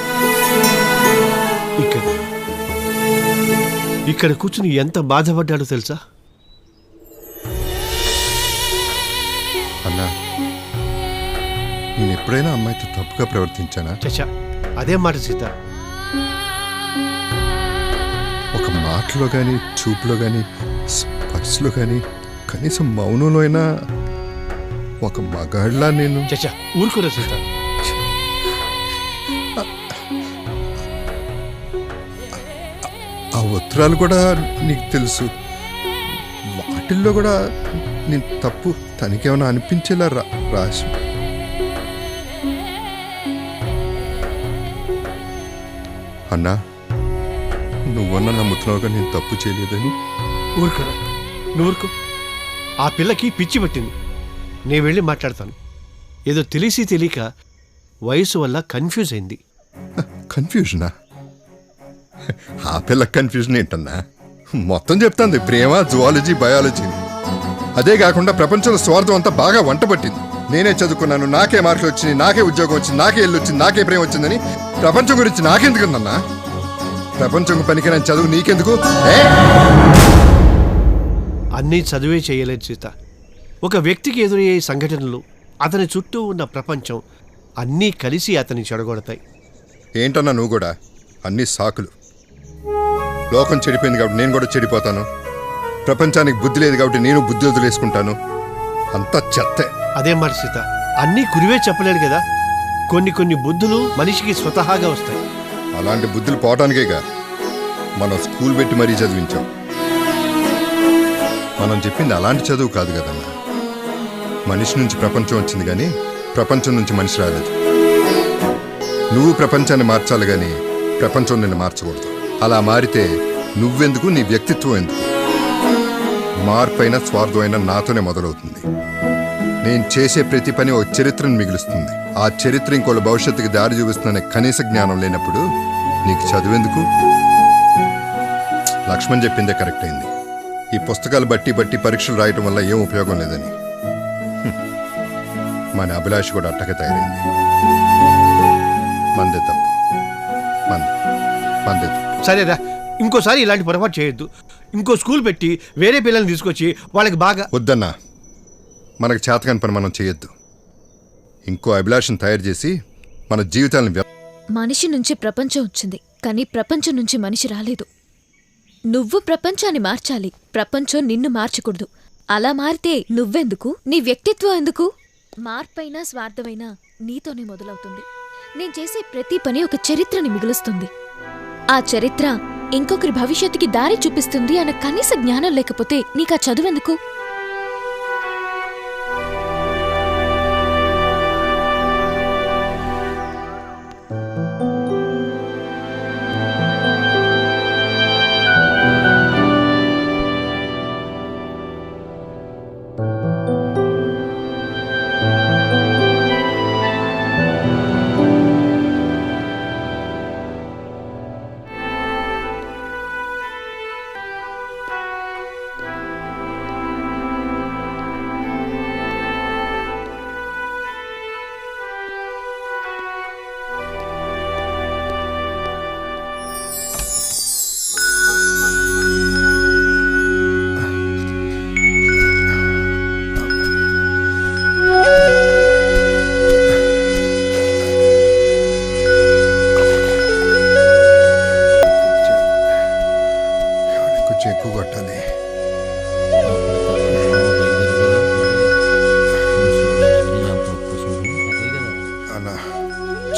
ఇక్కడ కూర్చుని ఎంత బాధపడ్డాడో తెలుసా? అన్నా, నేను ఎప్పుడైనా అమ్మాయితో తప్పుగా ప్రవర్తించానా? చచ్చా, అదే మాట సీత. ఒక మాటలో కానీ, చూపులో కానీ, స్పర్శలో కానీ, కనీసం మౌనంలో అయినా ఒక మగాళ్ళ నేను. చచ్చా, ఊరుకోరా సీత. ఆ ఉత్తరాలు కూడా నీకు తెలుసు, వాటిల్లో కూడా నేను తప్పు తనకేమైనా అనిపించేలా రాసి. అన్నా, నువ్వన్నా నమ్ముతున్నావుగా నేను తప్పు చేయలేదని? ఊరుకోరా, నువ్వు ఊరుకో. ఆ పిల్లకి పిచ్చి పట్టింది. నేను వెళ్ళి మాట్లాడతాను. ఏదో తెలిసి తెలియక వయసు వల్ల కన్ఫ్యూజ్ అయింది. కన్ఫ్యూజనా? ఆ పిల్ల కన్ఫ్యూజన్ ఏంటన్నా? మొత్తం చెప్తాంది ప్రేమ, జువాలజీ, బయాలజీ. అదే కాకుండా ప్రపంచంలో స్వార్థం అంతా బాగా వంట పట్టింది. నేనే చదువుకున్నాను, నాకే మార్కులు వచ్చినాయి, నాకే ఉద్యోగం వచ్చింది, నాకే ఇల్లు వచ్చింది, నాకే ప్రేమ వచ్చిందని ప్రపంచం గురించి నాకెందుకుందన్నా? ప్రపంచం పనికిరాని చదువు నీకెందుకు? అన్నీ చదువే చేయలేదు సీత. ఒక వ్యక్తికి ఎదురయ్యే సంఘటనలు, అతని చుట్టూ ఉన్న ప్రపంచం అన్నీ కలిసి అతన్ని చెడగొడతాయి. ఏంటన్నా నువ్వు కూడా? అన్నీ సాకులు. లోకం చెడిపోయింది కాబట్టి నేను కూడా చెడిపోతాను. ప్రపంచానికి బుద్ధి లేదు కాబట్టి నేను బుద్ధి వదిలేసుకుంటాను. అంతా చెత్తే. అదే మాట సీత, అన్నీ గురువే చెప్పలేడు కదా. కొన్ని బుద్ధులు మనిషికి స్వతహాగా వస్తాయి. అలాంటి బుద్ధులు పోవటానికేగా మనం స్కూల్ పెట్టి మరీ చదివించాం. మనం చెప్పింది అలాంటి చదువు కాదు కదన్నా. మనిషి నుంచి ప్రపంచం వచ్చింది కానీ ప్రపంచం నుంచి మనిషి రాలేదు. నువ్వు ప్రపంచాన్ని మార్చాలి కానీ ప్రపంచం నిన్ను మార్చకూడదు. అలా మారితే నువ్వెందుకు, నీ వ్యక్తిత్వం ఎందుకు? మార్పైన స్వార్థమైనా నాతోనే మొదలవుతుంది. నేను చేసే ప్రతి పని ఒక చరిత్రను మిగులుస్తుంది. ఆ చరిత్ర ఇంకోళ్ళ భవిష్యత్తుకి దారి చూపిస్తుందనే కనీస జ్ఞానం లేనప్పుడు నీకు చదువెందుకు? లక్ష్మణ్ చెప్పిందే కరెక్ట్ అయింది. ఈ పుస్తకాలు బట్టి పరీక్షలు రాయటం వల్ల ఏం ఉపయోగం లేదని. మన అభిలాష కూడా అట్టగా తయారైంది. మందే తప్పు, మందే తప్పు. సరేరా, ఇంకోసారి ఇలాంటి పొరపాటు చేయొద్దు. ఇంకో స్కూల్ పెట్టి వేరే పిల్లల్ని తీసుకొచ్చి వాళ్ళకి బాగా. వద్దన్నా, మనకు చేతకాని పని మనం చేయొద్దు. ఇంకో అభిలాషను తయారు చేసి మన జీవితాలను. మనిషి నుంచి ప్రపంచం వచ్చింది, కానీ ప్రపంచం నుంచి మనిషి రాలేదు. నువ్వు ప్రపంచాన్ని మార్చాలి, ప్రపంచం నిన్ను మార్చకూడదు. అలా మారితే నువ్వెందుకు, నీ వ్యక్తిత్వం ఎందుకు? మార్పైనా స్వార్థమైనా నీతోనే మొదలవుతుంది. నేను చేసే ప్రతి పని ఒక చరిత్రని మిగులుస్తుంది. ఆ చరిత్ర ఇంకొకరి భవిష్యత్తుకి దారి చూపిస్తుంది అన్న కనీస జ్ఞానం లేకపోతే నీకా చదువెందుకు?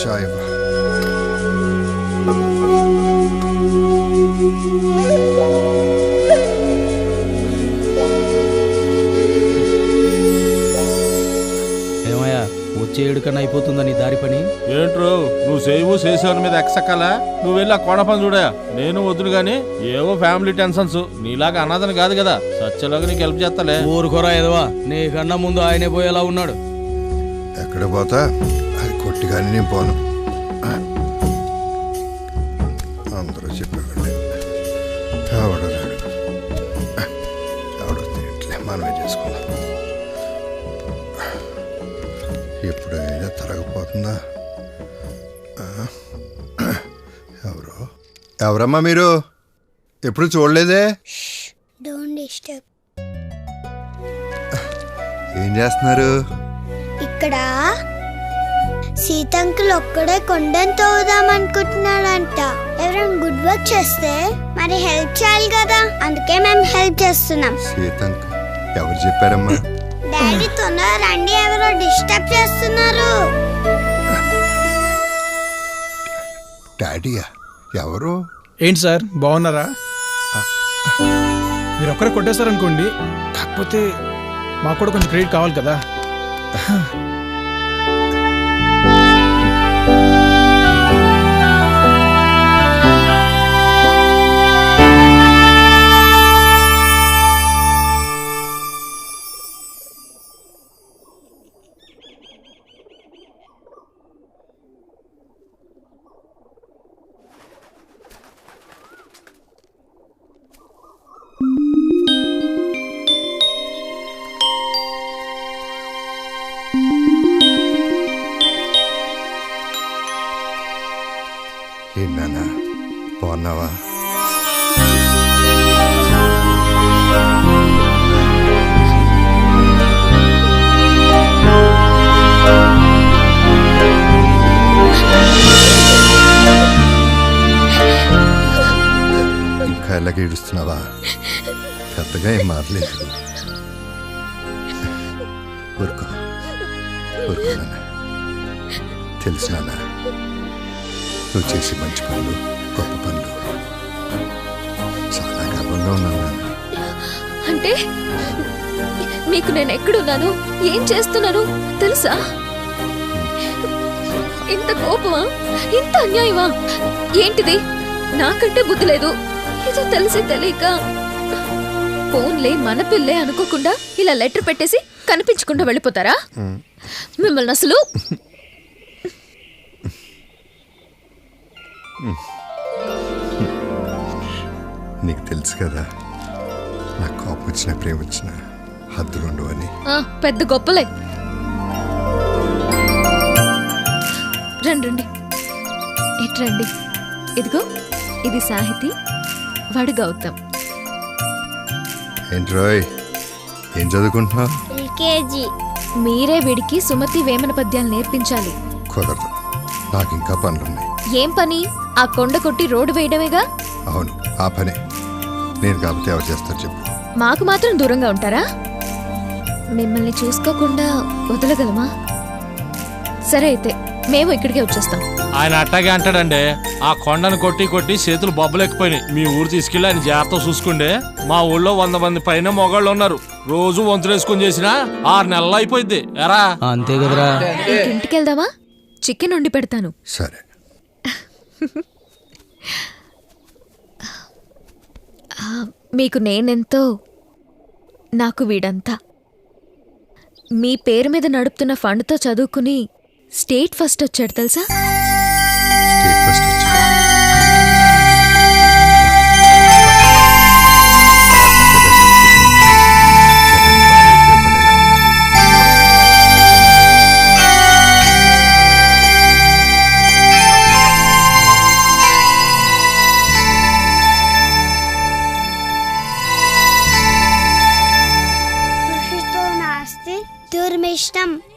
చాయ్ కన్నా అయిపోతుందని దారి పని. ఏంట్రో నువ్వు సేవు చేసేవారి మీద ఎక్సక్కలా? నువ్వు వెళ్ళి ఆ కొండ పని చూడా. నేను వద్దును గాని ఏవో ఫ్యామిలీ టెన్షన్స్. నీలాగా అనాథని కాదు కదా, సత్యలోకి నీకు హెల్ప్ చేస్తాలే. ఊరుకోరా ఎదవా, నీకన్నా ముందు ఆయనే పోయేలా ఉన్నాడు. ఎక్కడ పోతా అది కొట్టిగాని నేను పోను. అందరూ చెప్పేవాళ్ళే ఎవడరాడు, ఎవడొస్తే ఇట్లే మనమే చేసుకున్నాం. ఎప్పుడైనా తరగపోతుందా? ఎవరమ్మా మీరు? ఎప్పుడు చూడలేదే. ఏం చేస్తున్నారు ఇక్కడ? సీతంకులు ఒక్కడే కొండను తోదాం అనుకుంటున్నాడంట. ఎవరైనా గుడ్ వర్క్ చేస్తే మరి హెల్ప్ చేయాలి కదా, అందుకే మేము హెల్ప్ చేస్తున్నాం. సీతంకు ఎవరు చెప్పారమ్మా? డాడీ తొందర రండి, ఎవరో డిస్టర్బ్ చేస్తున్నారు. డాడీయా? ఎవరు? ఏంటి సార్ బాగున్నారా? మీరు ఒక్కరే కొట్టేశారనుకోండి, కాకపోతే మాకు కూడా కొంచెం క్రెడిట్ కావాలి కదా. ఏంటన్నా బాగున్నావా? ఇంకా ఎలాగ ఏడుస్తున్నావా? పెద్దగా ఏం మారలేదు. ఊరుకో ఊరుకో నాన్న. తెలుసు నాన్న, నువ్వు చేసే మంచి పనులు, గొప్ప పనులు చాలా గర్వంగా ఉన్నాను నాన్న. అంటే మీకు నేను ఎక్కడున్నాను, ఏం చేస్తున్నాను తెలుసా? ఇంత కోపమా, ఇంత అన్యాయమా? ఏంటిది? నాకంటే బుద్ధి లేదు, ఏదో తెలిసి తెలియక. ఫోన్లే మన పిల్లే అనుకోకుండా ఇలా లెటర్ పెట్టేసి కనిపించకుండా వెళ్ళిపోతారా? మిమ్మల్ని అసలు నీకు తెలుసు కదా, నాకు కోపం వచ్చిన ప్రేమ వచ్చిన హద్దులుండవు అని. పెద్ద గొప్పలే. రండి రండి, ఇట్రండి. ఇదిగో ఇది సాహితి, వాడు గౌతమ్. ఏంట్రోయ్, ఏం చదువుకుంటున్నావు? ఎల్కేజీ. మీరే వీడికి సుమతి వేమన పద్యాలు నేర్పించాలి. కుదరదు, నాకు ఇంకా పనులున్నాయి. ఏం పని? ఆ కొండ కొట్టి రోడ్డు వేయడమేగా. అవును, ఆ పనే. నేను కాకపోతే ఎవరు చేస్తారు చెప్పు? మాకు మాత్రం దూరంగా ఉంటారా? మిమ్మల్ని చూసుకోకుండా వదలగలమా? సరే అయితే మేము ఇక్కడికే వచ్చేస్తాం. ఆయన అట్టాగే అంటాడండి. ఆ కొండను కొట్టి కొట్టి చేతులు బొబ్బలెక్కిపోయినాయి. మీ ఊరు తీసుకెళ్ళి ఆయన జాగ్రత్త చూసుకుంటే. మా ఊళ్ళో 100 మంది పైన మొగాళ్ళు ఉన్నారు. రోజు వంతులేసుకుని చేసినా 6 నెలలు అయిపోయింది. ఎరా అంతే కదరా. ఇంటికి వెళ్దామా? చికెన్ వండి పెడతాను. సరే. మీకు నేనెంతో, నాకు వీడంతా. మీ పేరు మీద నడుపుతున్న ఫండ్తో చదువుకుని స్టేట్ ఫస్ట్ వచ్చాడు తెలుసా?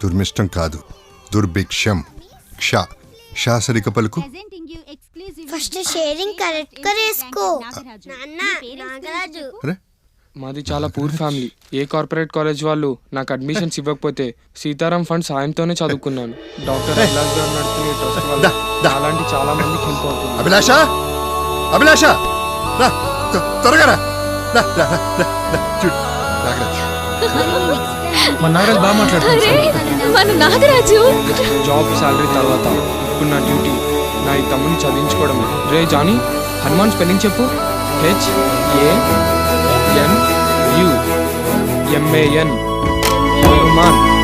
దుర్మిష్టం కాదు, దుర్భిక్షం. క్ష శాసరిక పలుకు. ఫస్ట్ షేరింగ్ కరెక్ట్ గా చేసుకో. నాన్న నాగరాజు. మాది చాలా పూర్ ఫ్యామిలీ. ఏ కార్పొరేట్ కాలేజ్ వాళ్ళు నాకు అడ్మిషన్స్ ఇవ్వకపోతే సీతారాం ఫండ్ సాయంతోనే చదువుకున్నాను. డాక్టర్ అభిలాష్ గారు నడుపుతున్న ట్రస్ట్ వల్ల అలాంటి చాలా మందికి హెల్ప్ అవుతుంది. అభిలాష, అభిలాష త్వరగా రా. మన నాగరాజు బాగా మాట్లాడుతున్నాడు. మన నాగరాజు జాబ్ సాలరీ తర్వాత ఇప్పుడు నా డ్యూటీ నా ఈ తమ్ముని చదివించుకోవడం. రే జానీ, హనుమాన్ స్పెల్లింగ్ చెప్పు. HANUMAN. హనుమాన్.